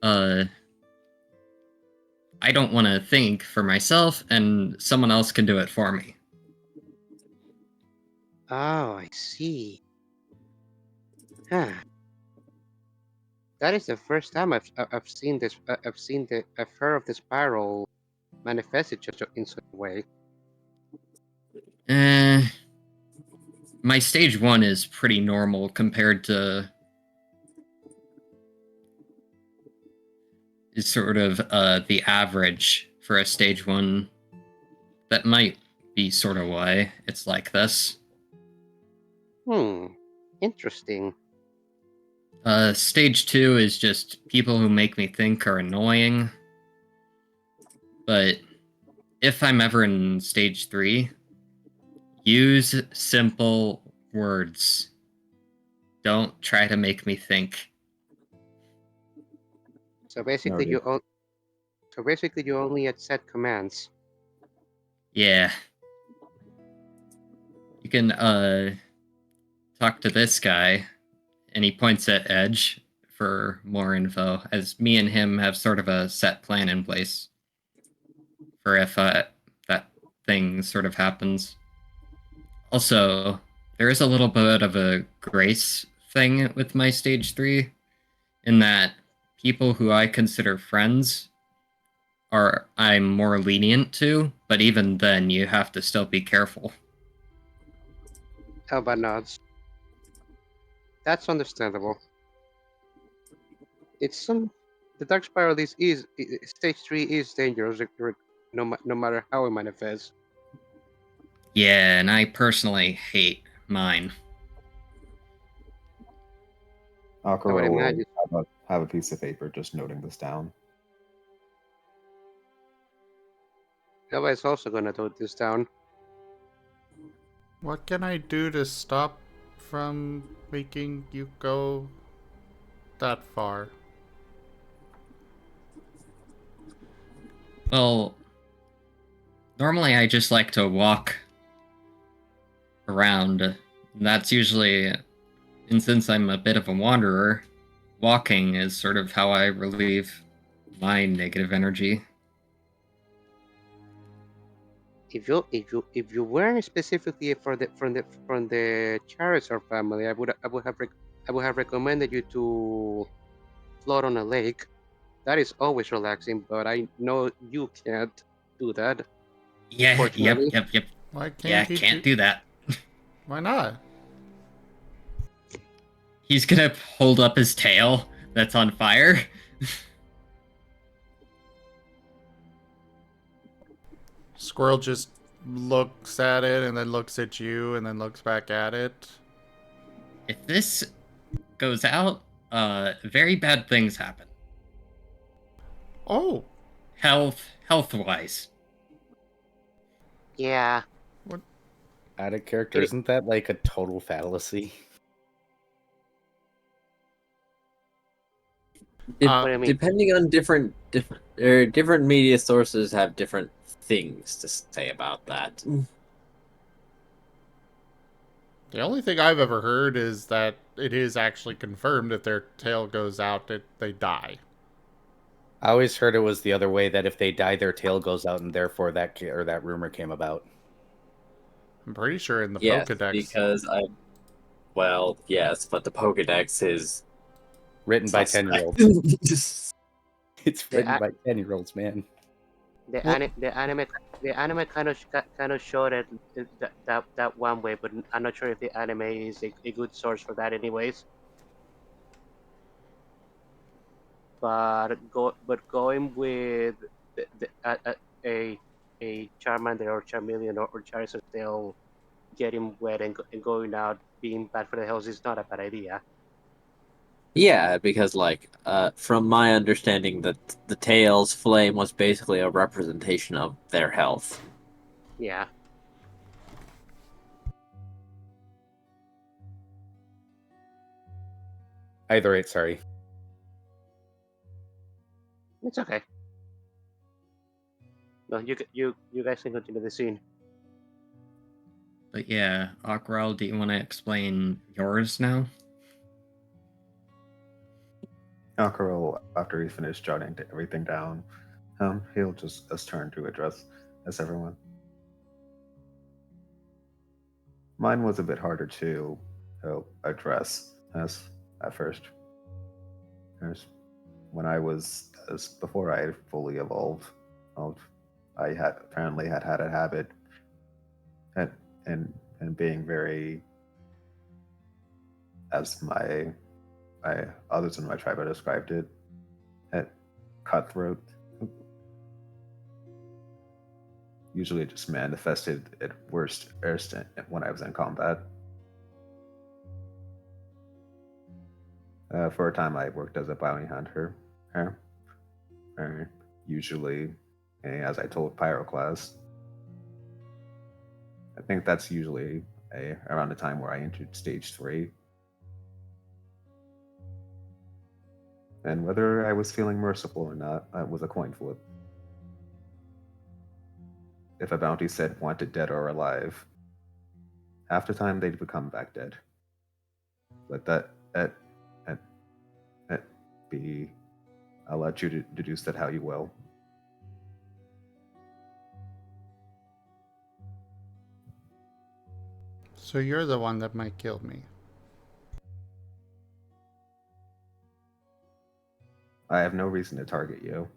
I don't want to think for myself, and someone else can do it for me. Oh, I see. Huh. That is the first time I've seen this. I've heard of the spiral manifested in such a way. My stage 1 is pretty normal compared to sort of the average for a stage 1. That might be sort of why it's like this. Interesting. Stage 2 is just people who make me think are annoying. But if I'm ever in stage 3, use simple words. Don't try to make me think. So basically, you only accept commands. Yeah. You can talk to this guy, and he points at Edge for more info, as me and him have sort of a set plan in place for if that thing sort of happens. Also, there is a little bit of a grace thing with my stage 3, in that people who I consider friends I'm more lenient to, but even then you have to still be careful. Elba nods. That's understandable. It's the dark spiral is stage 3 is dangerous, no matter how it manifests. Yeah, and I personally hate mine. Aquarelle imagine. will have a piece of paper just noting this down. Elba is also gonna note this down. What can I do to stop from making you go that far? Well, normally I just like to walk around. That's usually, and since I'm a bit of a wanderer, walking is sort of how I relieve my negative energy. If you weren't specifically from the Charizard family, I would have recommended you to float on a lake. That is always relaxing, but I know you can't do that. Yeah, yep. Why Yeah, can't he can't do that. Why not? He's gonna hold up his tail that's on fire. Squirrel just looks at it and then looks at you and then looks back at it. If this goes out, very bad things happen. Oh, Health-wise. Yeah. what? Out of character, isn't that like a total fallacy? What do you mean? Depending on different media sources have different things to say about that. The only thing I've ever heard is that it is actually confirmed if their tail goes out, they die. I always heard it was the other way, that if they die, their tail goes out, and therefore that rumor came about. I'm pretty sure in the Yes, Pokedex. because well, yes, but the Pokedex is written by suspect. 10-year-olds. It's written The by 10-year-olds, man. the anime kind of showed it that one way, but I'm not sure if the anime is a good source for that, anyways. But going with a Charmander or Charmeleon or Charizard tail getting wet and going out being bad for the health is not a bad idea. Yeah, because from my understanding, that the tail's flame was basically a representation of their health. Yeah. Either way, sorry. It's okay. No, you guys can continue the scene. But yeah, Aquarelle, do you want to explain yours now? Aquarelle, after he finished jotting everything down, he'll just turn to address everyone. Mine was a bit harder to address at first. When I was before I fully evolved, I had a habit and being very, as my others in my tribe have described it, at cutthroat. Usually it just manifested at worst when I was in combat. For a time I worked as a bounty hunter. Usually, as I told Pyroclast, I think that's usually around the time where I entered stage 3. And whether I was feeling merciful or not was a coin flip. If a bounty said wanted dead or alive, half the time they'd become back dead. But that be, I'll let you deduce that how you will. So you're the one that might kill me. I have no reason to target you.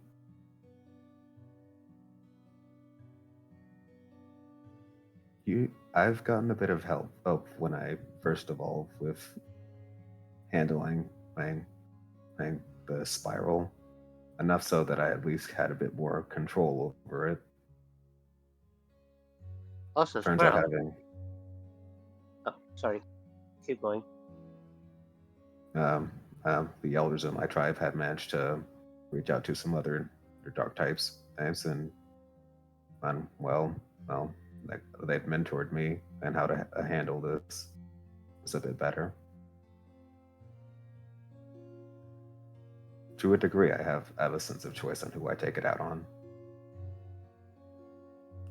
I've gotten a bit of help when I first evolved with handling the spiral, enough so that I at least had a bit more control over it. Also, Turns out Squirrel. having Oh, sorry. Keep going. the elders of my tribe have managed to reach out to some other dark types, and well, they've mentored me and how to handle this a bit better. To a degree, I have a sense of choice on who I take it out on.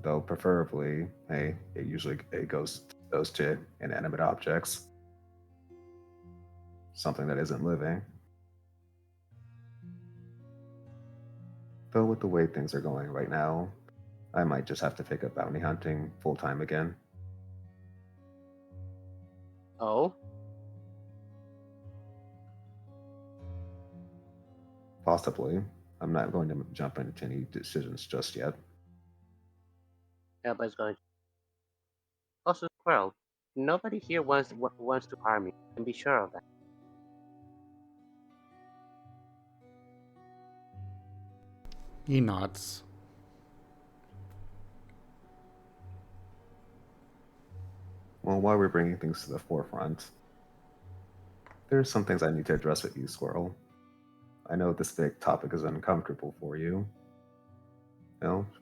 Though preferably, it usually goes to inanimate objects, something that isn't living. Though with the way things are going right now, I might just have to take up bounty hunting full time again. Oh? Possibly. I'm not going to jump into any decisions just yet. Elba's going. Also, Squirrel. Nobody here wants to harm you. And be sure of that. He nods. Well, while we're bringing things to the forefront, there's some things I need to address with you, Squirrel. I know this big topic is uncomfortable for you,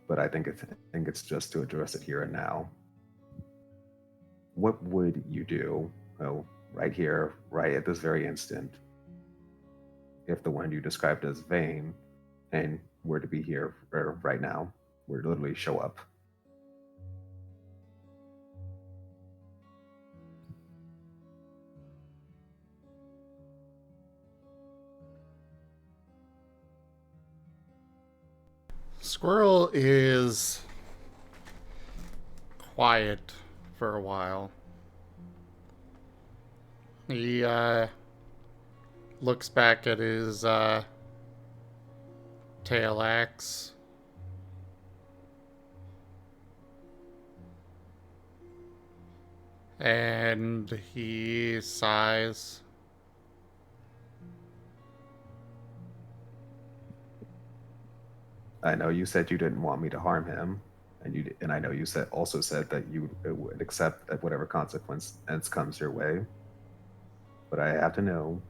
but I think it's just to address it here and now. What would you do, right here, right at this very instant, if the one you described as Vane and were to be here right now, were to literally show up? Squirrel is quiet for a while. He looks back at his tail axe. And he sighs. I know you said you didn't want me to harm him, and I know you also said that you would accept that whatever consequence comes your way. But I have to know,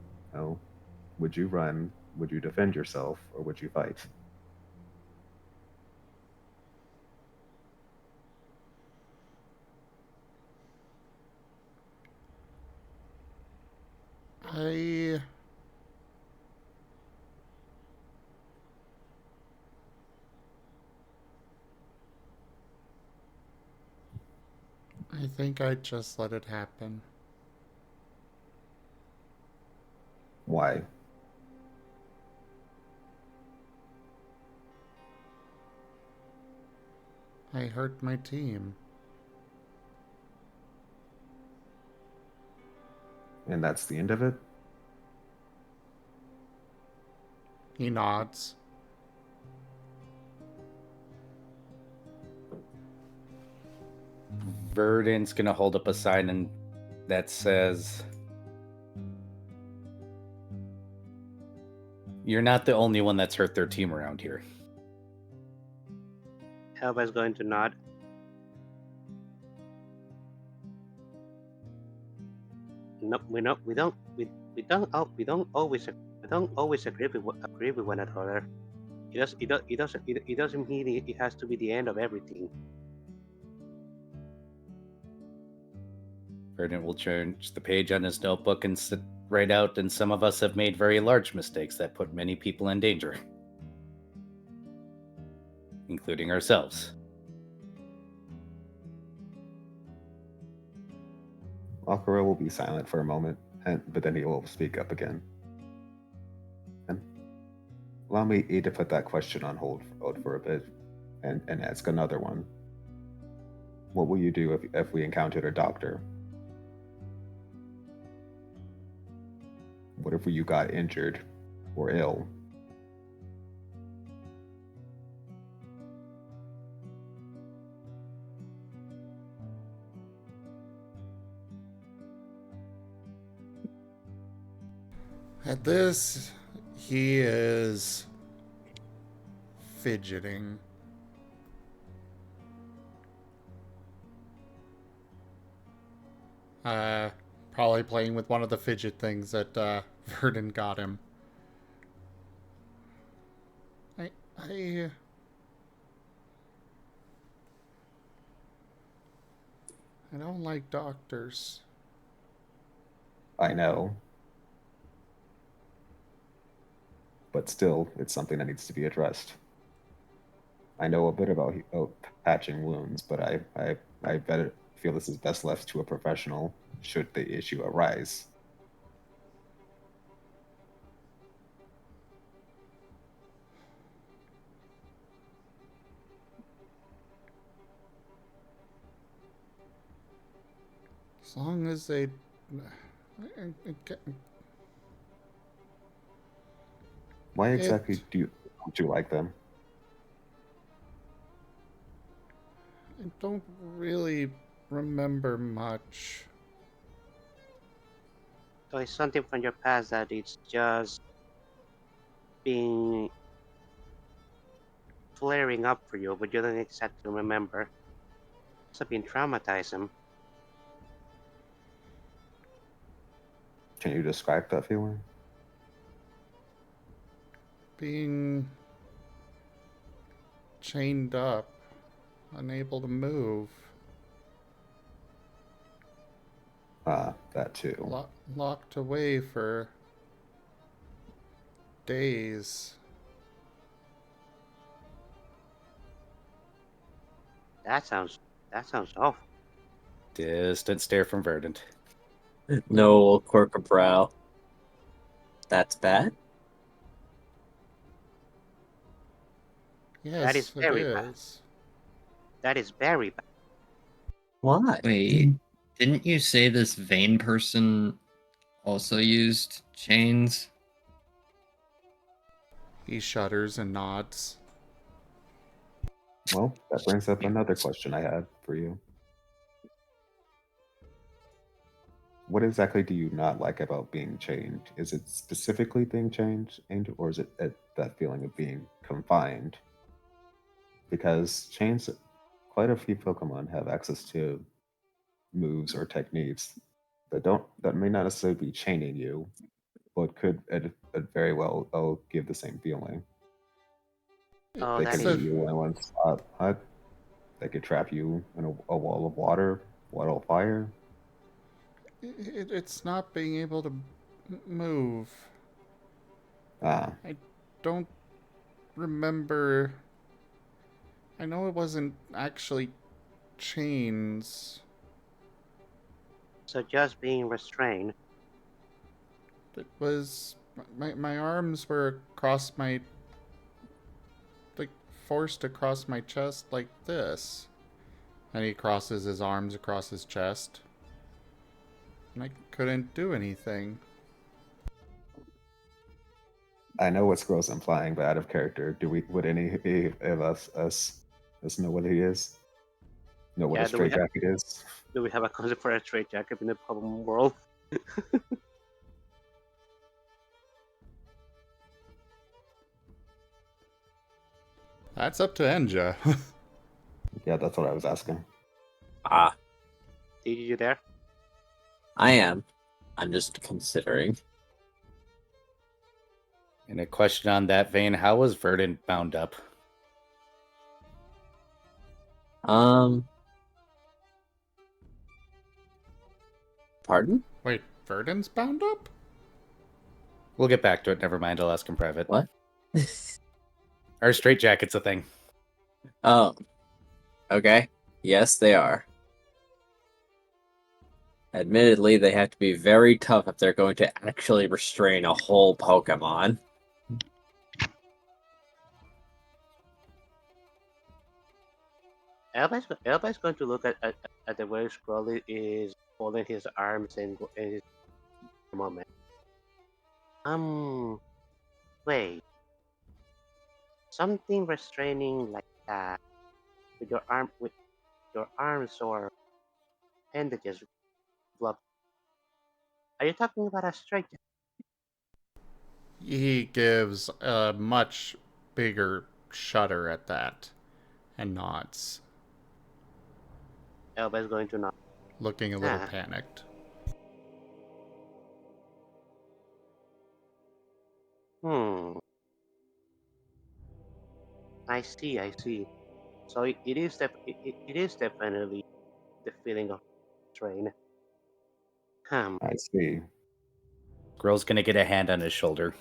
would you run, would you defend yourself, or would you fight? I think I'd just let it happen. Why? I hurt my team. And that's the end of it? He nods. Verdant's gonna hold up a sign that says, "You're not the only one that's hurt their team around here." Elba's going to nod. No, we don't always agree with one another. It doesn't mean it has to be the end of everything. Verdant will change the page on his notebook and write out, "And some of us have made very large mistakes that put many people in danger, including ourselves." Aquarelle will be silent for a moment, but then he will speak up again. And allow me to put that question on hold for a bit and ask another one. What will you do if we encountered a doctor? What if you got injured or ill At this, he is fidgeting. Probably playing with one of the fidget things that Verdon got him. I don't like doctors. I know. But still, it's something that needs to be addressed. I know a bit about patching wounds, but I better feel this is best left to a professional should the issue arise. As long as they... Why exactly don't you like them? I don't really remember much. So it's something from your past that it's just being flaring up for you, but you don't exactly remember. It's been traumatizing. Can you describe that feeling? Being chained up, unable to move. That too. Locked away for days. That sounds awful. Distant stare from Verdant. No quirk of brow. That's bad? Yes, That is very bad. That is very bad. Why? Wait, didn't you say this vain person also used chains? He shudders and nods. Well, that brings up another question I had for you. What exactly do you not like about being chained? Is it specifically being chained, or is it that feeling of being confined? Because chains, quite a few Pokemon have access to moves or techniques that may not necessarily be chaining you, but could at very well give the same feeling. Oh, They that can is leave you in one spot. They could trap you in a wall of water, wall of fire. It's not being able to move. Ah, I don't remember. I know it wasn't actually chains. so just being restrained. It was my arms were across my, like, forced across my chest like this. And he crosses his arms across his chest. And I couldn't do anything. I know what Squirrel's implying, but out of character, would any of us know what he is? Know what a Do we have straitjacket is? a concept for a straitjacket in the Pokemon world? That's up to Enja. Yeah, that's what I was asking. Ah, Did you there? I am. I'm just considering. And a question on that vein, how was Verdant bound up? Pardon? Wait, Verdon's bound up? We'll get back to it. Never mind. I'll ask in private. What? Our straitjacket's a thing. Oh. Okay. Yes, they are. Admittedly, they have to be very tough if they're going to actually restrain a whole Pokemon. Everybody's going to look at the way Squirrel is folding his arms in his moment. Wait. Something restraining like that with your arms or appendages. Are you talking about a straitjacket? He gives a much bigger shudder at that and nods, Elba's going to nod. looking a little Ah. panicked. Hmm. I see. I see. So it is definitely the feeling of strain. I see. Squirrel's gonna get a hand on his shoulder.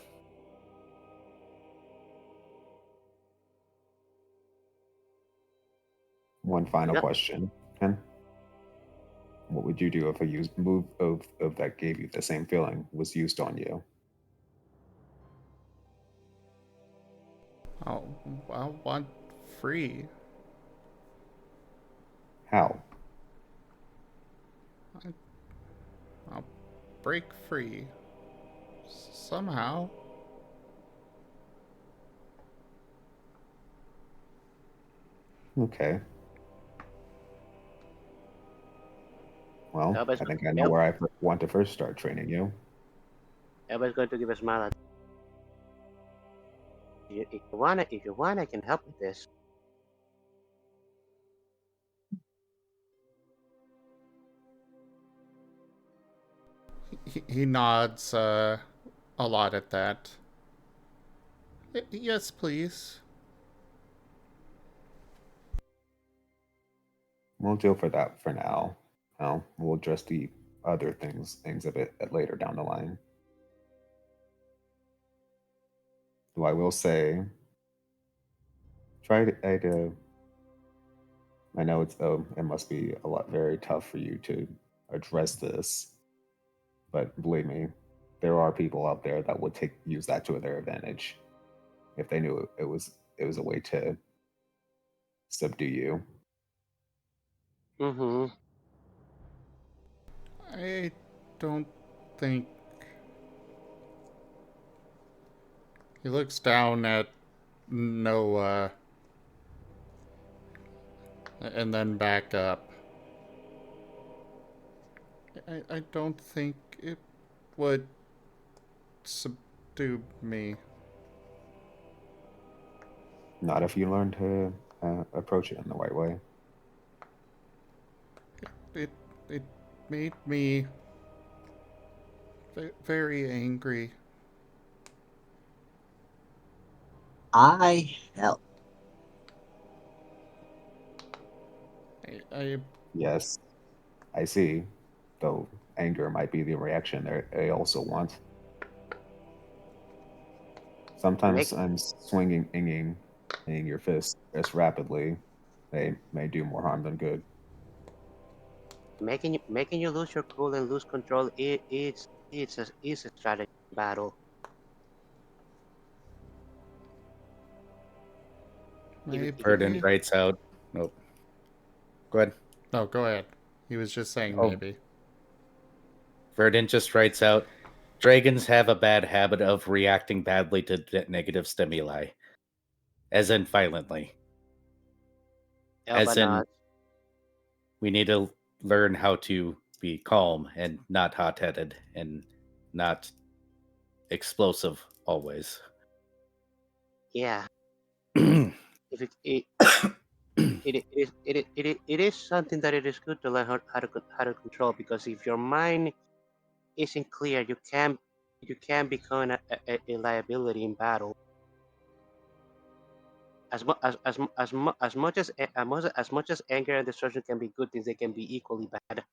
One final Yep. question, Ken. What would you do if a move of that gave you the same feeling was used on you? Oh, I want free. How? I'll break free. Somehow. Okay. Well, Elba's, I think I know where I want to first start training you. Elba's going to give a smile at you. If you want, I can help with this. He nods a lot at that. Yes, please. We'll deal for that for now. We'll address the other things a bit later down the line. Though I will say, try to. I know it must be a lot very tough for you to address this, but believe me, there are people out there that would use that to their advantage if they knew it was a way to subdue you. Mm-hmm. I don't think... He looks down at Noah and then back up. I don't think it would subdue me. Not if you learn to approach it in the right way. It made me very angry. I help. I Yes, I see. Though anger might be the reaction they also want. Sometimes I'm inging your fist as rapidly. They may do more harm than good. Making you lose your cool and lose control. It's a strategy battle. Verdant writes out. Nope. Go ahead. No, go ahead. He was just saying Oh. maybe. Verdant just writes out, dragons have a bad habit of reacting badly to negative stimuli. As in violently. As in, we need to learn how to be calm and not hot-headed and not explosive always. Yeah. If it is something that it is good to learn how to control, because if your mind isn't clear, you can become a liability in battle. As much as anger and destruction can be good things, they can be equally bad.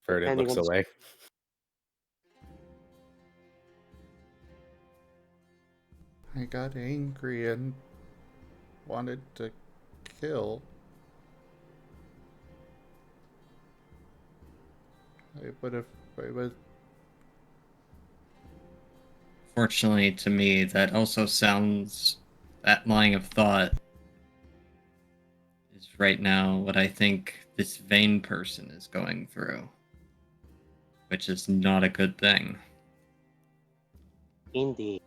Verdant looks away. I got angry and wanted to kill. I would. Fortunately to me, that also sounds... That line of thought is right now what I think this vain person is going through. Which is not a good thing. Indeed.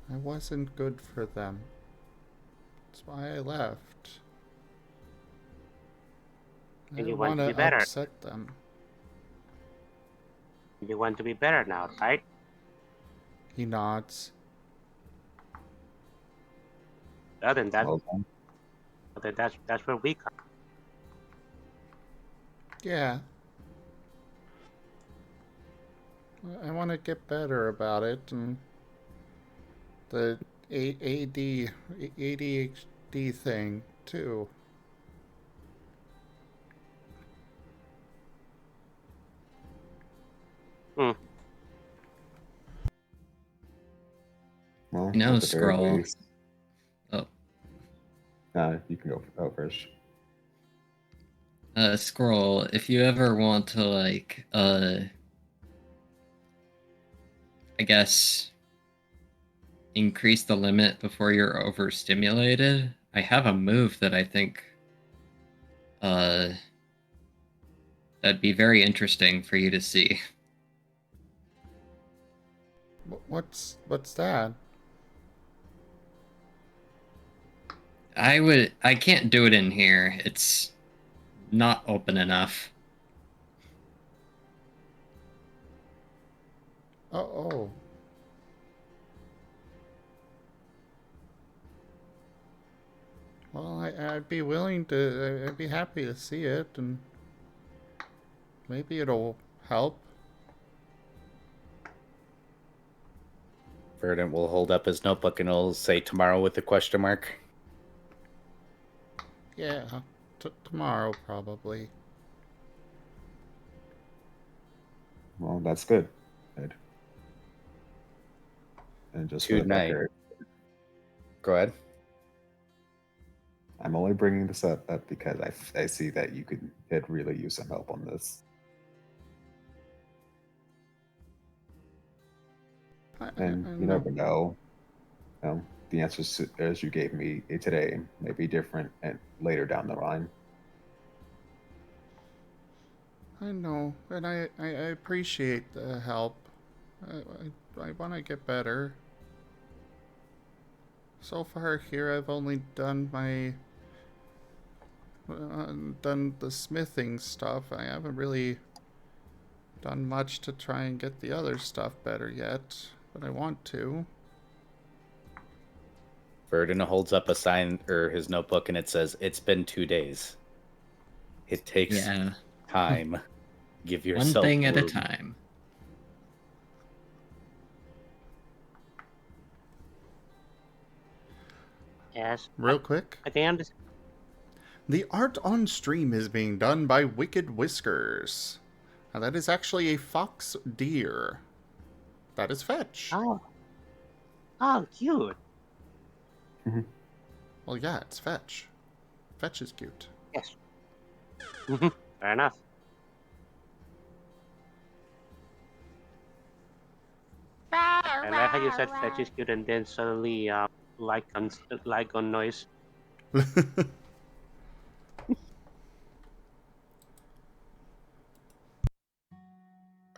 I wasn't good for them. That's why I left. I And you don't want want to be to better. upset them. You want to be better now, right? He nods. Other than that, Well then, that's where we come. Yeah. I want to get better about it, and the ADHD thing too. well, You know, at the very Squirrel. least, Oh, you can go first. Squirrel, if you ever want to, like, I guess, increase the limit before you're overstimulated, I have a move that I think, that'd be very interesting for you to see. What's that? I can't do it in here. It's not open enough. Oh. Well, I'd be willing to. I'd be happy to see it, and maybe it'll help. Verdant will hold up his notebook and he'll say tomorrow with a question mark. Yeah, tomorrow probably. Well, that's good. Good. And just for the Tonight. record, Go ahead. I'm only bringing this up because I see that you could really use some help on this. And you never know. The answers as you gave me today may be different and later down the line. I know, and I appreciate the help. I want to get better. So far here, I've only done done the smithing stuff. I haven't really done much to try and get the other stuff better yet, but I want to. Verdant holds up a sign or his notebook and it says, "It's been 2 days. It takes time. Give yourself one thing at a room." time. Yes. Real quick. I think The art on stream is being done by Wicked Whiskers. Now that is actually a fox deer. That is Fetch. Oh, cute. Well, yeah, it's Fetch. Fetch is cute. Yes. Fair enough. I like how you said Fetch is cute and then suddenly like on noise.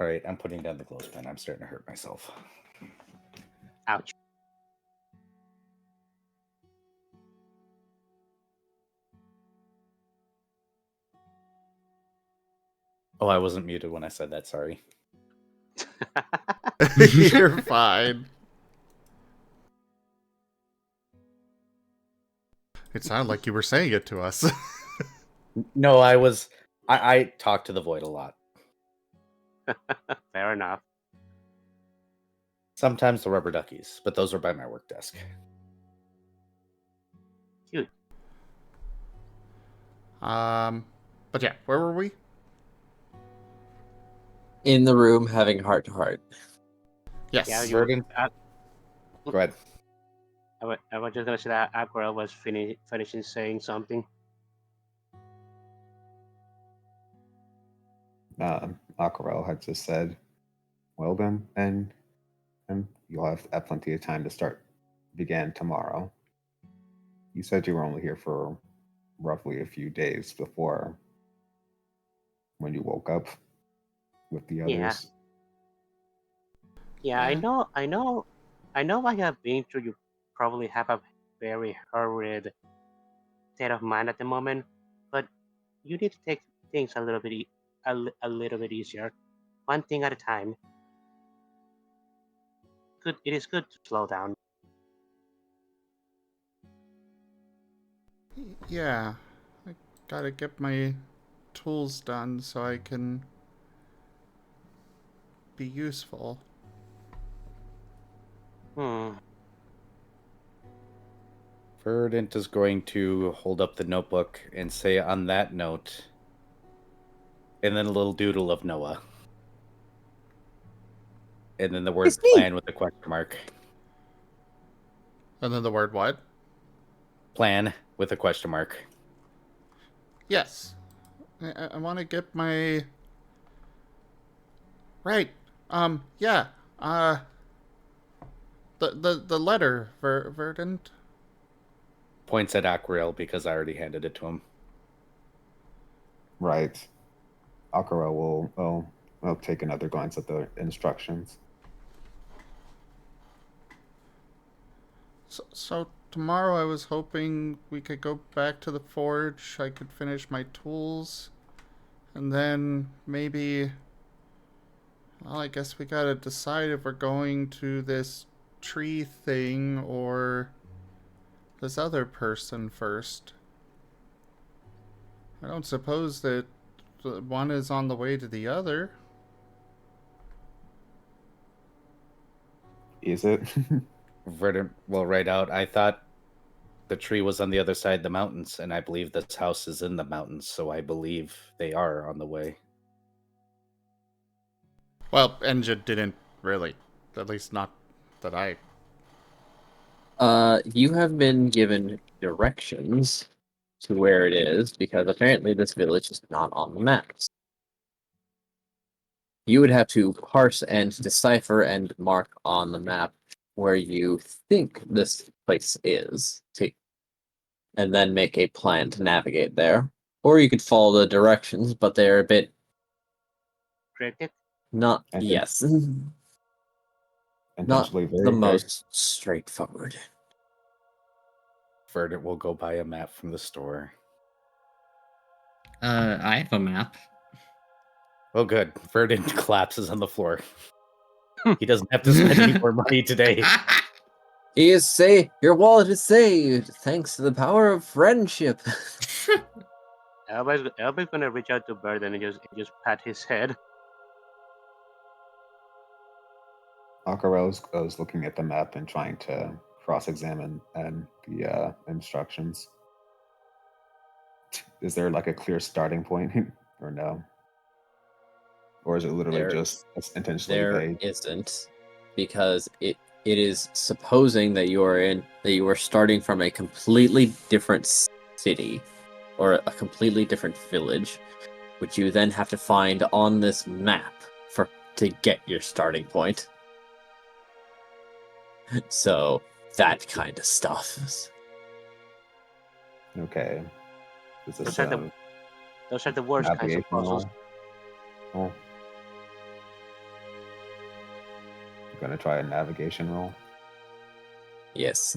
All right, I'm putting down the clothespin. I'm starting to hurt myself. Ouch. Oh, I wasn't muted when I said that. Sorry. You're fine. It sounded like you were saying it to us. No, I talk to the void a lot. Fair enough. Sometimes the rubber duckies, but those are by my work desk. Cute. But yeah, where were we? In the room having heart to heart. Yes. Yeah, Verdant. Go ahead. I was just gonna say that Aquarelle was finishing saying something. Aquarelle had just said, "Well then, and you'll have plenty of time to begin tomorrow." You said you were only here for roughly a few days before when you woke up with the others. Yeah, I know. I have been through. You probably have a very hurried state of mind at the moment, but you need to take things a little bit a little bit easier, one thing at a time. It is good to slow down. Yeah, I gotta get my tools done so I can be useful. Verdant is going to hold up the notebook and say, on that note, and then a little doodle of Noah. And then the word plan with a question mark. And then the word what? Plan with a question mark. Yes. I want to get my... Right. Yeah. The letter, Verdant. Points at Aquarelle because I already handed it to him. Right. Aquarelle will take another glance at the instructions. So tomorrow I was hoping we could go back to the forge. I could finish my tools. And then maybe... Well, I guess we gotta decide if we're going to this tree thing or this other person first. I don't suppose that one is on the way to the other. Is it? Verdant will write out, I thought the tree was on the other side of the mountains, and I believe this house is in the mountains, so I believe they are on the way. Well, Enja didn't really. At least not that I... You have been given directions to where it is, because apparently this village is not on the maps. You would have to parse and decipher and mark on the map where you think this place is, and then make a plan to navigate there. Or you could follow the directions, but they're a bit... Cricket? Not... And yes. Not Intentionally the very most straightforward. Verdant will go buy a map from the store. I have a map. Oh, good. Verdant collapses on the floor. He doesn't have to spend any more money today. He is saved. Your wallet is saved, thanks to the power of friendship. Elba's gonna reach out to Bird and just pat his head. Aquarelle is looking at the map and trying to cross-examine and the instructions. Is there like a clear starting point, or no? Or is it literally just intentionally There vague? isn't, because it is supposing that you are starting from a completely different city or a completely different village, which you then have to find on this map to get your starting point. So that kind of stuff. Okay. Is this Those are the worst kinds of puzzles. Oh. I'm gonna try a navigation roll. Yes.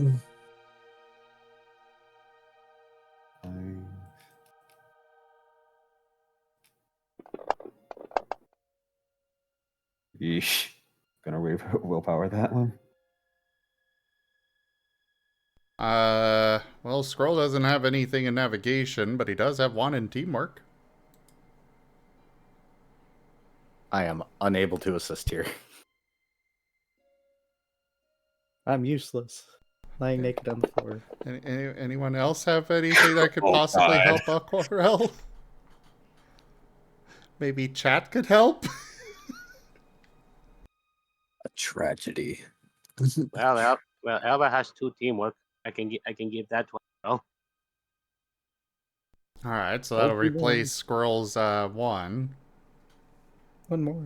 Yeesh. Gonna willpower that one. Well, Squirrel doesn't have anything in navigation, but he does have one in teamwork. I am unable to assist here. I'm useless. Lying naked on the floor. Anyone else have anything that could possibly help Aquarelle? Maybe chat could help? A tragedy. Well, Elba has 2 teamwork. I can give that to her. Alright, so that'll replace Squirrel's 1. One more.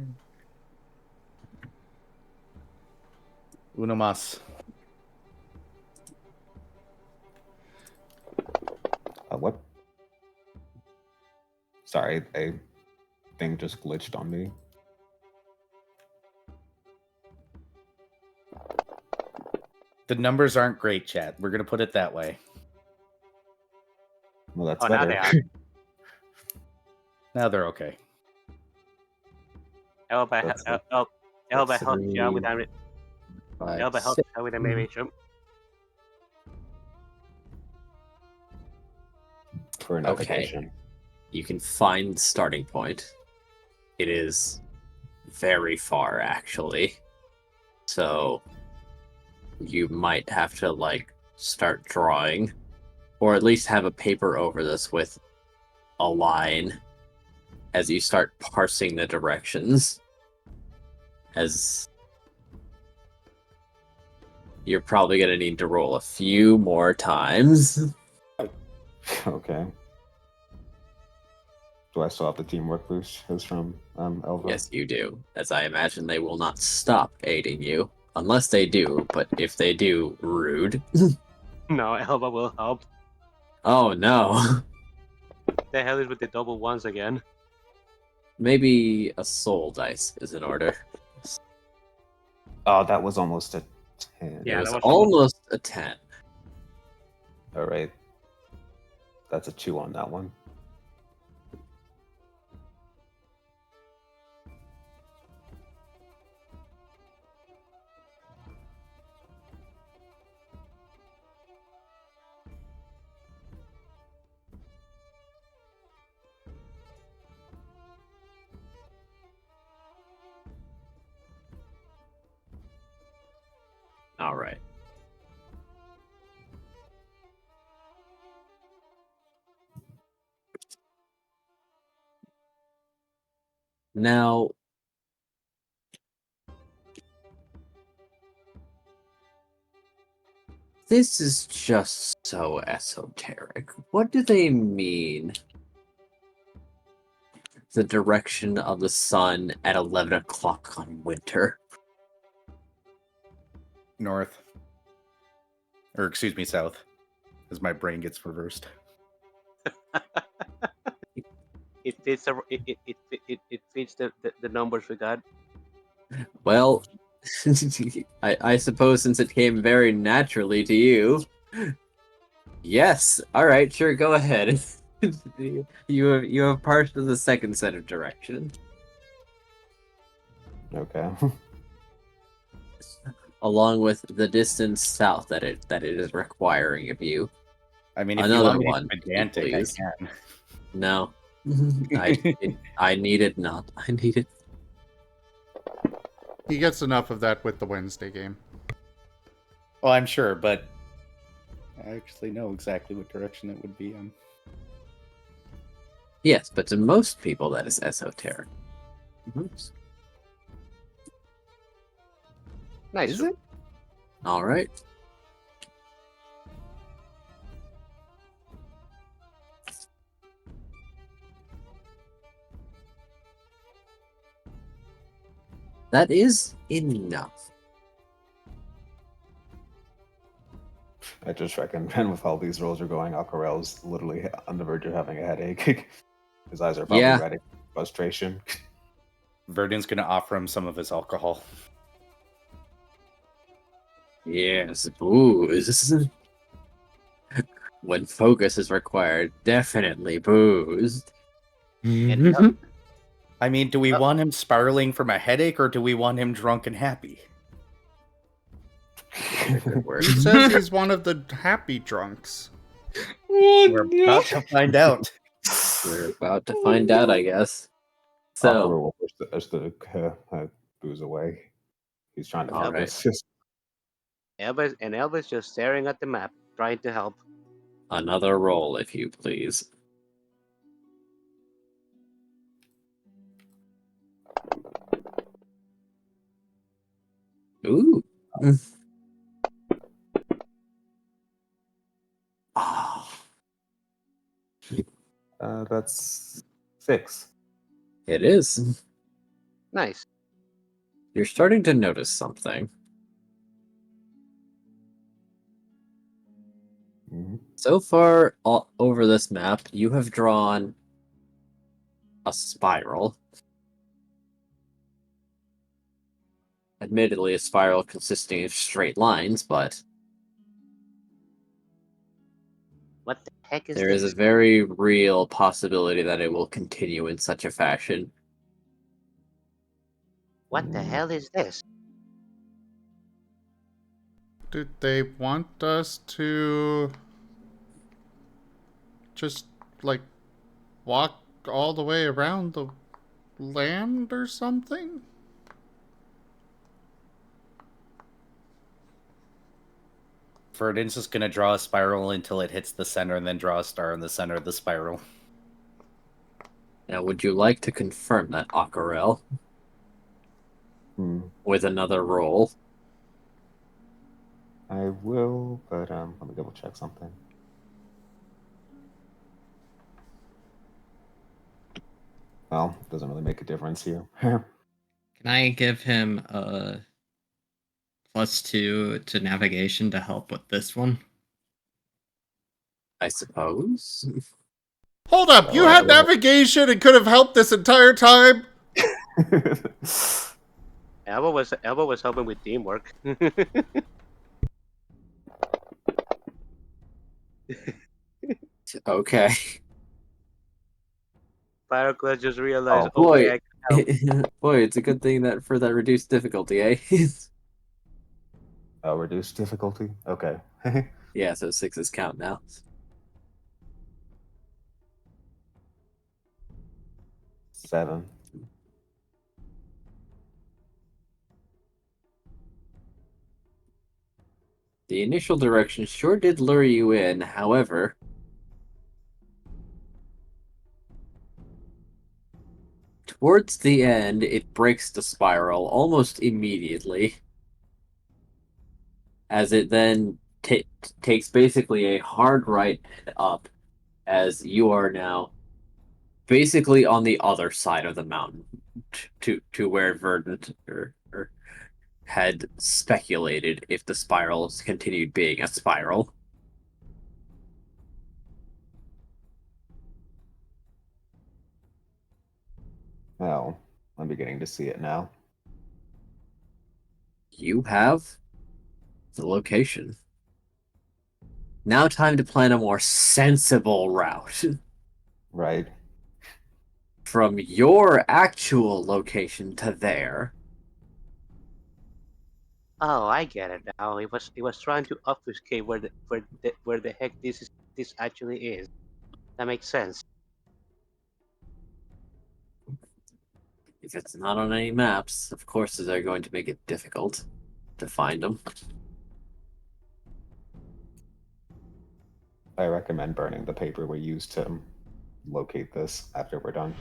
Uno más. What? Sorry, a thing just glitched on me. The numbers aren't great, chat. We're gonna put it that way. Well, that's better. Now they are. Now they're okay. Elba That's helps you out with three, that. 5, Elba helps 6. you out with animation. for Okay. navigation. You can find the starting point. It is very far, actually. So you might have to, like, start drawing. Or at least have a paper over this with a line as you start parsing the directions. As you're probably going to need to roll a few more times. Okay. Do I still have the teamwork boost? Who's from Elva? Yes, you do. As I imagine they will not stop aiding you. Unless they do, but if they do, rude. No, Elba will help. Oh no. The hell is with the double ones again? Maybe a soul dice is in order. Oh, that was almost a 10. Yeah, It was that was almost a 10. All right. That's a 2 on that one. All right. Now, this is just so esoteric. What do they mean? The direction of the sun at 11 o'clock on winter. North. Or excuse me, south. As my brain gets reversed. It fits it fits the numbers we got. Well, I suppose since it came very naturally to you. Yes. All right. Sure. Go ahead. you have parsed the second set of directions, Okay. along with the distance south that it is requiring of you. I mean, if Another you want me to one, be pedantic, I please. can. No, I need it not. I need it. He gets enough of that with the Wednesday game. Well, I'm sure, but I actually know exactly what direction it would be on. Yes, but to most people that is esoteric. Nice. Is it? All right. That is enough. I just reckon, and with how these rolls are going, Aquarelle's literally on the verge of having a headache. His eyes are probably Yeah. ready. Frustration. Verdon's going to offer him some of his alcohol. Yes, booze. When focus is required, definitely booze. I mean, do we want him spiraling from a headache, or do we want him drunk and happy? He says he's one of the happy drunks. We're about to find out. We're about to find out, I guess. So, Aquarelle will push the booze away. He's trying to All right. focus. Elba's just staring at the map, trying to help. another roll, if you please. Ooh. Ah. That's 6. It is. Nice. You're starting to notice something. Mm-hmm. So far, all over this map, you have drawn a spiral. Admittedly, a spiral consisting of straight lines, but What the heck is There this? is a very real possibility that it will continue in such a fashion. What the hell is this? Did they want us to just, like, walk all the way around the land or something? Verdant's just gonna draw a spiral until it hits the center and then draw a star in the center of the spiral. Now, would you like to confirm that, Aquarelle? With another roll? I will, but let me double check something. Well, doesn't really make a difference here. Can I give him a +2 to navigation to help with this one? I suppose. Hold up, you had navigation and could have helped this entire time? Elva was helping with teamwork. Okay. Pyroclast just realized, Oh boy, okay, I can help. boy, it's a good thing that for that reduced difficulty, eh? Oh, reduced difficulty? Okay. Yeah, so 6s count now. Seven. The initial direction sure did lure you in, however, towards the end, it breaks the spiral almost immediately, as it then takes basically a hard right up, as you are now basically on the other side of the mountain, to where Verdant had speculated if the spirals continued being a spiral. Oh, I'm beginning to see it now. You have the location. Now time to plan a more sensible route. Right. From your actual location to there. Oh, I get it now. It was trying to obfuscate where the heck this actually is. That makes sense. If it's not on any maps, of course they're going to make it difficult to find them. I recommend burning the paper we used to locate this after we're done.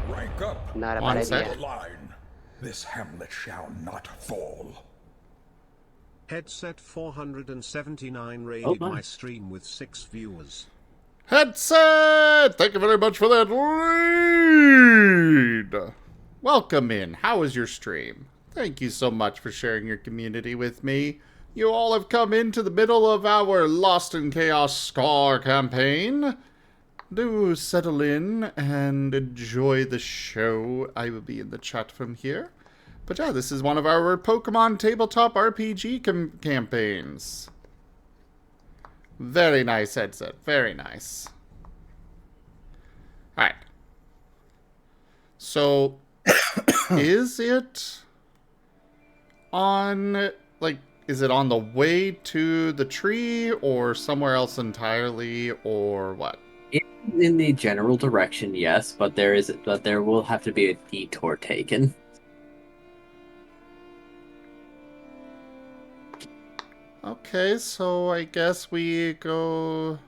Rank up. Not a One bad sec. idea. Line. This hamlet shall not fall. Headset 479 raided Oh, my. my stream with 6 viewers. Headset! Thank you very much for that read! Welcome in. How was your stream? Thank you so much for sharing your community with me. You all have come into the middle of our Lost in Chaos Scar campaign. Do settle in and enjoy the show. I will be in the chat from here. But yeah, this is one of our Pokemon tabletop RPG campaigns. Very nice headset. Very nice. Alright. So, is it on, like, is it on the way to the tree or somewhere else entirely or what? In the general direction, yes, but there will have to be a detour taken. Okay, so I guess we go...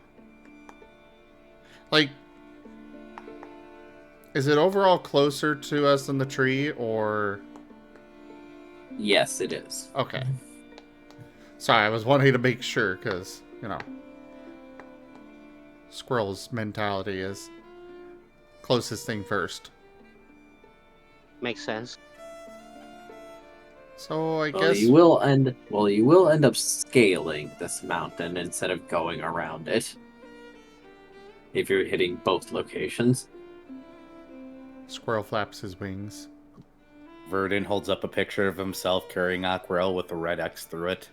Like, is it overall closer to us than the tree, or... Yes, it is. Okay. Sorry, I was wanting to make sure, because, you know... Squirrel's mentality is closest thing first. Makes sense. So I Well, guess... you will end up scaling this mountain instead of going around it. If you're hitting both locations. Squirrel flaps his wings. Verdant holds up a picture of himself carrying Aquarelle with a red X through it.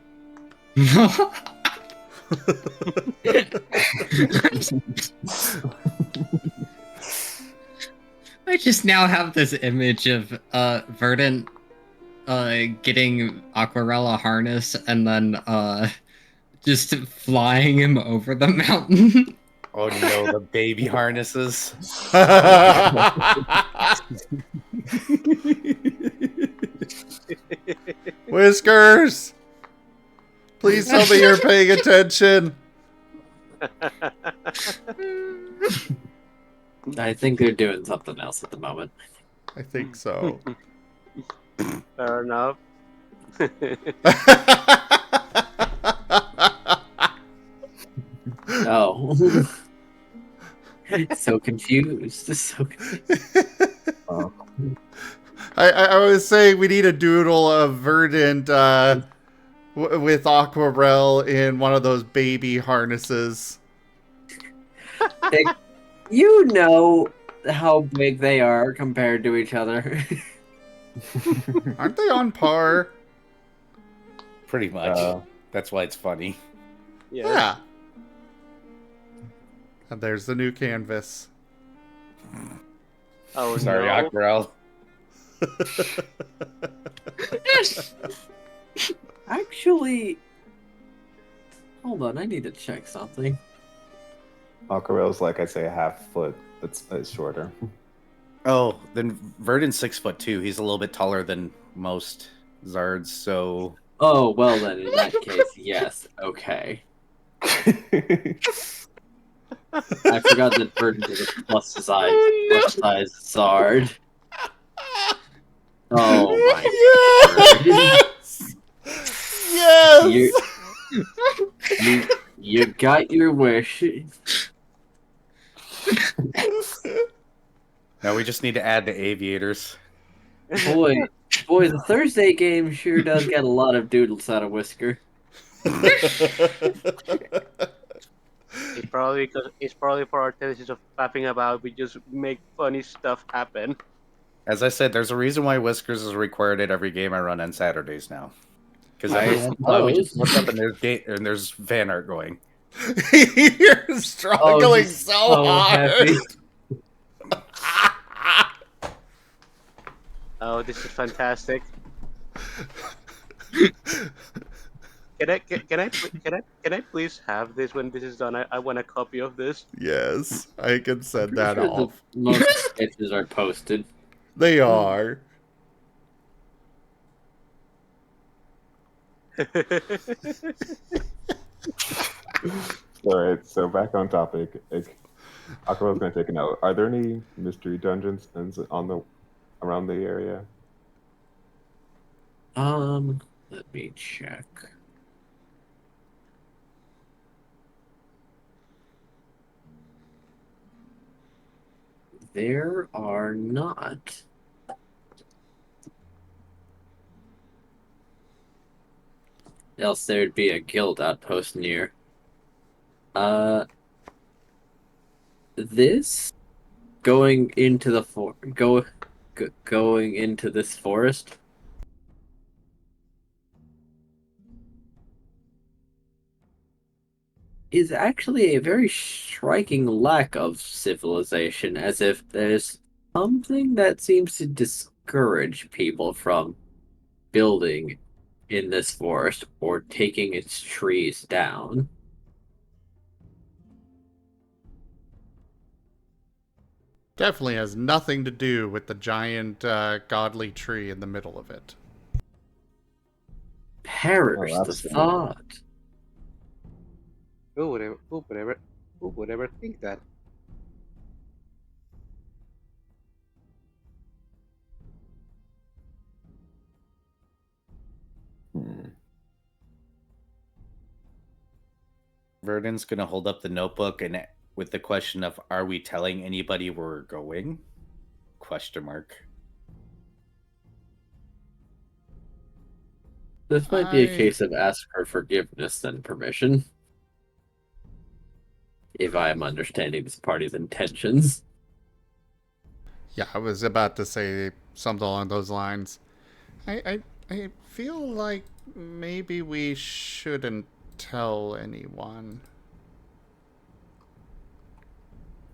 I just now have this image of Verdant getting Aquarelle a harness and then just flying him over the mountain. Oh no, the baby harnesses. Whiskers! Please tell me you're paying attention. I think they're doing something else at the moment. I think so. Fair enough. Oh. So confused. So confused. Oh. I was saying we need a doodle of Verdant with Aquarelle in one of those baby harnesses. Hey, you know how big they are compared to each other. Aren't they on par? Pretty much. That's why it's funny. Yeah. And there's the new canvas. Oh, Sorry, no. Aquarelle. Actually, hold on, I need to check something. Aquarelle's like, I'd say a half foot. It's shorter. Oh, then Verdant's 6'2". He's a little bit taller than most Zards, so... Oh, well then, in that case, yes. Okay. I forgot that Verdant is a plus size Zard. Oh my Yes! Yes! You got your wish. Now we just need to add the aviators. Boy, the Thursday game sure does get a lot of doodles out of Whisker. It's probably for our tendencies of fapping about. We just make funny stuff happen. As I said, there's a reason why Whiskers is required at every game I run on Saturdays now. Because every once in a while we just look up and there's fan art going. You're struggling so hard. Happy. Oh, this is fantastic. Can I please have this when this is done? I want a copy of this. Yes, I can send that Sure off. Most sketches are posted. They are. Alright, so back on topic. Aquarelle's gonna take a note. Are there any mystery dungeons around the area? Let me check. There are not. Else there'd be a guild outpost near. This going into the going into this forest. Is actually a very striking lack of civilization, as if there's something that seems to discourage people from building in this forest or taking its trees down. Definitely has nothing to do with the giant godly tree in the middle of it. Perish the thought. Who would ever think that? Verdant's gonna hold up the notebook and with the question of, are we telling anybody we're going? Question mark. This might be a case of ask for forgiveness than permission. If I am understanding this party's intentions. Yeah, I was about to say something along those lines. I feel like maybe we shouldn't tell anyone.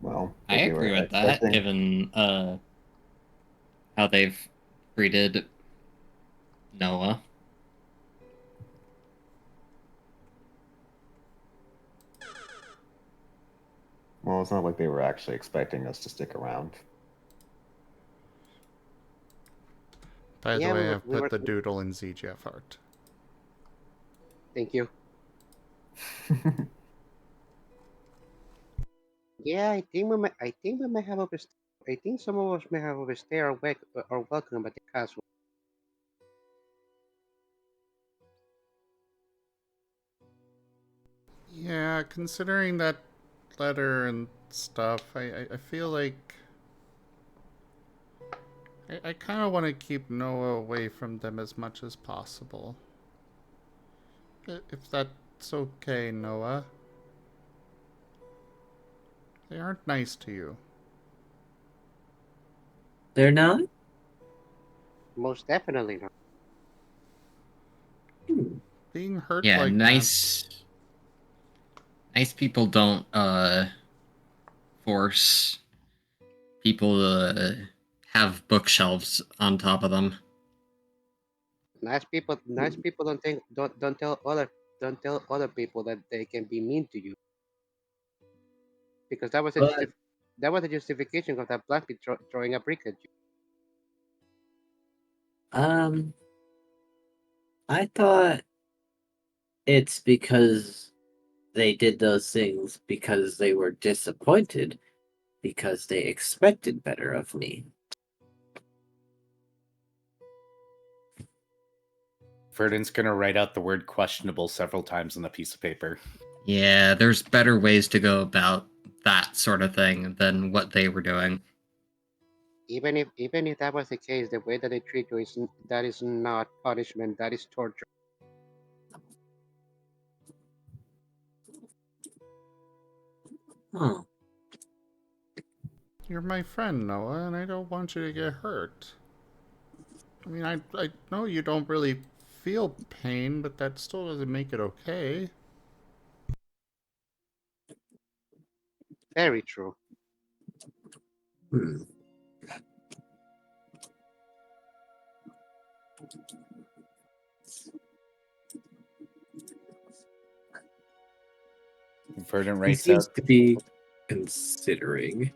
Well, I if they were agree with that, expecting, given how they've treated Noah. well, it's not like they were actually expecting us to stick around. By the Yeah, way, I've we put were. the doodle in ZGF art. Thank you. Yeah, I think we might. I think we might have overstayed. I think some of us may have overstayed our welcome at the castle. Yeah, considering that letter and stuff, I feel like I kind of want to keep Noah away from them as much as possible. If that's okay, Noah. They aren't nice to you. They're not? Most definitely not. Being hurt Yeah, like nice people don't force people to have bookshelves on top of them. Nice people don't tell other people that they can be mean to you, because But that was the justification of that Blackbeard throwing a brick at you. I thought it's because they did those things because they were disappointed because they expected better of me. Verdon's gonna write out the word questionable several times on the piece of paper. Yeah, there's better ways to go about that sort of thing than what they were doing. Even if that was the case, the way that they treat you is not punishment. That is torture. Huh. You're my friend, Noah, and I don't want you to get hurt. I mean, I know you don't really feel pain, but that still doesn't make it okay. Very true. Hmm. Verdon He writes seems out. to be considering.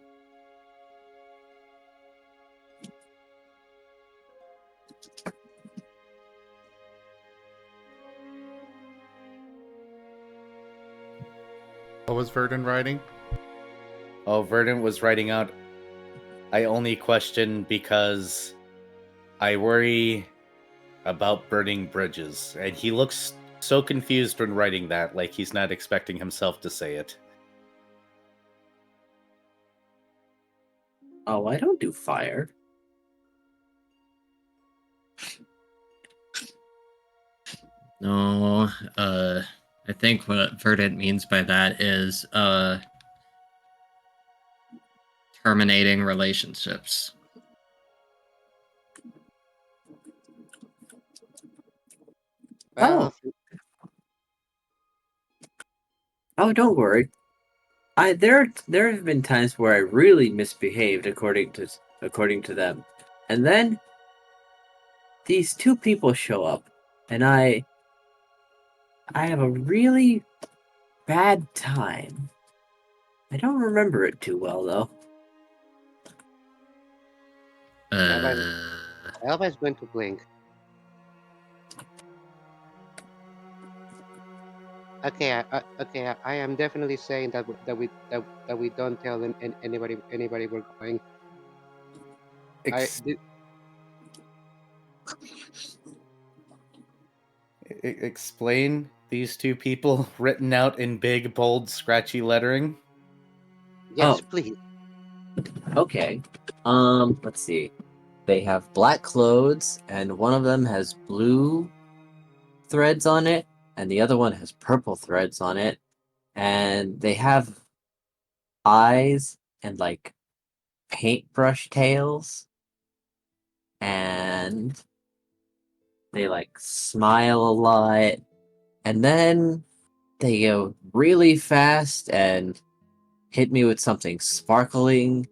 What was Verdon writing? Oh, Verdon was writing out. I only question because I worry about burning bridges, and he looks so confused when writing that, like he's not expecting himself to say it. Oh, I don't do fire. No, I think what Verdant means by that is terminating relationships. Well, Oh, don't worry. There have been times where I really misbehaved according to them. And then these two people show up and I have a really bad time. I don't remember it too well though. Elva is going to blink. Okay, I am definitely saying that we don't tell anybody we're going. Explain these two people written out in big, bold, scratchy lettering. Yes, Oh. please. Okay. Let's see. They have black clothes, and one of them has blue threads on it, and the other one has purple threads on it. And they have eyes and like paintbrush tails. And they like smile a lot. And then they go really fast and hit me with something sparkling,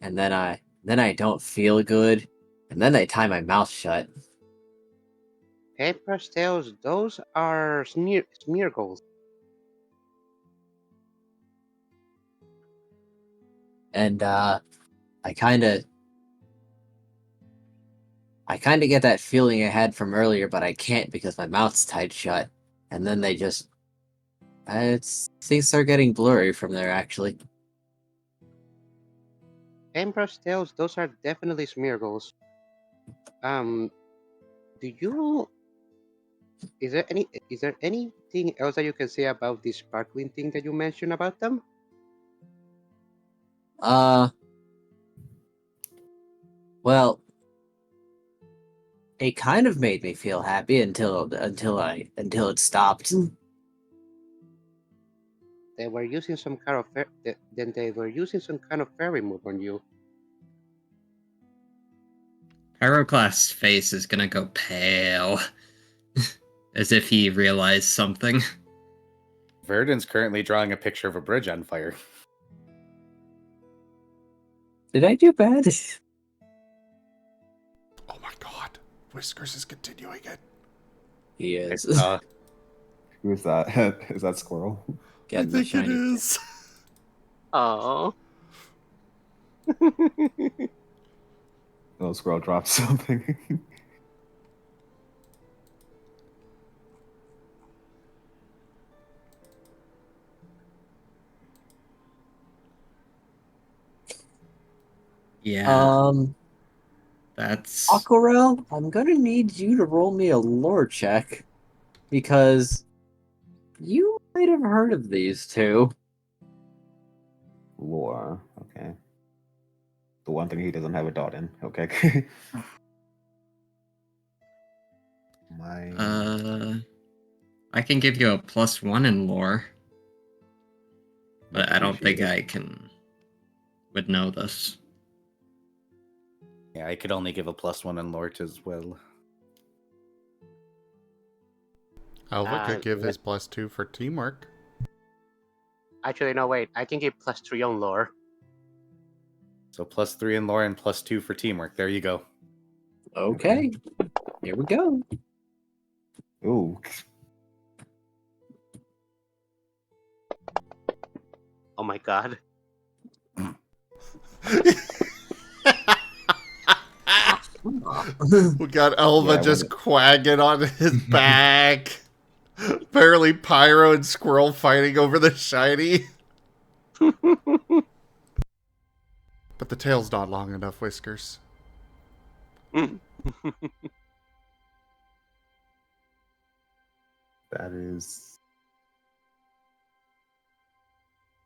and then I don't feel good, and then they tie my mouth shut. Hey, Pastels, those are smeargles. And I kind of get that feeling I had from earlier, but I can't because my mouth's tied shut. And then they just things start getting blurry from there. Actually, Hey, Pastels, those are definitely smeargles. Do you? Is there anything else that you can say about this sparkling thing that you mentioned about them? well, it kind of made me feel happy until it stopped. They were using some kind of then they were using some kind of fairy move on you. Pyroclast's face is gonna go pale, as if he realized something. Verdon's currently drawing a picture of a bridge on fire. Did I do bad? Oh my god. Whiskers is continuing it. He is. Who is that? Is that Squirrel? I think it is. Oh. Oh, Squirrel dropped something. Yeah. That's Aquarelle, I'm gonna need you to roll me a lore check because you might have heard of these two. Lore. Okay. The one thing he doesn't have a dot in. Okay. I can give you a +1 in lore, but I don't think appreciate I would know this. Yeah, I could only give a +1 in lore as well. Alva could give his +2 for teamwork. Actually, no, wait. I can give +3 on lore. So +3 in lore and +2 for teamwork. There you go. Okay. Here we go. Ooh. Oh my god. We got Elva just quagging on his back. Apparently Pyro and Squirrel fighting over the shiny. But the tail's not long enough, Whiskers. That is...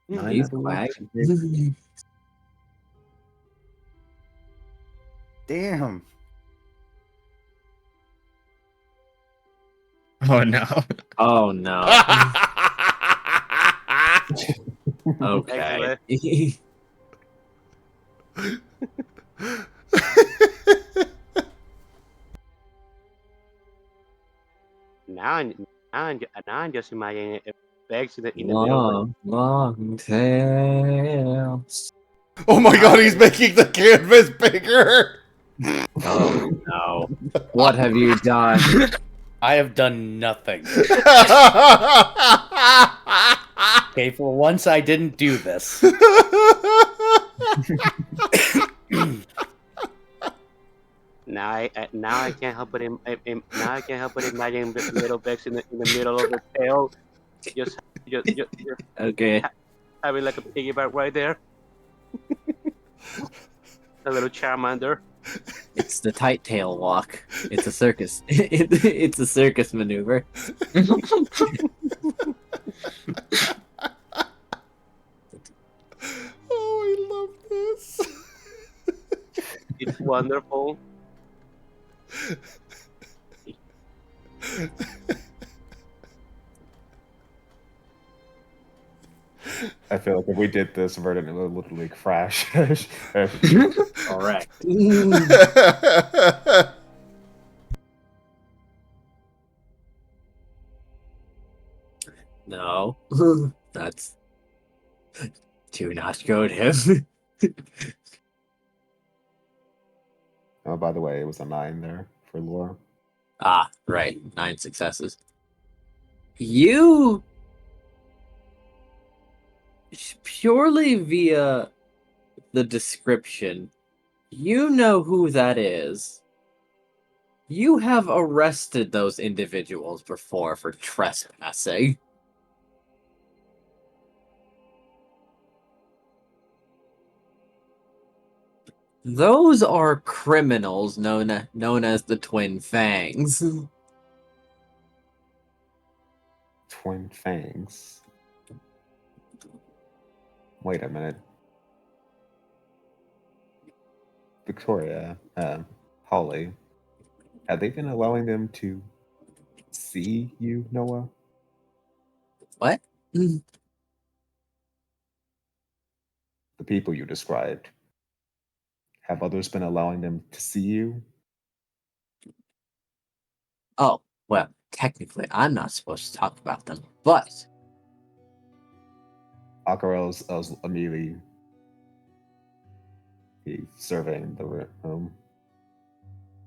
He's quagging. Damn. Oh no. Oh no. Okay. Now I'm just imagining Bex in the middle. Long tails. Oh my god, he's making the canvas bigger! Oh no. What have you done? I have done nothing. Okay, for once I didn't do this. Now I can't help but imagine little Bex in the middle of the tail, just Okay. having like a piggyback right there. A little Charmander. It's the tight tail walk. It's a circus. It's a circus maneuver. Oh, I love this. It's wonderful. I feel like if we did this, Verdant would literally crash. Correct. No. Oh, that's... Do not go to him. Oh, by the way, it was a 9 there for lore. Ah, right. 9 successes. You... Purely via the description, you know who that is. You have arrested those individuals before for trespassing. Those are criminals known as the Twin Fangs. Twin Fangs. Wait a minute. Victoria, Holly, have they been allowing them to see you, Noah? What? The people you described. Have others been allowing them to see you? Oh, well, technically, I'm not supposed to talk about them, but... Aquarelle's immediately he's surveying the room.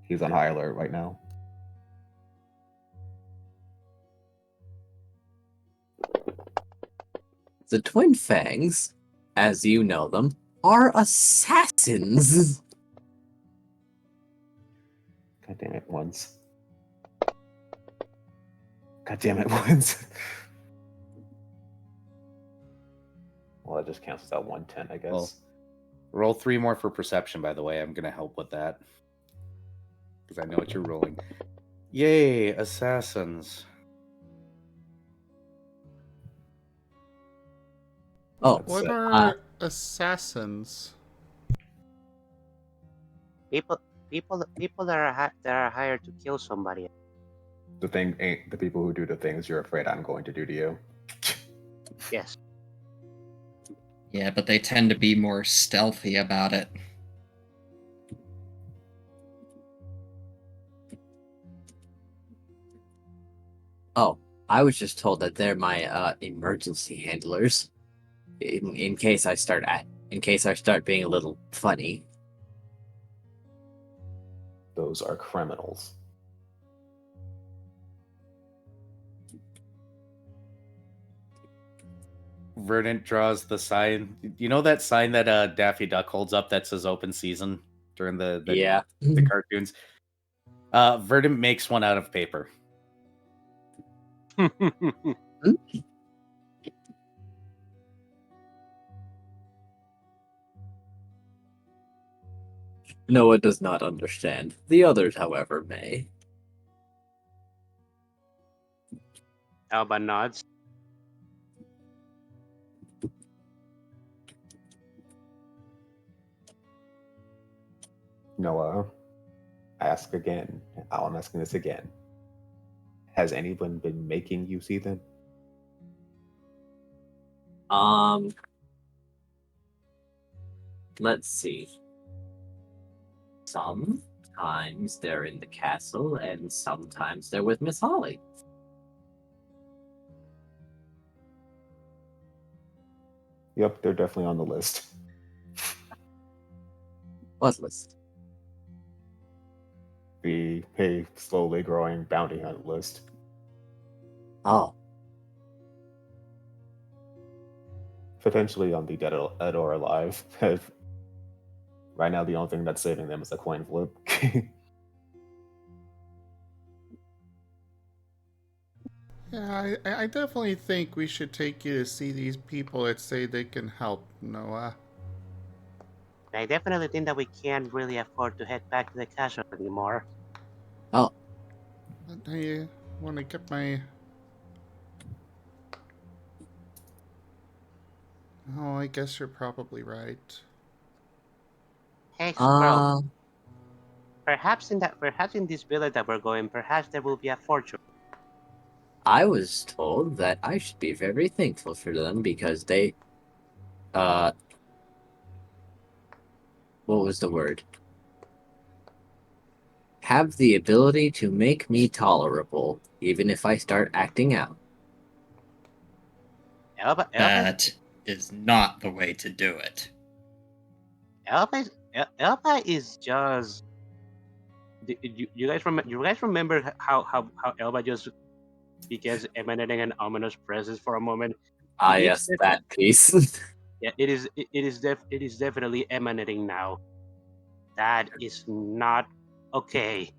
He's on high alert right now. The Twin Fangs, as you know them, are assassins. God damn it, once. God damn it, once. Well, that just cancels out 110, I guess. Well, roll 3 more for perception, by the way. I'm going to help with that. Because I know what you're rolling. Yay, assassins. Oh, What are assassins? People that are hired to kill somebody. The thing ain't the people who do the things you're afraid I'm going to do to you. Yes. Yeah, but they tend to be more stealthy about it. Oh, I was just told that they're my emergency handlers. In case I start being a little funny. Those are criminals. Verdant draws the sign. You know that sign that Daffy Duck holds up that says open season during the cartoons? Verdant makes one out of paper. Noah does not understand. The others, however, may. Alba nods. Noah, ask again. I'm asking this again. Has anyone been making you see them? Let's see. Sometimes they're in the castle, and sometimes they're with Miss Holly. Yep, they're definitely on the list. What list? The slowly growing bounty hunt list. Oh. Potentially on the dead or alive. Right now, the only thing that's saving them is a coin flip. Yeah, I definitely think we should take you to see these people that say they can help, Noah. I definitely think that we can't really afford to head back to the castle anymore. Oh. I want to get my... Oh, I guess you're probably right. Hey, Squirrel. Perhaps in this village that we're going, perhaps there will be a fortune. I was told that I should be very thankful for them because they, what was the word? Have the ability to make me tolerable, even if I start acting out. That is not the way to do it. Elba is just. You guys remember how Elba just begins emanating an ominous presence for a moment? Ah, It's yes, that piece. Yeah, it is definitely emanating now. That is not okay.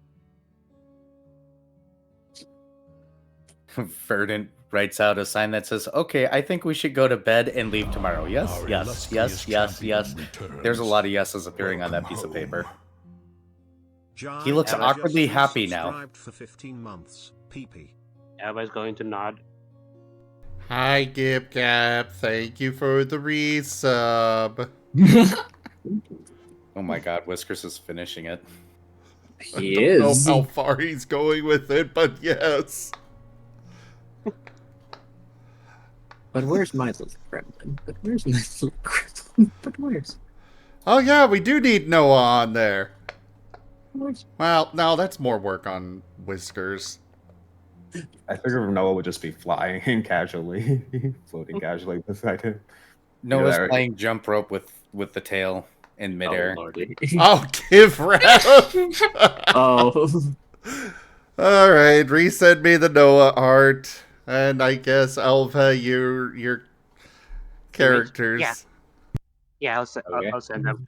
Verdant writes out a sign that says, "Okay, I think we should go to bed and leave tomorrow." Yes, Our yes, illustrious yes, yes, yes. champion returns. There's a lot of yeses appearing on that Welcome piece of home. paper. Jai He looks just awkwardly happy now. subscribed for 15 months. PP. Elba is going to nod. Hi, Gib Gap. Thank you for the resub. Oh my god, Whiskers is finishing it. He I don't know is. how far he's going with it, but yes. But where's my little gremlin? But where's my little gremlin? But where's? Oh yeah, we do need Noah on there. Where's? Well, no, that's more work on Whiskers. I figured Noah would just be flying casually, floating casually beside him. Noah's that right? playing jump rope with the tail in midair. Oh, lordy. Oh, give Ralph! Oh. Alright, resend me the Noah art. And I guess, Elva, your characters. Yeah. Yeah, Okay. I'll send them.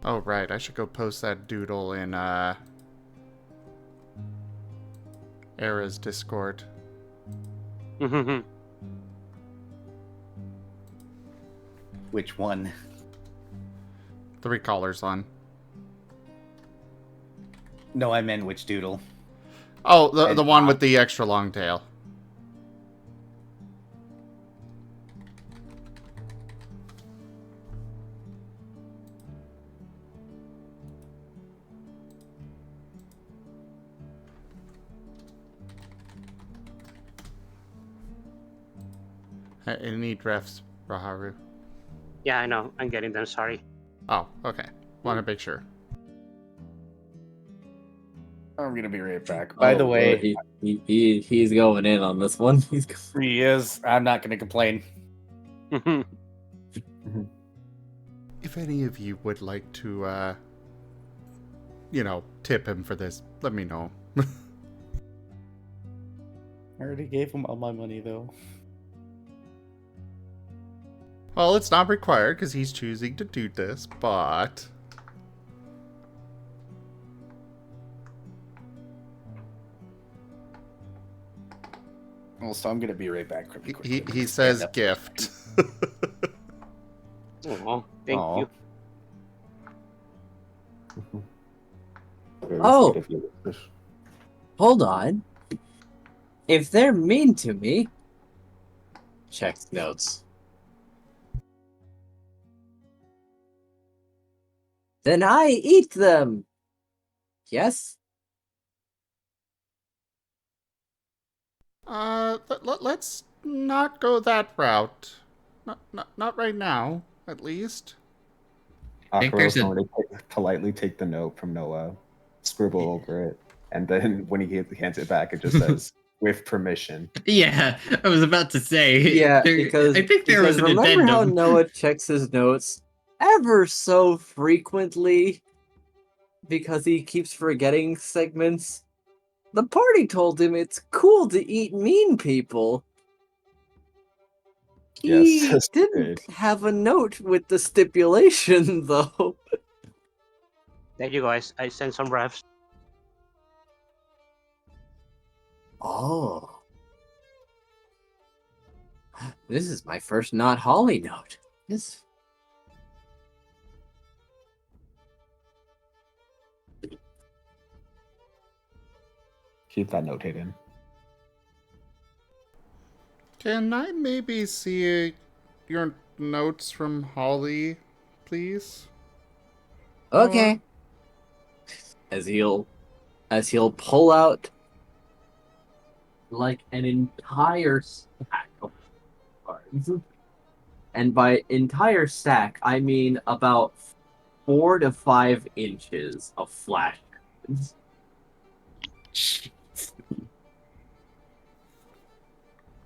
Oh, right, I should go post that doodle in, Era's Discord. Which one? The recallers on. No, I meant which doodle. Oh, the one with the extra long tail. Any drafts, Raharu? Yeah, I know. I'm getting them. Sorry. Oh, okay. Want to make sure. I'm gonna be right back. By the Oh, way, Lord, he's going in on this one. He's going. he is. I'm not gonna complain. If any of you would like to, tip him for this, let me know. I already gave him all my money, though. Well, it's not required because he's choosing to do this, but... Well, so I'm gonna be right back. He says gift. Oh, thank Aw. you. Very Oh. sweet of you, Whiskers. Hold on. If they're mean to me, check notes. Then I eat them. Yes? Let's not go that route. Not right now, at least. think Aquarelle's there's a- going to politely take the note from Noah, scribble over it, and then when he hands it back, it just says, with permission. Yeah, I was about to say. Yeah, there- because I think there was an remember how addendum. Noah checks his notes ever so frequently because he keeps forgetting segments? The party told him it's cool to eat mean people. He Yes, didn't have a note with the stipulation, though. Thank you, guys. I sent some refs. Oh. This is my first not Holly note. This. Keep that note hidden. Can I maybe see your notes from Holly, please? Okay. As he'll pull out like an entire stack of cards. And by entire stack, I mean about 4 to 5 inches of flash cards.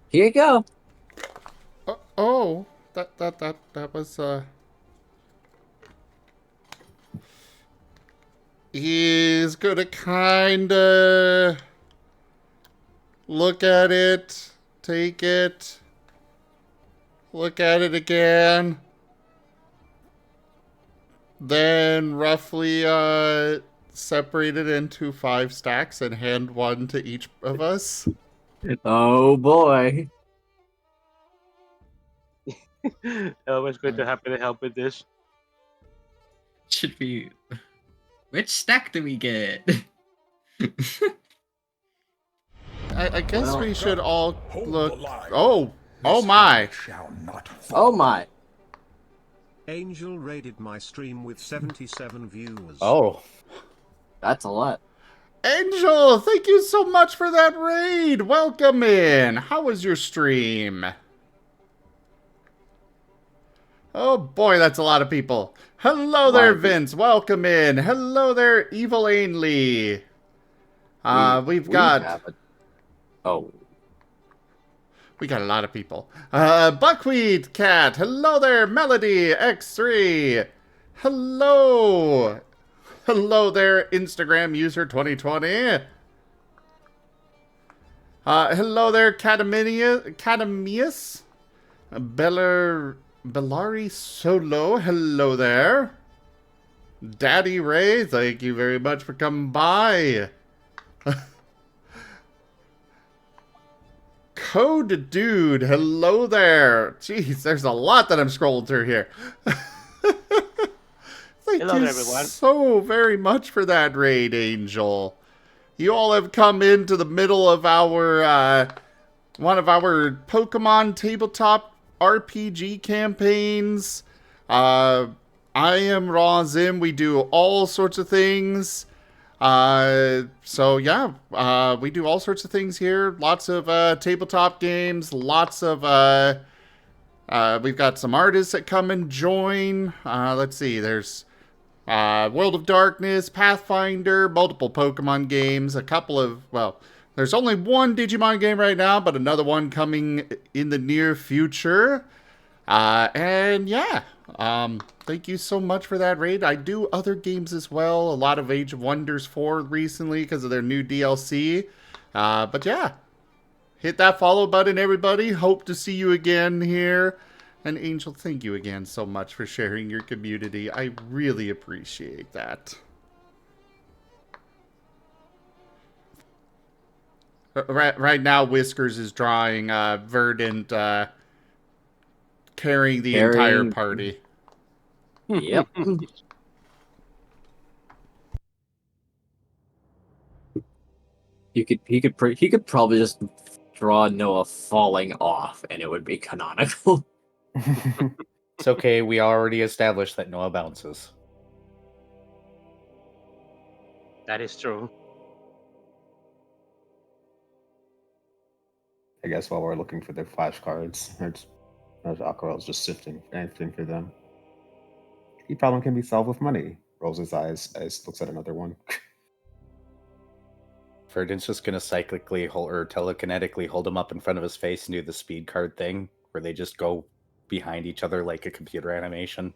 Here you go. Oh, that was He's gonna kinda look at it, take it, look at it again, then roughly separate it into 5 stacks and hand one to each of us. Oh boy. Always going to happy to help with this. Should be. Which stack do we get? I guess we should all Hold look. the line. Oh This my! hamlet shall not fall. Oh my. Angel raided my stream with 77 viewers. Oh, That's a lot. Angel, thank you so much for that raid. Welcome in. How was your stream? Oh boy, that's a lot of people. Hello there, Vince. Welcome in. Hello there, Evil Ainley. We've got... We got a lot of people. Buckwheat Cat. Hello there, Melody X3. Hello. Hello there, Instagram user 2020. Hello there, Catamius. Bellari Solo. Hello there. Daddy Ray, thank you very much for coming by. Code Dude, hello there. Jeez, there's a lot that I'm scrolling through here. Thank Hello you there, everyone. so very much for that raid, Angel. You all have come into the middle of our, one of our Pokemon tabletop RPG campaigns. I am Raw Zim. We do all sorts of things. So yeah, we do all sorts of things here. Lots of, tabletop games, lots of, we've got some artists that come and join. Let's see, there's, World of Darkness, Pathfinder, multiple Pokemon games, a couple of, well, there's only one Digimon game right now, but another one coming in the near future. And yeah, thank you so much for that raid. I do other games as well. A lot of Age of Wonders 4 recently because of their new DLC. But yeah, hit that follow button, everybody. Hope to see you again here. And Angel, thank you again so much for sharing your community. I really appreciate that. Right now, Whiskers is drawing Verdant carrying the entire party. Yep. He could probably just draw Noah falling off, and it would be canonical. it's okay. We already established that Noah bounces. That is true. I guess while we're looking for their flashcards, Aquarelle's just sifting anything for them. The problem can be solved with money. Rolls his eyes as looks at another one. Verdant's just gonna cyclically or telekinetically hold him up in front of his face and do the speed card thing, where they just go behind each other like a computer animation.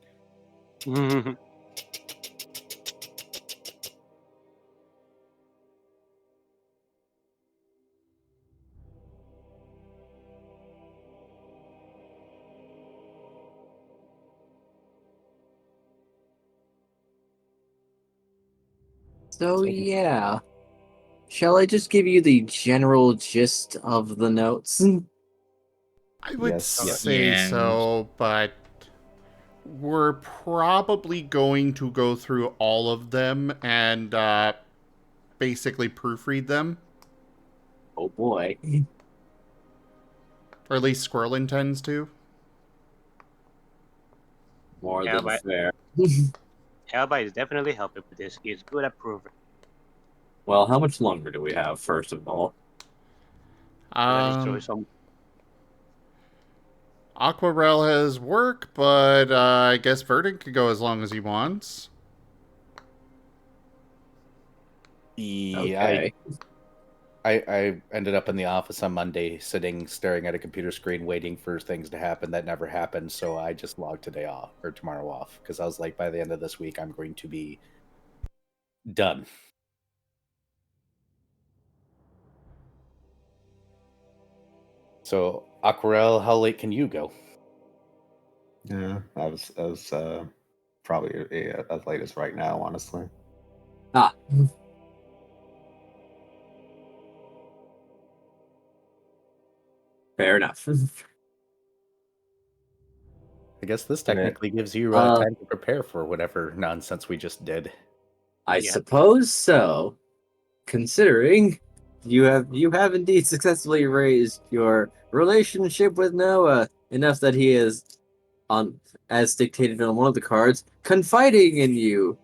So yeah. Shall I just give you the general gist of the notes? I would Yes. say Yeah. so, but we're probably going to go through all of them and basically proofread them. Oh boy. Or at least Squirrel intends to. More Yeah, than but- fair. Elba is definitely helping with this. He's good at proving. Well, how much longer do we have, first of all? Some. Aquarelle has work, but I guess Verdant could go as long as he wants. Yeah, Okay. I ended up in the office on Monday, sitting, staring at a computer screen, waiting for things to happen that never happened. So I just logged today off, or tomorrow off, because I was like, by the end of this week, I'm going to be done. So, Aquarelle, how late can you go? Yeah, I was probably as late as right now, honestly. Ah. Fair enough. I guess this technically gives you time to prepare for whatever nonsense we just did. I suppose so. Considering you have indeed successfully raised your relationship with Noah enough that he is, on as dictated on one of the cards, confiding in you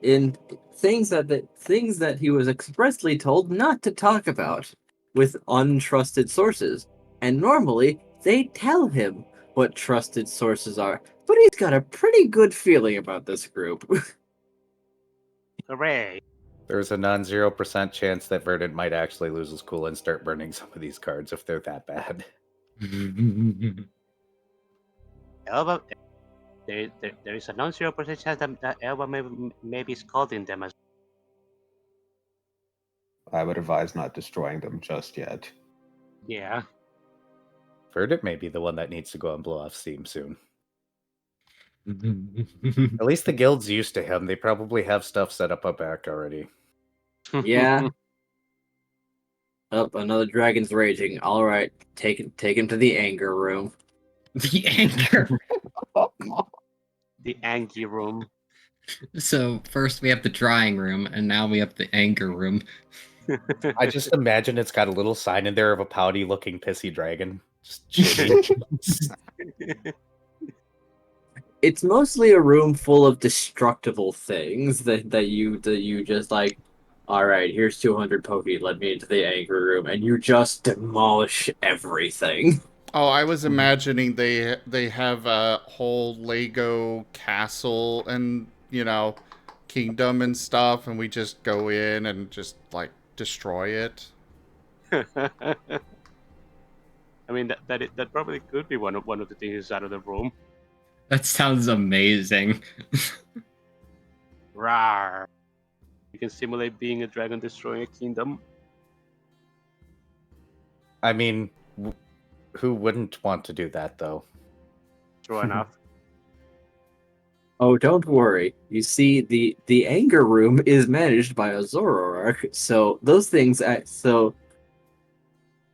in things that he was expressly told not to talk about with untrusted sources. And normally they tell him what trusted sources are, but he's got a pretty good feeling about this group. Hooray! There's a non-0% chance that Verdant might actually lose his cool and start burning some of these cards if they're that bad. Elba, there is a non-0% chance that Elba may be scalding them as. I would advise not destroying them just yet. Yeah. Verdant may be the one that needs to go and blow off steam soon. At least the guild's used to him. They probably have stuff set up back already. Yeah. Another dragon's raging. All right, take him to the anger room. The anger. The angry room. So first we have the drying room, and now we have the anger room. I just imagine it's got a little sign in there of a pouty-looking pissy dragon. Just shitty. It's mostly a room full of destructible things that you just like. All right, here's 200 Poke. Let me into the anger room, and you just demolish everything. Oh, I was imagining they have a whole Lego castle and, kingdom and stuff, and we just go in and just, like, destroy it. I mean, that probably could be one of the things out of the room. That sounds amazing. Rawr. You can simulate being a dragon destroying a kingdom. I mean, who wouldn't want to do that, though? True enough. Oh, don't worry. You see, the anger room is managed by a Zoroark, so those things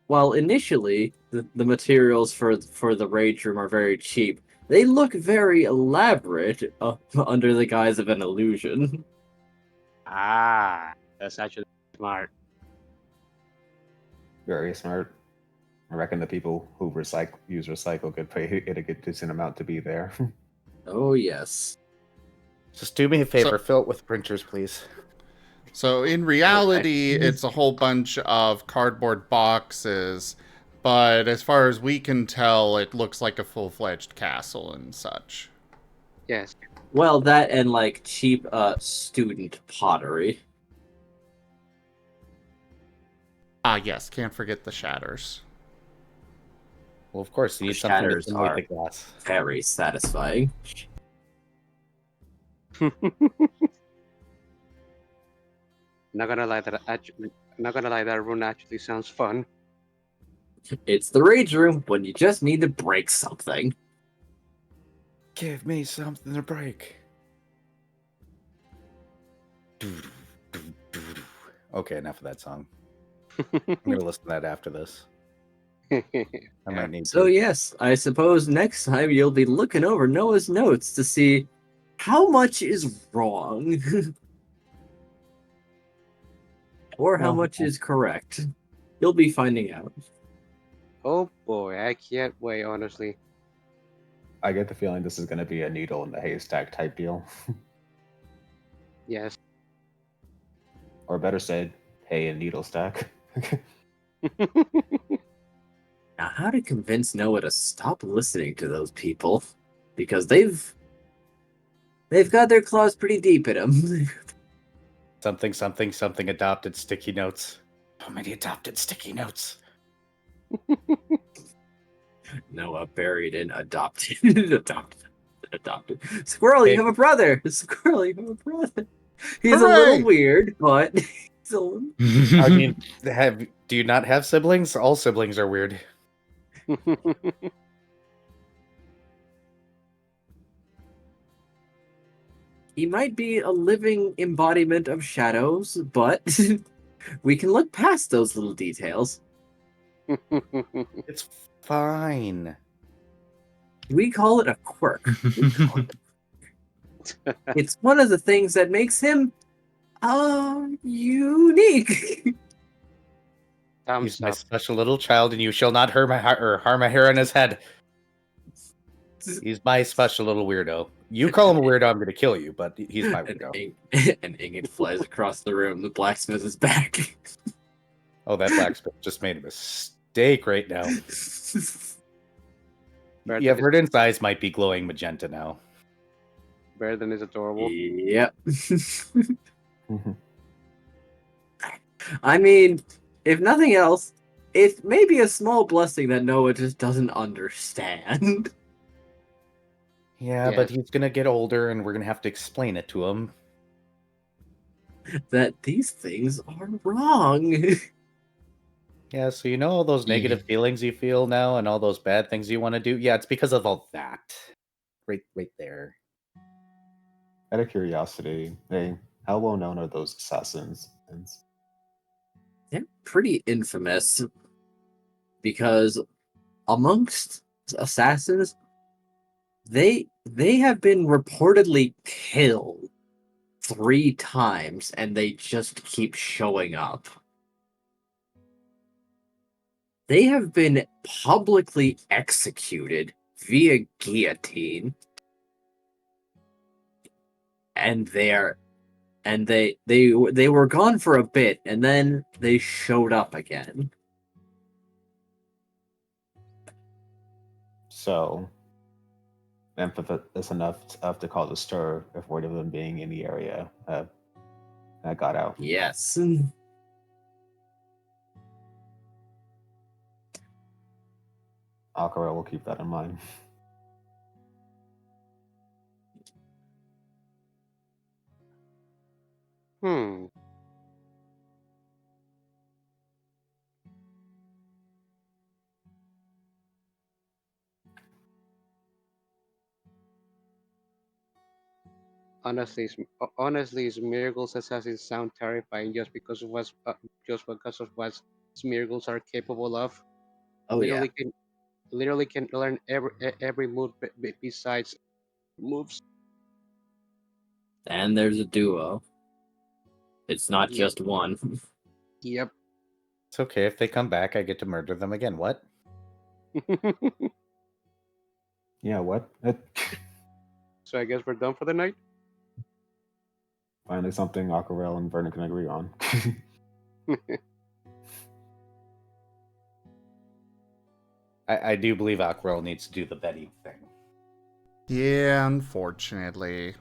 while initially the materials for the rage room are very cheap, they look very elaborate under the guise of an illusion. Ah, that's actually smart. Very smart. I reckon the people who use recycle could pay it a good decent amount to be there. Oh yes. Just do me a favor, fill it with printers, please. So in reality, it's a whole bunch of cardboard boxes, but as far as we can tell, it looks like a full-fledged castle and such. Yes. Well, that and like cheap student pottery. Ah, yes, can't forget the shatters. Well, of course, you need The something to shatters simulate are the glass. very satisfying. Not gonna lie, that rune actually sounds fun. It's the rage room when you just need to break something. Give me something to break. Okay, enough of that song. I'm gonna listen to that after this. I might need So to. yes, I suppose next time you'll be looking over Noah's notes to see how much is wrong. Or how much is correct. You'll be finding out. Oh boy, I can't wait, honestly. I get the feeling this is going to be a needle in the haystack type deal. Yes. Or better said, hay and needle stack. Now, how to convince Noah to stop listening to those people? Because they've got their claws pretty deep in them. Something adopted sticky notes. So many adopted sticky notes. Noah buried in adopted. adopted. Squirrel, you have a brother. Squirrel, you have a brother. He's a little Hooray! weird, but he's a little... I mean, do you not have siblings? All siblings are weird. He might be a living embodiment of shadows, but we can look past those little details. It's fine. We call it a quirk. It's one of the things that makes him unique. He's my special little child, and you shall not harm a hair on his head. He's my special little weirdo. You call him a weirdo, I'm going to kill you, but he's my weirdo. An ingot flies across the room. The blacksmith is back. Oh, that blacksmith just made a mistake right now. Yeah, Verdant's eyes might be glowing magenta now. Verdant is adorable. Yep. I mean, if nothing else, it's maybe a small blessing that Noah just doesn't understand. Yeah, but he's going to get older, and we're going to have to explain it to him. That these things are wrong. Yeah, so you know all those negative feelings you feel now and all those bad things you want to do? Yeah, it's because of all that. Right there. Out of curiosity, how well known are those assassins? They're pretty infamous because amongst assassins, they have been reportedly killed 3 times, and they just keep showing up. They have been publicly executed via guillotine, and they were gone for a bit, and then they showed up again. So, infamous enough to cause a stir if word of them being in the area got out. Yes. Aquarelle will keep that in mind. Honestly, Smeargle's assassins sound terrifying just because of what Smeargles are capable of. Oh, Literally can learn every move besides moves. And there's a duo. It's not just one. Yep. It's okay. If they come back, I get to murder them again. What? Yeah, what? So I guess we're done for the night? Finally something Aquarelle and Vernon can agree on. I do believe Aquarelle needs to do the Betty thing. Yeah, unfortunately.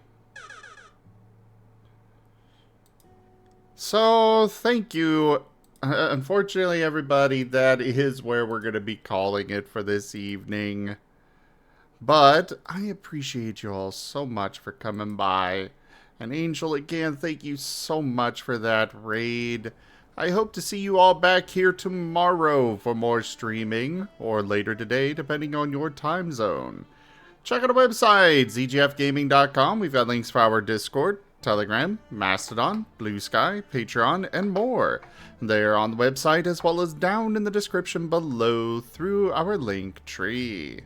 So, thank you. Unfortunately, everybody, that is where we're going to be calling it for this evening. But I appreciate you all so much for coming by. And Angel, again, thank you so much for that raid. I hope to see you all back here tomorrow for more streaming, or later today, depending on your time zone. Check out our website, zgfgaming.com. We've got links for our Discord, Telegram, Mastodon, Blue Sky, Patreon, and more. They are on the website as well as down in the description below through our link tree.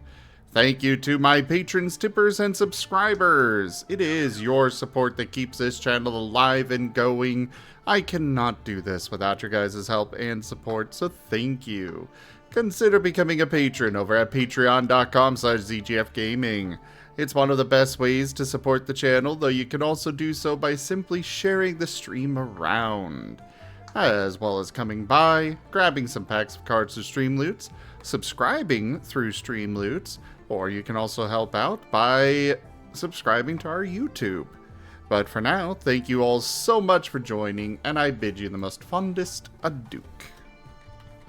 Thank you to my patrons, tippers, and subscribers. It is your support that keeps this channel alive and going. I cannot do this without your guys' help and support, so thank you. consider becoming a patron over at patreon.com/zgfgaming. It's one of the best ways to support the channel, though you can also do so by simply sharing the stream around, as well as coming by, grabbing some packs of cards to Stream Loots, subscribing through Stream Loots, or you can also help out by subscribing to our YouTube. But for now, thank you all so much for joining, and I bid you the most fondest adieu.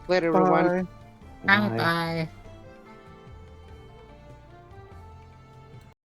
Later, everyone. Bye. Bye.